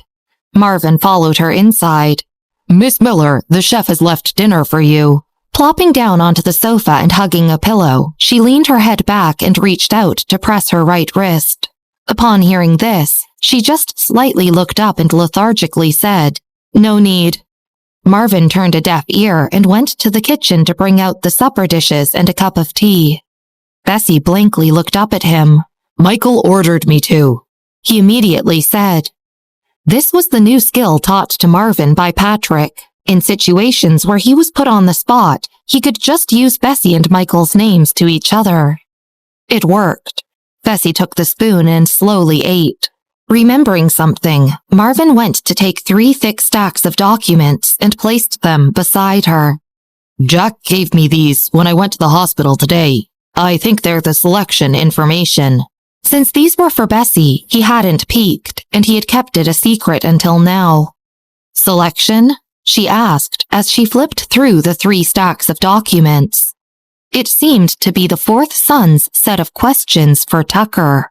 Marvin followed her inside. Miss Miller, the chef has left dinner for you. Plopping down onto the sofa and hugging a pillow, she leaned her head back and reached out to press her right wrist. Upon hearing this, she just slightly looked up and lethargically said, "No need." Marvin turned a deaf ear and went to the kitchen to bring out the supper dishes and a cup of tea. Bessy blankly looked up at him. Michael ordered me to, he immediately said. This was the new skill taught to Marvin by Patrick. In situations where he was put on the spot, he could just use Bessy and Michael's names to each other. It worked. Bessy took the spoon and slowly ate. Remembering something, Marvin went to take 3 thick stacks of documents and placed them beside her. Jack gave me these when I went to the hospital today. I think they're the selection information. Since these were for Bessy, he hadn't peeked, and he had kept it a secret until now. Selection? she asked as she flipped through the 3 stacks of documents. It seemed to be the 4th son's set of questions for Tucker.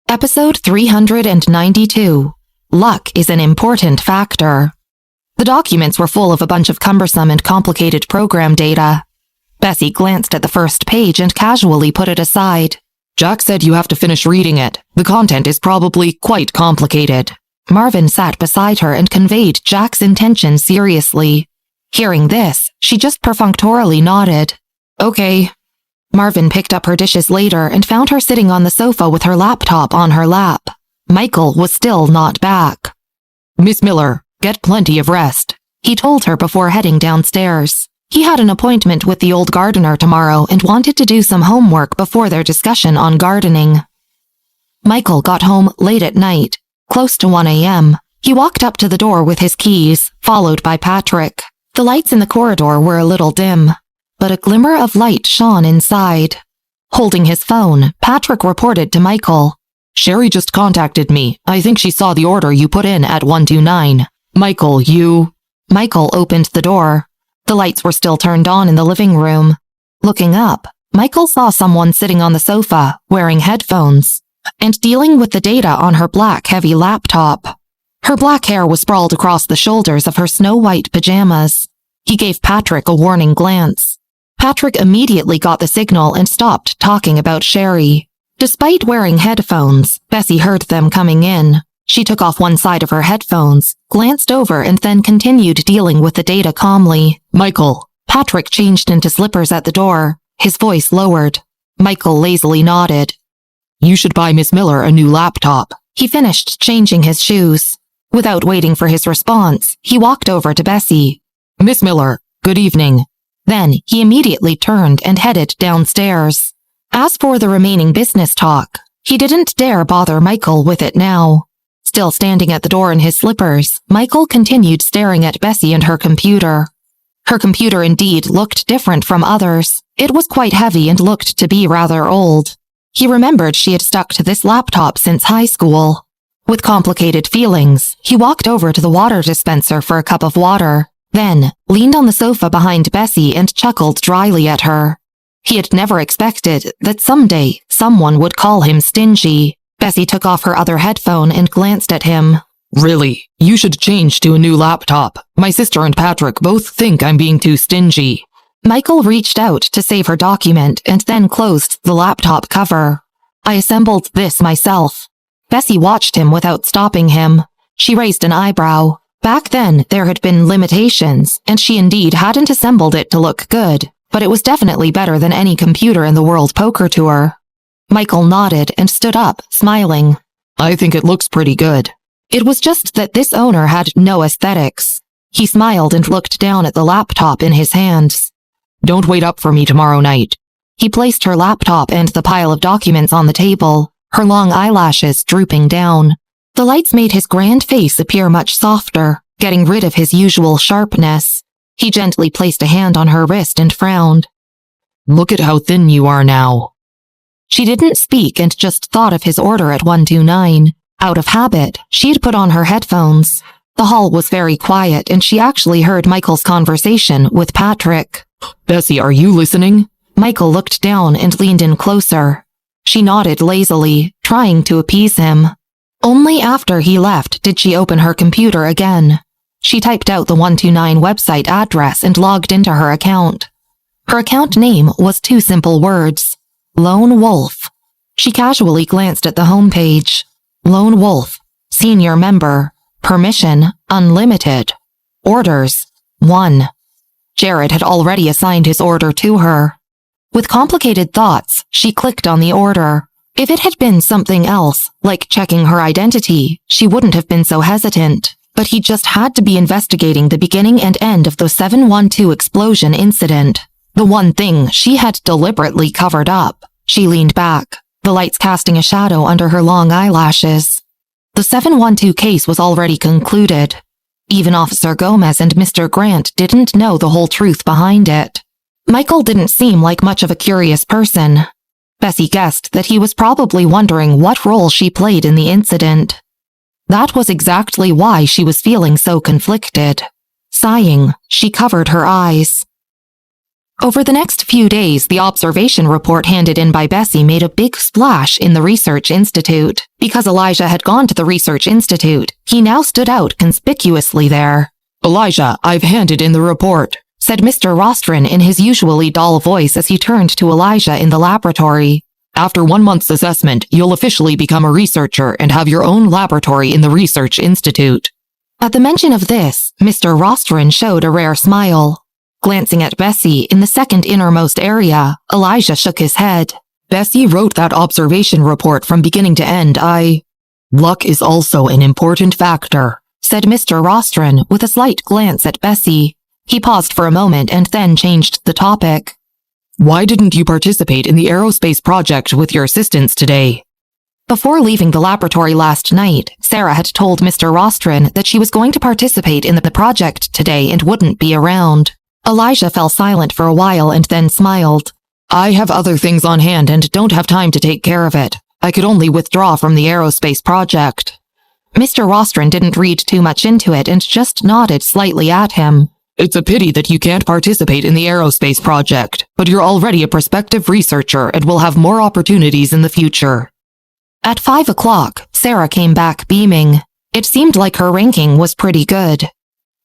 Episode 392. Luck is an important factor. The documents were full of a bunch of cumbersome and complicated program data. Bessy glanced at the first page and casually put it aside. Jack said you have to finish reading it. The content is probably quite complicated. Marvin sat beside her and conveyed Jack's intention seriously. Hearing this, she just perfunctorily nodded. Okay. Marvin picked up her dishes later and found her sitting on the sofa with her laptop on her lap. Michael was still not back. Miss Miller, get plenty of rest, he told her before heading downstairs. He had an appointment with the old gardener tomorrow and wanted to do some homework before their discussion on gardening. Michael got home late at night, close to 1 a.m. He walked up to the door with his keys, followed by Patrick. The lights in the corridor were a little dim, but a glimmer of light shone inside. Holding his phone, Patrick reported to Michael. Sherry just contacted me. I think she saw the order you put in at 129. Michael, you... Michael opened the door. The lights were still turned on in the living room. Looking up, Michael saw someone sitting on the sofa, wearing headphones, and dealing with the data on her black, heavy laptop. Her black hair was sprawled across the shoulders of her snow-white pajamas. He gave Patrick a warning glance. Patrick immediately got the signal and stopped talking about Sherry. Despite wearing headphones, Bessy heard them coming in. She took off one side of her headphones, glanced over, and then continued dealing with the data calmly. Michael. Patrick changed into slippers at the door, his voice lowered. Michael lazily nodded. You should buy Miss Miller a new laptop. He finished changing his shoes. Without waiting for his response, he walked over to Bessy. Miss Miller, good evening. Then he immediately turned and headed downstairs. As for the remaining business talk, he didn't dare bother Michael with it now. Still standing at the door in his slippers, Michael continued staring at Bessy and her computer. Her computer indeed looked different from others. It was quite heavy and looked to be rather old. He remembered she had stuck to this laptop since high school. With complicated feelings, he walked over to the water dispenser for a cup of water, then leaned on the sofa behind Bessy and chuckled dryly at her. He had never expected that someday someone would call him stingy. Bessy took off her other headphone and glanced at him. Really, you should change to a new laptop. My sister and Patrick both think I'm being too stingy. Michael reached out to save her document and then closed the laptop cover. I assembled this myself. Bessy watched him without stopping him. She raised an eyebrow. Back then, there had been limitations, and she indeed hadn't assembled it to look good, but it was definitely better than any computer in the World Poker Tour. Michael nodded and stood up, smiling. I think it looks pretty good. It was just that this owner had no aesthetics. He smiled and looked down at the laptop in his hands. Don't wait up for me tomorrow night. He placed her laptop and the pile of documents on the table, her long eyelashes drooping down. The lights made his grand face appear much softer, getting rid of his usual sharpness. He gently placed a hand on her wrist and frowned. Look at how thin you are now. She didn't speak and just thought of his order at 129. Out of habit, she'd put on her headphones. The hall was very quiet and she actually heard Michael's conversation with Patrick. Bessy, are you listening? Michael looked down and leaned in closer. She nodded lazily, trying to appease him. Only after he left did she open her computer again. She typed out the 129 website address and logged into her account. Her account name was 2 simple words. Lone Wolf. She casually glanced at the homepage. Lone Wolf. Senior member. Permission. Unlimited. Orders. 1. Jared had already assigned his order to her. With complicated thoughts, she clicked on the order. If it had been something else, like checking her identity, she wouldn't have been so hesitant. But he just had to be investigating the beginning and end of the 712 explosion incident. The one thing she had deliberately covered up. She leaned back, the lights casting a shadow under her long eyelashes. The 712 case was already concluded. Even Officer Gomez and Mr. Grant didn't know the whole truth behind it. Michael didn't seem like much of a curious person. Bessy guessed that he was probably wondering what role she played in the incident. That was exactly why she was feeling so conflicted. Sighing, she covered her eyes. Over the next few days, the observation report handed in by Bessy made a big splash in the research institute. Because Elijah had gone to the research institute, he now stood out conspicuously there. Elijah, I've handed in the report, said Mr. Rostron in his usually dull voice as he turned to Elijah in the laboratory. After 1 month's assessment, you'll officially become a researcher and have your own laboratory in the research institute. At the mention of this, Mr. Rostron showed a rare smile. Glancing at Bessy in the second innermost area, Elijah shook his head. Bessy wrote that observation report from beginning to end. Luck is also an important factor, said Mr. Rostron with a slight glance at Bessy. He paused for a moment and then changed the topic. Why didn't you participate in the aerospace project with your assistants today? Before leaving the laboratory last night, Sarah had told Mr. Rostron that she was going to participate in the project today and wouldn't be around. Elijah fell silent for a while and then smiled. I have other things on hand and don't have time to take care of it. I could only withdraw from the aerospace project. Mr. Rostron didn't read too much into it and just nodded slightly at him. It's a pity that you can't participate in the aerospace project, but you're already a prospective researcher and will have more opportunities in the future. At 5 o'clock, Sarah came back beaming. It seemed like her ranking was pretty good.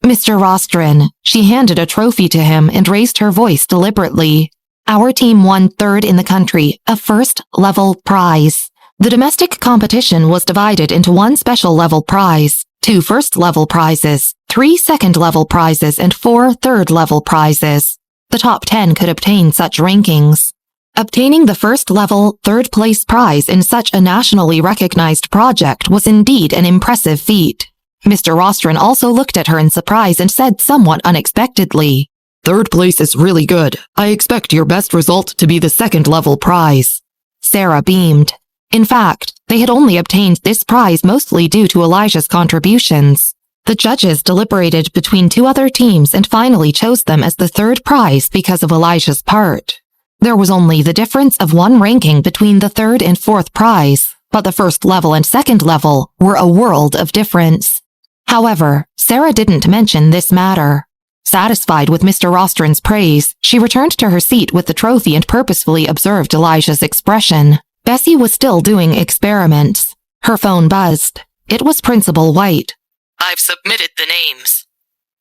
Mr. Rostron, she handed a trophy to him and raised her voice deliberately. Our team won 3rd in the country, a first-level prize. The domestic competition was divided into 1 special-level prize, 2 first-level prizes, 3 second-level prizes, and 4 third-level prizes. The top 10 could obtain such rankings. Obtaining the first-level, third-place prize in such a nationally recognized project was indeed an impressive feat. Mr. Rostron also looked at her in surprise and said somewhat unexpectedly, "3rd place is really good. I expect your best result to be the second-level prize." Sarah beamed. In fact, they had only obtained this prize mostly due to Elijah's contributions. The judges deliberated between 2 other teams and finally chose them as the 3rd prize because of Elijah's part. There was only the difference of 1 ranking between the 3rd and 4th prize, but the first level and second level were a world of difference. However, Sarah didn't mention this matter. Satisfied with Mr. Rostron's praise, she returned to her seat with the trophy and purposefully observed Elijah's expression. Bessy was still doing experiments. Her phone buzzed. It was Principal White. I've submitted the names.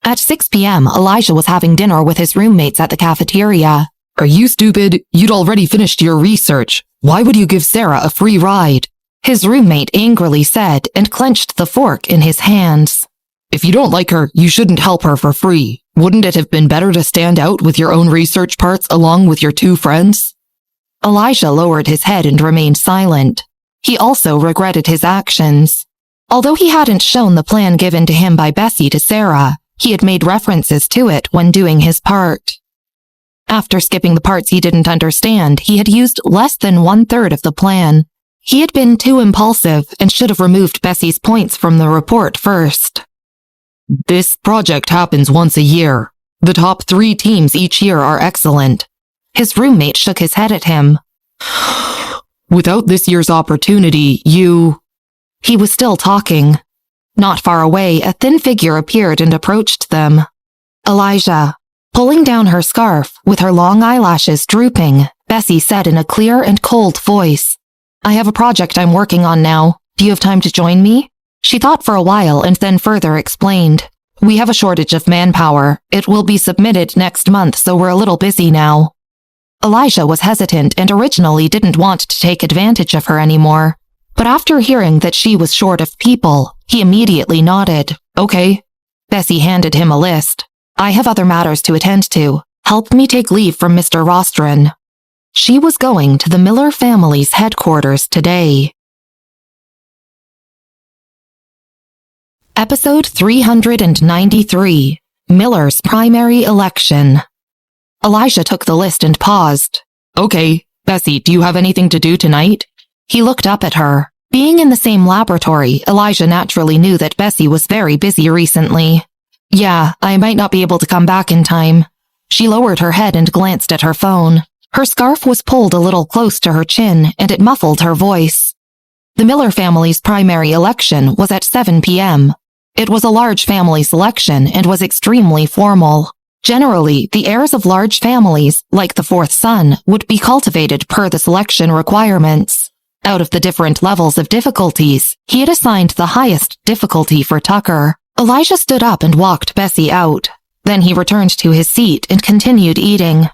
At 6 p.m., Elijah was having dinner with his roommates at the cafeteria. Are you stupid? You'd already finished your research. Why would you give Sarah a free ride? His roommate angrily said and clenched the fork in his hands. If you don't like her, you shouldn't help her for free. Wouldn't it have been better to stand out with your own research parts along with your 2 friends? Elijah lowered his head and remained silent. He also regretted his actions. Although he hadn't shown the plan given to him by Bessy to Sarah, he had made references to it when doing his part. After skipping the parts he didn't understand, he had used less than 1/3 of the plan. He had been too impulsive and should have removed Bessy's points from the report first. This project happens once a year. The top 3 teams each year are excellent. His roommate shook his head at him. Without this year's opportunity, He was still talking. Not far away, a thin figure appeared and approached them. Elijah. Pulling down her scarf, with her long eyelashes drooping, Bessy said in a clear and cold voice, "I have a project I'm working on now. Do you have time to join me?" She thought for a while and then further explained, "We have a shortage of manpower. It will be submitted next month, so we're a little busy now." Elijah was hesitant and originally didn't want to take advantage of her anymore. But after hearing that she was short of people, he immediately nodded. "Okay." Bessy handed him a list. "I have other matters to attend to. Help me take leave from Mr. Rostron." She was going to the Miller family's headquarters today. Episode 393, Miller's Primary Election. Elijah took the list and paused. "Okay, Bessy, do you have anything to do tonight?" He looked up at her. Being in the same laboratory, Elijah naturally knew that Bessy was very busy recently. "Yeah, I might not be able to come back in time." She lowered her head and glanced at her phone. Her scarf was pulled a little close to her chin, and it muffled her voice. The Miller family's primary election was at 7 p.m. It was a large family selection and was extremely formal. Generally, the heirs of large families, like the fourth son, would be cultivated per the selection requirements. Out of the different levels of difficulties, he had assigned the highest difficulty for Tucker. Elijah stood up and walked Bessy out. Then he returned to his seat and continued eating.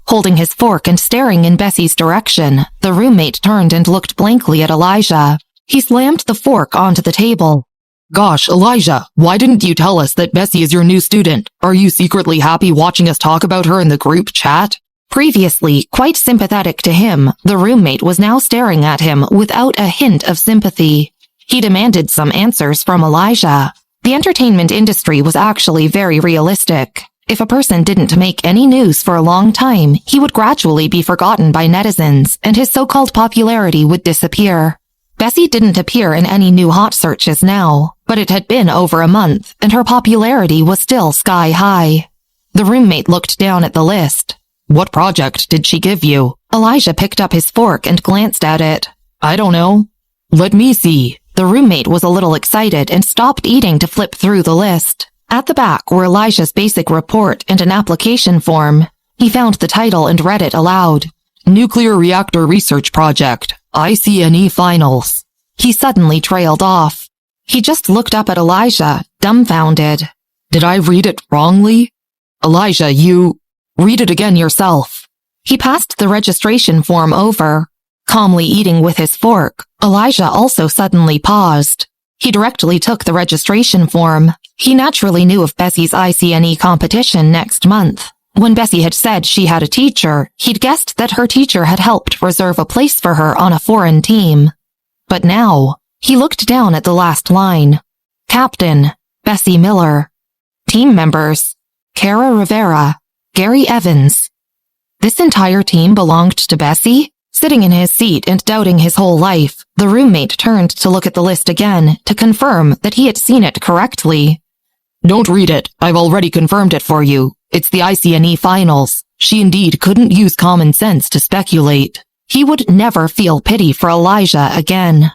Holding his fork and staring in Bessy's direction, the roommate turned and looked blankly at Elijah. He slammed the fork onto the table. Gosh, Elijah, why didn't you tell us that Bessy is your new student? Are you secretly happy watching us talk about her in the group chat? Previously quite sympathetic to him, the roommate was now staring at him without a hint of sympathy. He demanded some answers from Elijah. The entertainment industry was actually very realistic. If a person didn't make any news for a long time, he would gradually be forgotten by netizens, and his so-called popularity would disappear. Bessy didn't appear in any new hot searches now, but it had been over a month, and her popularity was still sky high. The roommate looked down at the list. What project did she give you? Elijah picked up his fork and glanced at it. I don't know. Let me see. The roommate was a little excited and stopped eating to flip through the list. At the back were Elijah's basic report and an application form. He found the title and read it aloud. Nuclear Reactor Research Project, ICNE Finals. He suddenly trailed off. He just looked up at Elijah, dumbfounded. Did I read it wrongly? Elijah, read it again yourself. He passed the registration form over. Calmly eating with his fork, Elijah also suddenly paused. He directly took the registration form. He naturally knew of Bessy's ICNE competition next month. When Bessy had said she had a teacher, he'd guessed that her teacher had helped reserve a place for her on a foreign team. But now, he looked down at the last line. Captain, Bessy Miller. Team members, Cara Rivera, Gary Evans. This entire team belonged to Bessy? Sitting in his seat and doubting his whole life, the roommate turned to look at the list again to confirm that he had seen it correctly. Don't read it. I've already confirmed it for you. It's the ICNE Finals. She indeed couldn't use common sense to speculate. He would never feel pity for Elijah again.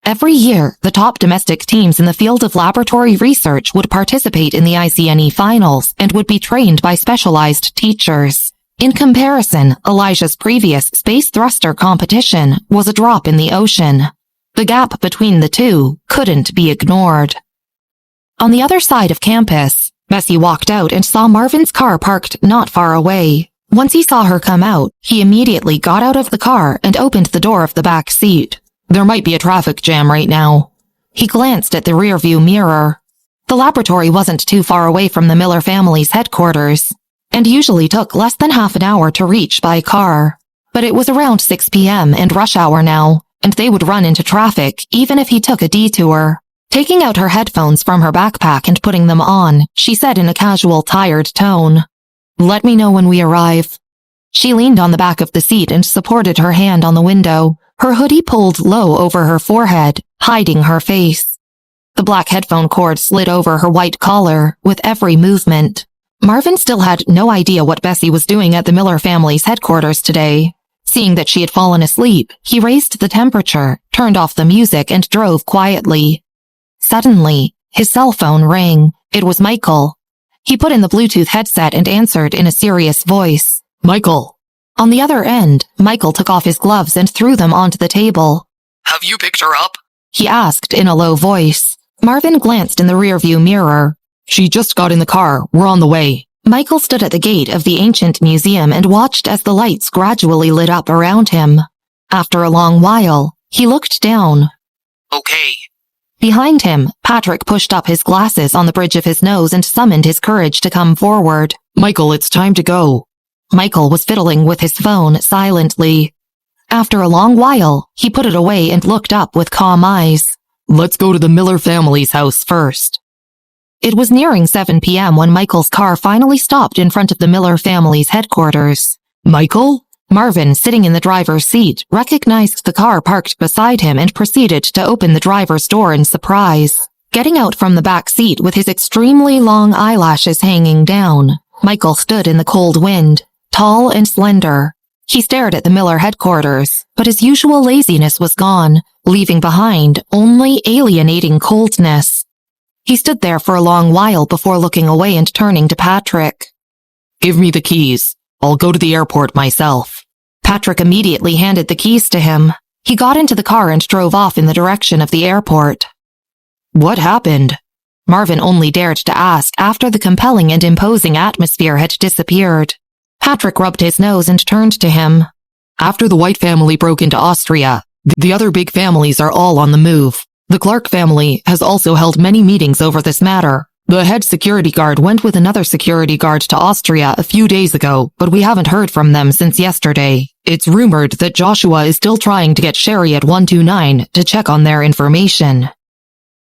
Every year, the top domestic teams in the field of laboratory research would participate in the ICNE Finals and would be trained by specialized teachers. In comparison, Elijah's previous space thruster competition was a drop in the ocean. The gap between the two couldn't be ignored. On the other side of campus, Bessy walked out and saw Marvin's car parked not far away. Once he saw her come out, he immediately got out of the car and opened the door of the back seat. There might be a traffic jam right now. He glanced at the rearview mirror. The laboratory wasn't too far away from the Miller family's headquarters, and usually took less than half an hour to reach by car. But it was around 6 p.m. and rush hour now, and they would run into traffic even if he took a detour. Taking out her headphones from her backpack and putting them on, she said in a casual, tired tone, "Let me know when we arrive." She leaned on the back of the seat and supported her hand on the window, her hoodie pulled low over her forehead, hiding her face. The black headphone cord slid over her white collar with every movement. Marvin still had no idea what Bessy was doing at the Miller family's headquarters today. Seeing that she had fallen asleep, he raised the temperature, turned off the music, and drove quietly. Suddenly, his cell phone rang. It was Michael. He put in the Bluetooth headset and answered in a serious voice. Michael. On the other end, Michael took off his gloves and threw them onto the table. Have you picked her up? He asked in a low voice. Marvin glanced in the rearview mirror. She just got in the car. We're on the way. Michael stood at the gate of the ancient museum and watched as the lights gradually lit up around him. After a long while, he looked down. Okay. Behind him, Patrick pushed up his glasses on the bridge of his nose and summoned his courage to come forward. Michael, it's time to go. Michael was fiddling with his phone silently. After a long while, he put it away and looked up with calm eyes. Let's go to the Miller family's house first. It was nearing 7 p.m. when Michael's car finally stopped in front of the Miller family's headquarters. Michael? Marvin, sitting in the driver's seat, recognized the car parked beside him and proceeded to open the driver's door in surprise. Getting out from the back seat with his extremely long eyelashes hanging down, Michael stood in the cold wind, tall and slender. He stared at the Miller headquarters, but his usual laziness was gone. leaving behind only alienating coldness. He stood there for a long while before looking away and turning to Patrick. Give me the keys. I'll go to the airport myself. Patrick immediately handed the keys to him. He got into the car and drove off in the direction of the airport. What happened? Marvin only dared to ask after the compelling and imposing atmosphere had disappeared. Patrick rubbed his nose and turned to him. After the White family broke into Austria, the other big families are all on the move. The Clark family has also held many meetings over this matter. The head security guard went with another security guard to Austria a few days ago, but we haven't heard from them since yesterday. It's rumored that Joshua is still trying to get Sherry at 129 to check on their information.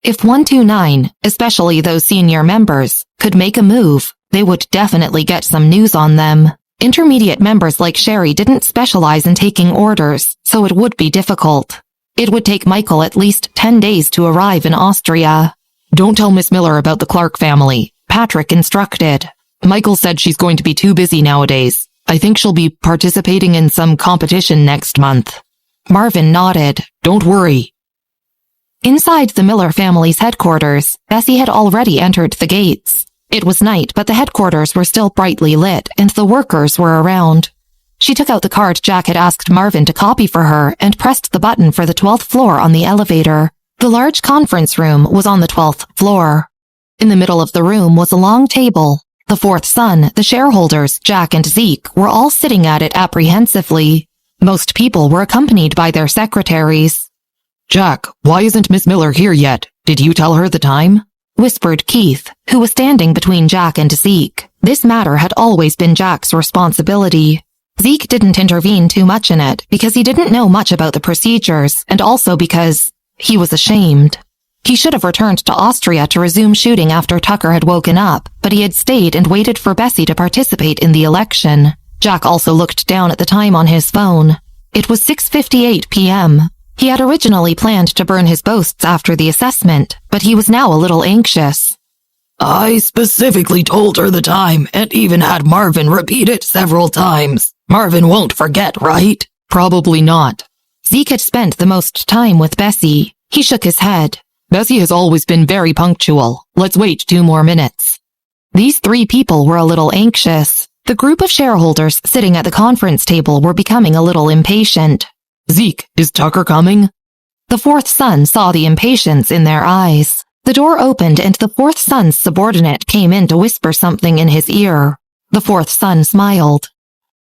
If 129, especially those senior members, could make a move, they would definitely get some news on them. Intermediate members like Sherry didn't specialize in taking orders, so it would be difficult. It would take Michael at least 10 days to arrive in Austria. Don't tell Miss Miller about the Clark family, Patrick instructed. Michael said she's going to be too busy nowadays. I think she'll be participating in some competition next month. Marvin nodded. Don't worry. Inside the Miller family's headquarters, Bessy had already entered the gates. It was night, but the headquarters were still brightly lit, and the workers were around. She took out the card Jack had asked Marvin to copy for her and pressed the button for the 12th floor on the elevator. The large conference room was on the 12th floor. In the middle of the room was a long table. The fourth son, the shareholders, Jack and Zeke, were all sitting at it apprehensively. Most people were accompanied by their secretaries. Jack, why isn't Miss Miller here yet? Did you tell her the time? Whispered Keith, who was standing between Jack and Zeke. This matter had always been Jack's responsibility. Zeke didn't intervene too much in it because he didn't know much about the procedures, and also because he was ashamed. He should have returned to Austria to resume shooting after Tucker had woken up, but he had stayed and waited for Bessy to participate in the election. Jack also looked down at the time on his phone. It was 6:58 p.m. He had originally planned to burn his boasts after the assessment, but he was now a little anxious. I specifically told her the time and even had Marvin repeat it several times. Marvin won't forget, right? Probably not. Zeke had spent the most time with Bessy. He shook his head. Bessy has always been very punctual. Let's wait 2 more minutes. These 3 people were a little anxious. The group of shareholders sitting at the conference table were becoming a little impatient. Zeke, is Tucker coming? The fourth son saw the impatience in their eyes. The door opened and the fourth son's subordinate came in to whisper something in his ear. The fourth son smiled.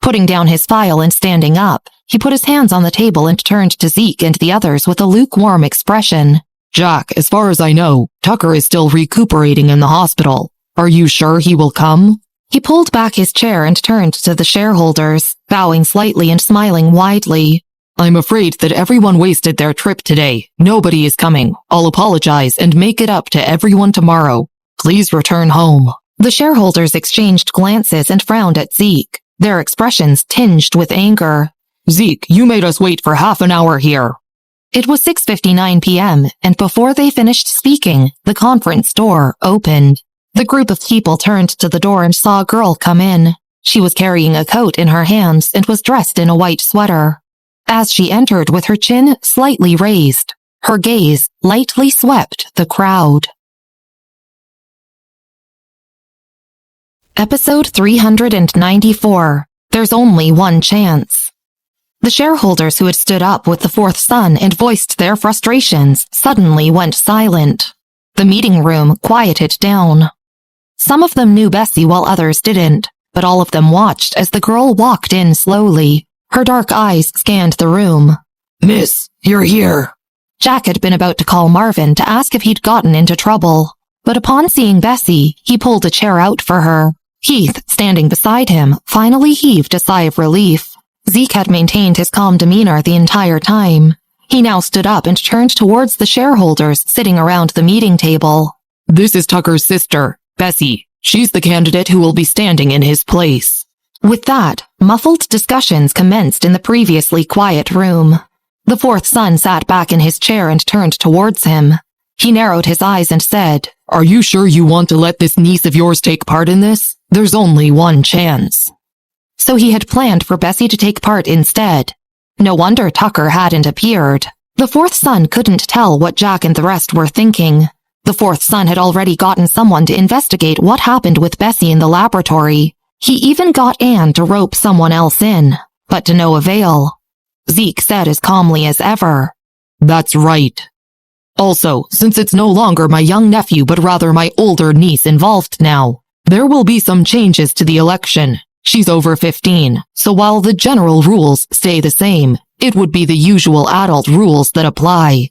Putting down his file and standing up, he put his hands on the table and turned to Zeke and the others with a lukewarm expression. Jack, as far as I know, Tucker is still recuperating in the hospital. Are you sure he will come? He pulled back his chair and turned to the shareholders, bowing slightly and smiling widely. I'm afraid that everyone wasted their trip today. Nobody is coming. I'll apologize and make it up to everyone tomorrow. Please return home. The shareholders exchanged glances and frowned at Zeke, their expressions tinged with anger. Zeke, you made us wait for half an hour here. It was 6:59 p.m., and before they finished speaking, the conference door opened. The group of people turned to the door and saw a girl come in. She was carrying a coat in her hands and was dressed in a white sweater. As she entered with her chin slightly raised, her gaze lightly swept the crowd. Episode 394. There's only one chance. The shareholders who had stood up with the fourth son and voiced their frustrations suddenly went silent. The meeting room quieted down. Some of them knew Bessy while others didn't, but all of them watched as the girl walked in slowly. Her dark eyes scanned the room. Miss, you're here. Jack had been about to call Marvin to ask if he'd gotten into trouble, but upon seeing Bessy, he pulled a chair out for her. Keith, standing beside him, finally heaved a sigh of relief. Zeke had maintained his calm demeanor the entire time. He now stood up and turned towards the shareholders sitting around the meeting table. This is Tucker's sister, Bessy. She's the candidate who will be standing in his place. With that, muffled discussions commenced in the previously quiet room. The fourth son sat back in his chair and turned towards him. He narrowed his eyes and said, Are you sure you want to let this niece of yours take part in this? There's only one chance. So he had planned for Bessy to take part instead. No wonder Tucker hadn't appeared. The fourth son couldn't tell what Jack and the rest were thinking. The fourth son had already gotten someone to investigate what happened with Bessy in the laboratory. He even got Anne to rope someone else in, but to no avail. Zeke said as calmly as ever, That's right. Also, since it's no longer my young nephew but rather my older niece involved now, there will be some changes to the election. She's over 15, so while the general rules stay the same, it would be the usual adult rules that apply.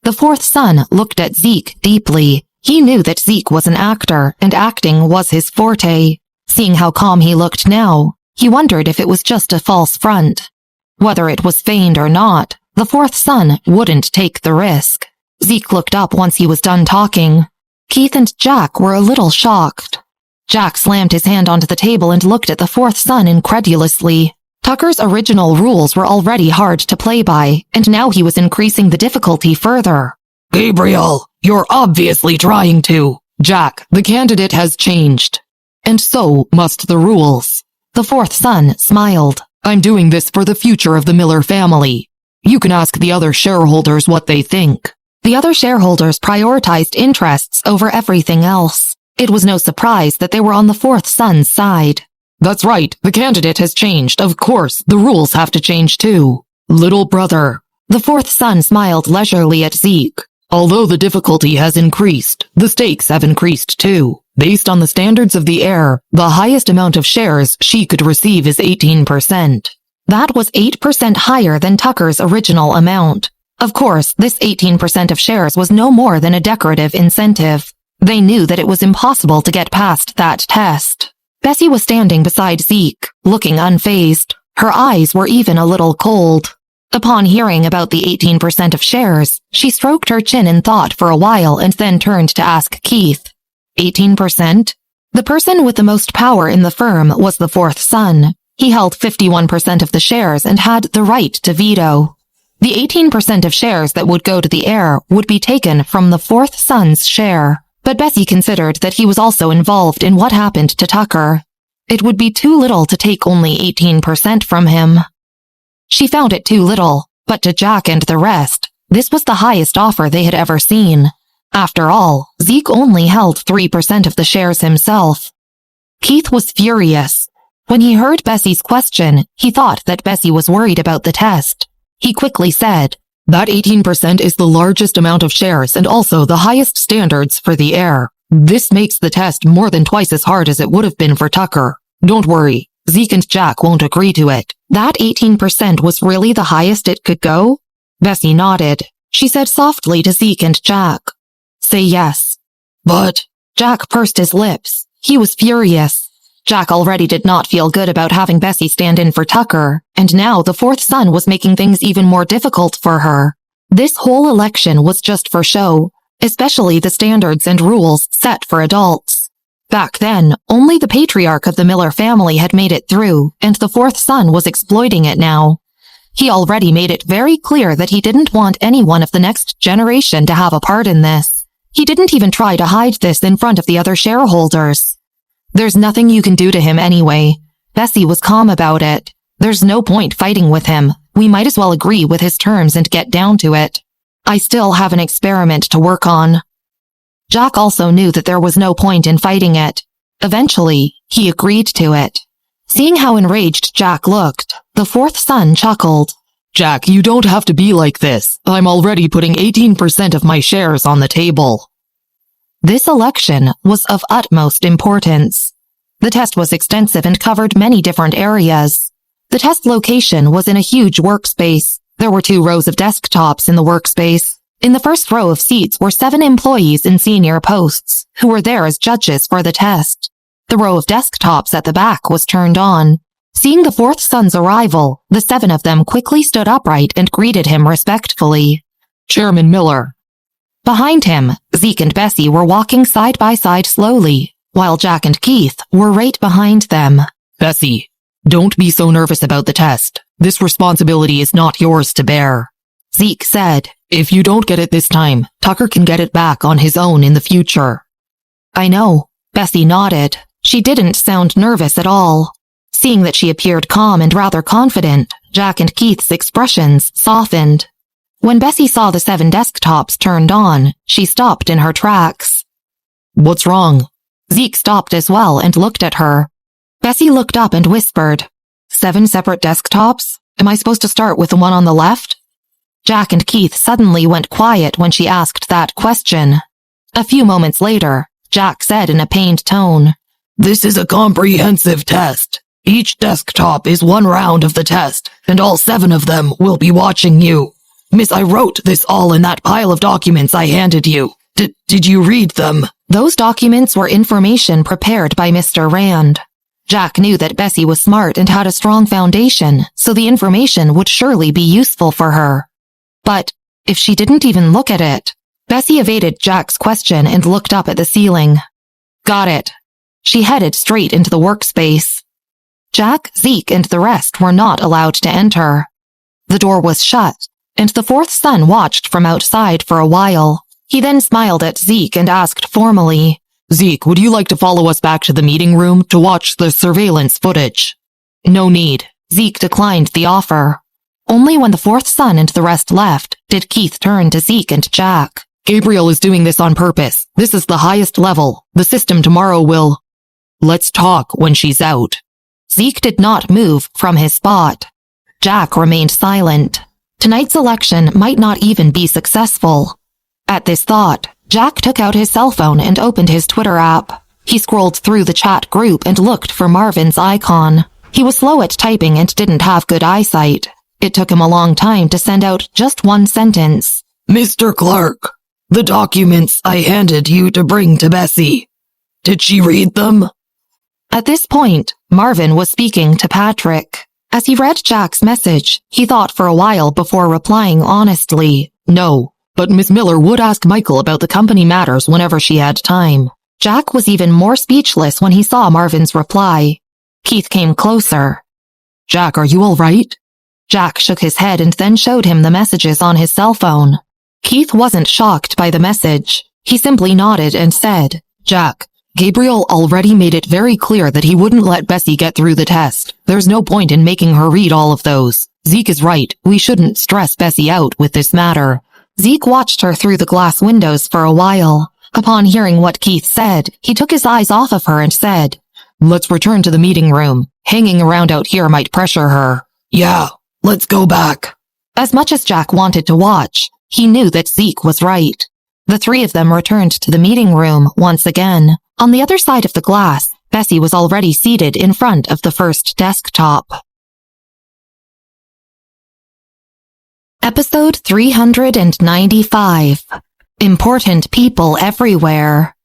The fourth son looked at Zeke deeply. He knew that Zeke was an actor, and acting was his forte. Seeing how calm he looked now, he wondered if it was just a false front. Whether it was feigned or not, the fourth son wouldn't take the risk. Zeke looked up once he was done talking. Keith and Jack were a little shocked. Jack slammed his hand onto the table and looked at the fourth son incredulously. Tucker's original rules were already hard to play by, and now he was increasing the difficulty further. Gabriel, you're obviously trying to. Jack, the candidate has changed. And so must the rules. The fourth son smiled. I'm doing this for the future of the Miller family. You can ask the other shareholders what they think. The other shareholders prioritized interests over everything else. It was no surprise that they were on the fourth son's side. That's right, the candidate has changed. Of course, the rules have to change too. Little brother. The fourth son smiled leisurely at Zeke. Although the difficulty has increased, the stakes have increased too. Based on the standards of the heir, the highest amount of shares she could receive is 18%. That was 8% higher than Tucker's original amount. Of course, this 18% of shares was no more than a decorative incentive. They knew that it was impossible to get past that test. Bessy was standing beside Zeke, looking unfazed. Her eyes were even a little cold. Upon hearing about the 18% of shares, she stroked her chin in thought for a while and then turned to ask Keith. 18%? The person with the most power in the firm was the fourth son. He held 51% of the shares and had the right to veto. The 18% of shares that would go to the heir would be taken from the fourth son's share. But Bessy considered that he was also involved in what happened to Tucker. It would be too little to take only 18% from him. She found it too little, but to Jack and the rest, this was the highest offer they had ever seen. After all, Zeke only held 3% of the shares himself. Keith was furious. When he heard Bessy's question, he thought that Bessy was worried about the test. He quickly said, That 18% is the largest amount of shares and also the highest standards for the heir. This makes the test more than twice as hard as it would have been for Tucker. Don't worry, Zeke and Jack won't agree to it. That 18% was really the highest it could go? Bessy nodded. She said softly to Zeke and Jack, Say yes. But Jack pursed his lips. He was furious. Jack already did not feel good about having Bessy stand in for Tucker, and now the fourth son was making things even more difficult for her. This whole election was just for show, especially the standards and rules set for adults. Back then, only the patriarch of the Miller family had made it through, and the fourth son was exploiting it now. He already made it very clear that he didn't want anyone of the next generation to have a part in this. He didn't even try to hide this in front of the other shareholders. There's nothing you can do to him anyway. Bessy was calm about it. There's no point fighting with him. We might as well agree with his terms and get down to it. I still have an experiment to work on. Jack also knew that there was no point in fighting it. Eventually, he agreed to it. Seeing how enraged Jack looked, the fourth son chuckled. Jack, you don't have to be like this. I'm already putting 18% of my shares on the table. This election was of utmost importance. The test was extensive and covered many different areas. The test location was in a huge workspace. There were 2 rows of desktops in the workspace. In the first row of seats were 7 employees in senior posts, who were there as judges for the test. The row of desktops at the back was turned on. Seeing the fourth son's arrival, the 7 of them quickly stood upright and greeted him respectfully. Chairman Miller. Behind him, Zeke and Bessy were walking side by side slowly, while Jack and Keith were right behind them. Bessy, don't be so nervous about the test. This responsibility is not yours to bear. Zeke said, If you don't get it this time, Tucker can get it back on his own in the future. I know. Bessy nodded. She didn't sound nervous at all. Seeing that she appeared calm and rather confident, Jack and Keith's expressions softened. When Bessy saw the 7 desktops turned on, she stopped in her tracks. What's wrong? Zeke stopped as well and looked at her. Bessy looked up and whispered, 7 separate desktops? Am I supposed to start with the one on the left? Jack and Keith suddenly went quiet when she asked that question. A few moments later, Jack said in a pained tone, This is a comprehensive test. Each desktop is one round of the test, and all 7 of them will be watching you. Miss, I wrote this all in that pile of documents I handed you. Did you read them? Those documents were information prepared by Mr. Rand. Jack knew that Bessy was smart and had a strong foundation, so the information would surely be useful for her. But if she didn't even look at it, Bessy evaded Jack's question and looked up at the ceiling. Got it. She headed straight into the workspace. Jack, Zeke, and the rest were not allowed to enter. The door was shut, and the 4th son watched from outside for a while. He then smiled at Zeke and asked formally, Zeke, would you like to follow us back to the meeting room to watch the surveillance footage? No need. Zeke declined the offer. Only when the 4th son and the rest left did Keith turn to Zeke and Jack. Gabriel is doing this on purpose. This is the highest level. The system tomorrow will... Let's talk when she's out. Zeke did not move from his spot. Jack remained silent. Tonight's election might not even be successful. At this thought, Jack took out his cell phone and opened his Twitter app. He scrolled through the chat group and looked for Marvin's icon. He was slow at typing and didn't have good eyesight. It took him a long time to send out just one sentence. Mr. Clark, the documents I handed you to bring to Bessy. Did she read them? At this point, Marvin was speaking to Patrick. As he read Jack's message, he thought for a while before replying honestly, No, but Miss Miller would ask Michael about the company matters whenever she had time. Jack was even more speechless when he saw Marvin's reply. Keith came closer. Jack, are you all right? Jack shook his head and then showed him the messages on his cell phone. Keith wasn't shocked by the message. He simply nodded and said, Jack, Gabriel already made it very clear that he wouldn't let Bessy get through the test. There's no point in making her read all of those. Zeke is right. We shouldn't stress Bessy out with this matter. Zeke watched her through the glass windows for a while. Upon hearing what Keith said, he took his eyes off of her and said, Let's return to the meeting room. Hanging around out here might pressure her. Yeah, let's go back. As much as Jack wanted to watch, he knew that Zeke was right. The 3 of them returned to the meeting room once again. On the other side of the glass, Bessy was already seated in front of the first desktop. Episode 395. Important People Everywhere.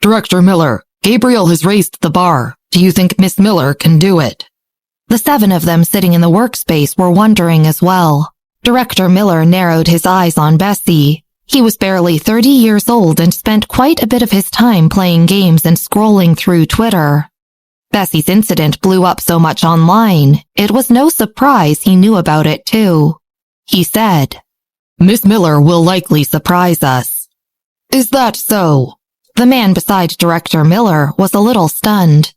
Director Miller, Gabriel has raised the bar. Do you think Miss Miller can do it? The 7 of them sitting in the workspace were wondering as well. Director Miller narrowed his eyes on Bessy. He was barely 30 years old and spent quite a bit of his time playing games and scrolling through Twitter. Bessy's incident blew up so much online, it was no surprise he knew about it too. He said, Miss Miller will likely surprise us. Is that so? The man beside Director Miller was a little stunned.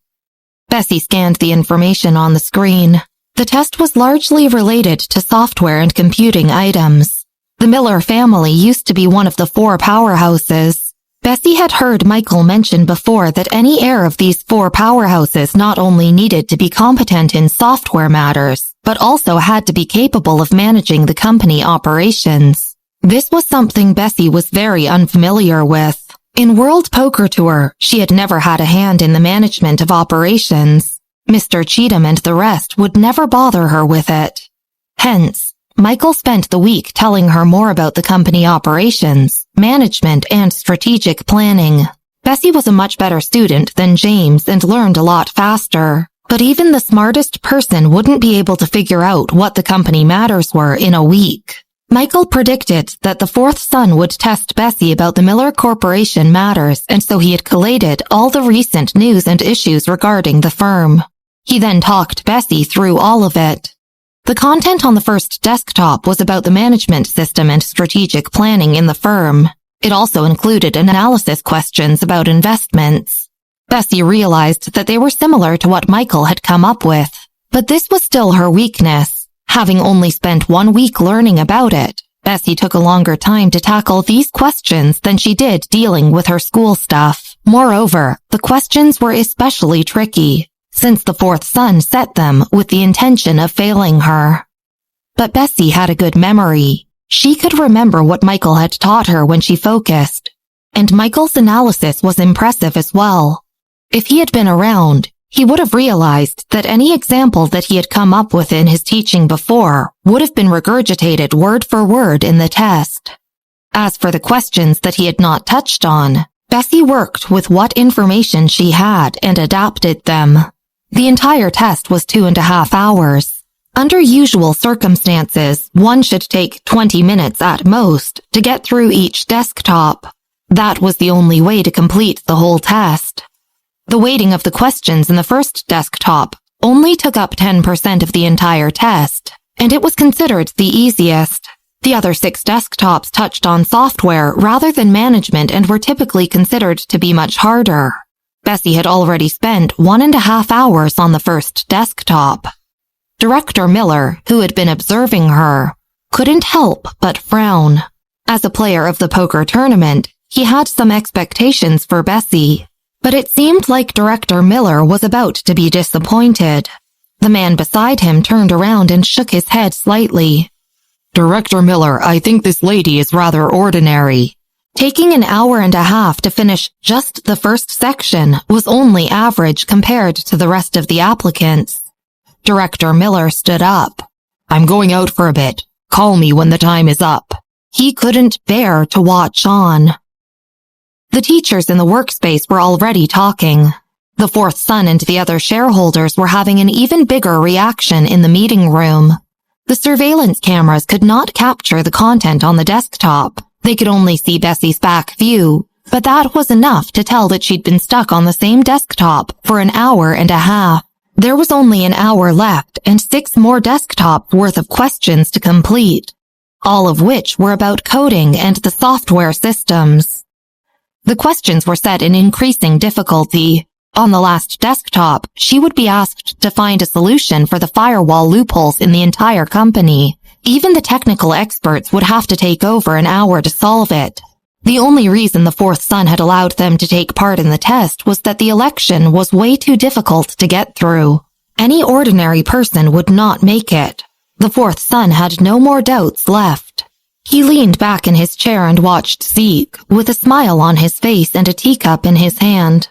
Bessy scanned the information on the screen. The test was largely related to software and computing items. The Miller family used to be one of the 4 powerhouses. Bessy had heard Michael mention before that any heir of these 4 powerhouses not only needed to be competent in software matters, but also had to be capable of managing the company operations. This was something Bessy was very unfamiliar with. In World Poker Tour, she had never had a hand in the management of operations. Mr. Cheatham and the rest would never bother her with it. Hence, Michael spent the week telling her more about the company operations, management, and strategic planning. Bessy was a much better student than James and learned a lot faster. But even the smartest person wouldn't be able to figure out what the company matters were in a week. Michael predicted that the 4th son would test Bessy about the Miller Corporation matters, and so he had collated all the recent news and issues regarding the firm. He then talked Bessy through all of it. The content on the first desktop was about the management system and strategic planning in the firm. It also included analysis questions about investments. Bessy realized that they were similar to what Michael had come up with, but this was still her weakness. Having only spent 1 week learning about it, Bessy took a longer time to tackle these questions than she did dealing with her school stuff. Moreover, the questions were especially tricky, since the fourth son set them with the intention of failing her. But Bessy had a good memory. She could remember what Michael had taught her when she focused, and Michael's analysis was impressive as well. If he had been around, he would have realized that any example that he had come up with in his teaching before would have been regurgitated word for word in the test. As for the questions that he had not touched on, Bessy worked with what information she had and adapted them. The entire test was 2.5 hours. Under usual circumstances, one should take 20 minutes at most to get through each desktop. That was the only way to complete the whole test. The weighting of the questions in the first desktop only took up 10% of the entire test, and it was considered the easiest. The other 6 desktops touched on software rather than management and were typically considered to be much harder. Bessy had already spent 1.5 hours on the first desktop. Director Miller, who had been observing her, couldn't help but frown. As a player of the poker tournament, he had some expectations for Bessy, but it seemed like Director Miller was about to be disappointed. The man beside him turned around and shook his head slightly. Director Miller, I think this lady is rather ordinary. Taking an hour and a half to finish just the first section was only average compared to the rest of the applicants. Director Miller stood up. I'm going out for a bit. Call me when the time is up. He couldn't bear to watch on. The teachers in the workspace were already talking. The fourth son and the other shareholders were having an even bigger reaction in the meeting room. The surveillance cameras could not capture the content on the desktop. They could only see Bessy's back view, but that was enough to tell that she'd been stuck on the same desktop for an hour and a half. There was only an hour left and 6 more desktops worth of questions to complete, all of which were about coding and the software systems. The questions were set in increasing difficulty. On the last desktop, she would be asked to find a solution for the firewall loopholes in the entire company. Even the technical experts would have to take over an hour to solve it. The only reason the fourth son had allowed them to take part in the test was that the election was way too difficult to get through. Any ordinary person would not make it. The fourth son had no more doubts left. He leaned back in his chair and watched Zeke, with a smile on his face and a teacup in his hand.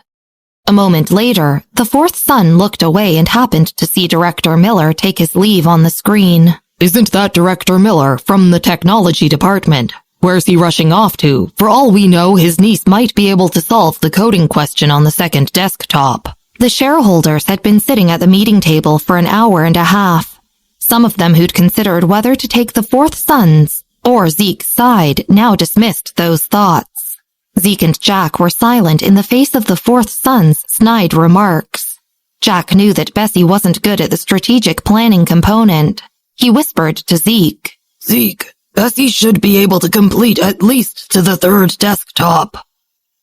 A moment later, the fourth son looked away and happened to see Director Miller take his leave on the screen. Isn't that Director Miller from the technology department? Where's he rushing off to? For all we know, his niece might be able to solve the coding question on the second desktop. The shareholders had been sitting at the meeting table for an hour and a half. Some of them who'd considered whether to take the fourth son's or Zeke's side now dismissed those thoughts. Zeke and Jack were silent in the face of the fourth son's snide remarks. Jack knew that Bessy wasn't good at the strategic planning component. He whispered to Zeke, Zeke, Bessy should be able to complete at least to the third desktop.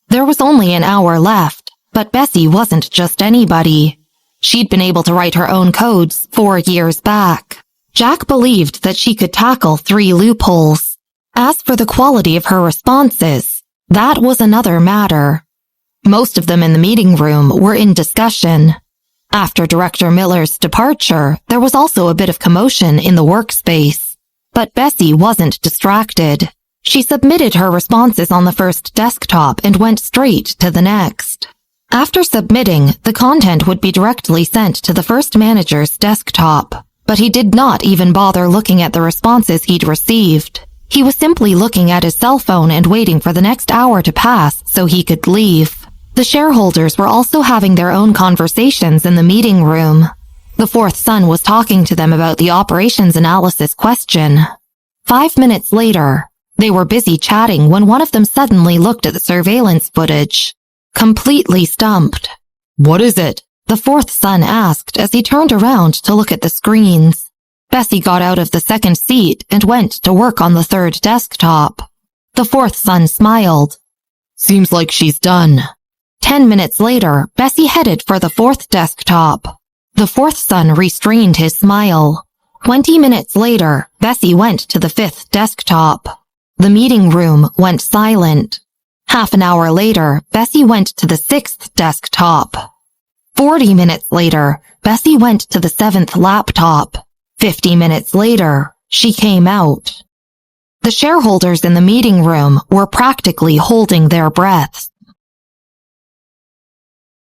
There was only an hour left, but Bessy wasn't just anybody. She'd been able to write her own codes 4 years back. Jack believed that she could tackle 3 loopholes. As for the quality of her responses, that was another matter. Most of them in the meeting room were in discussion. After Director Miller's departure, there was also a bit of commotion in the workspace. But Bessy wasn't distracted. She submitted her responses on the first desktop and went straight to the next. After submitting, the content would be directly sent to the first manager's desktop. But he did not even bother looking at the responses he'd received. He was simply looking at his cell phone and waiting for the next hour to pass so he could leave. The shareholders were also having their own conversations in the meeting room. The fourth son was talking to them about the operations analysis question. 5 minutes later, they were busy chatting when one of them suddenly looked at the surveillance footage. Completely stumped. What is it? The fourth son asked as he turned around to look at the screens. Bessy got out of the second seat and went to work on the third desktop. The fourth son smiled. Seems like she's done. 10 minutes later, Bessy headed for the fourth desktop. The fourth son restrained his smile. 20 minutes later, Bessy went to the 5th desktop. The meeting room went silent. Half an hour later, Bessy went to the 6th desktop. 40 minutes later, Bessy went to the 7th laptop. 50 minutes later, she came out. The shareholders in the meeting room were practically holding their breaths.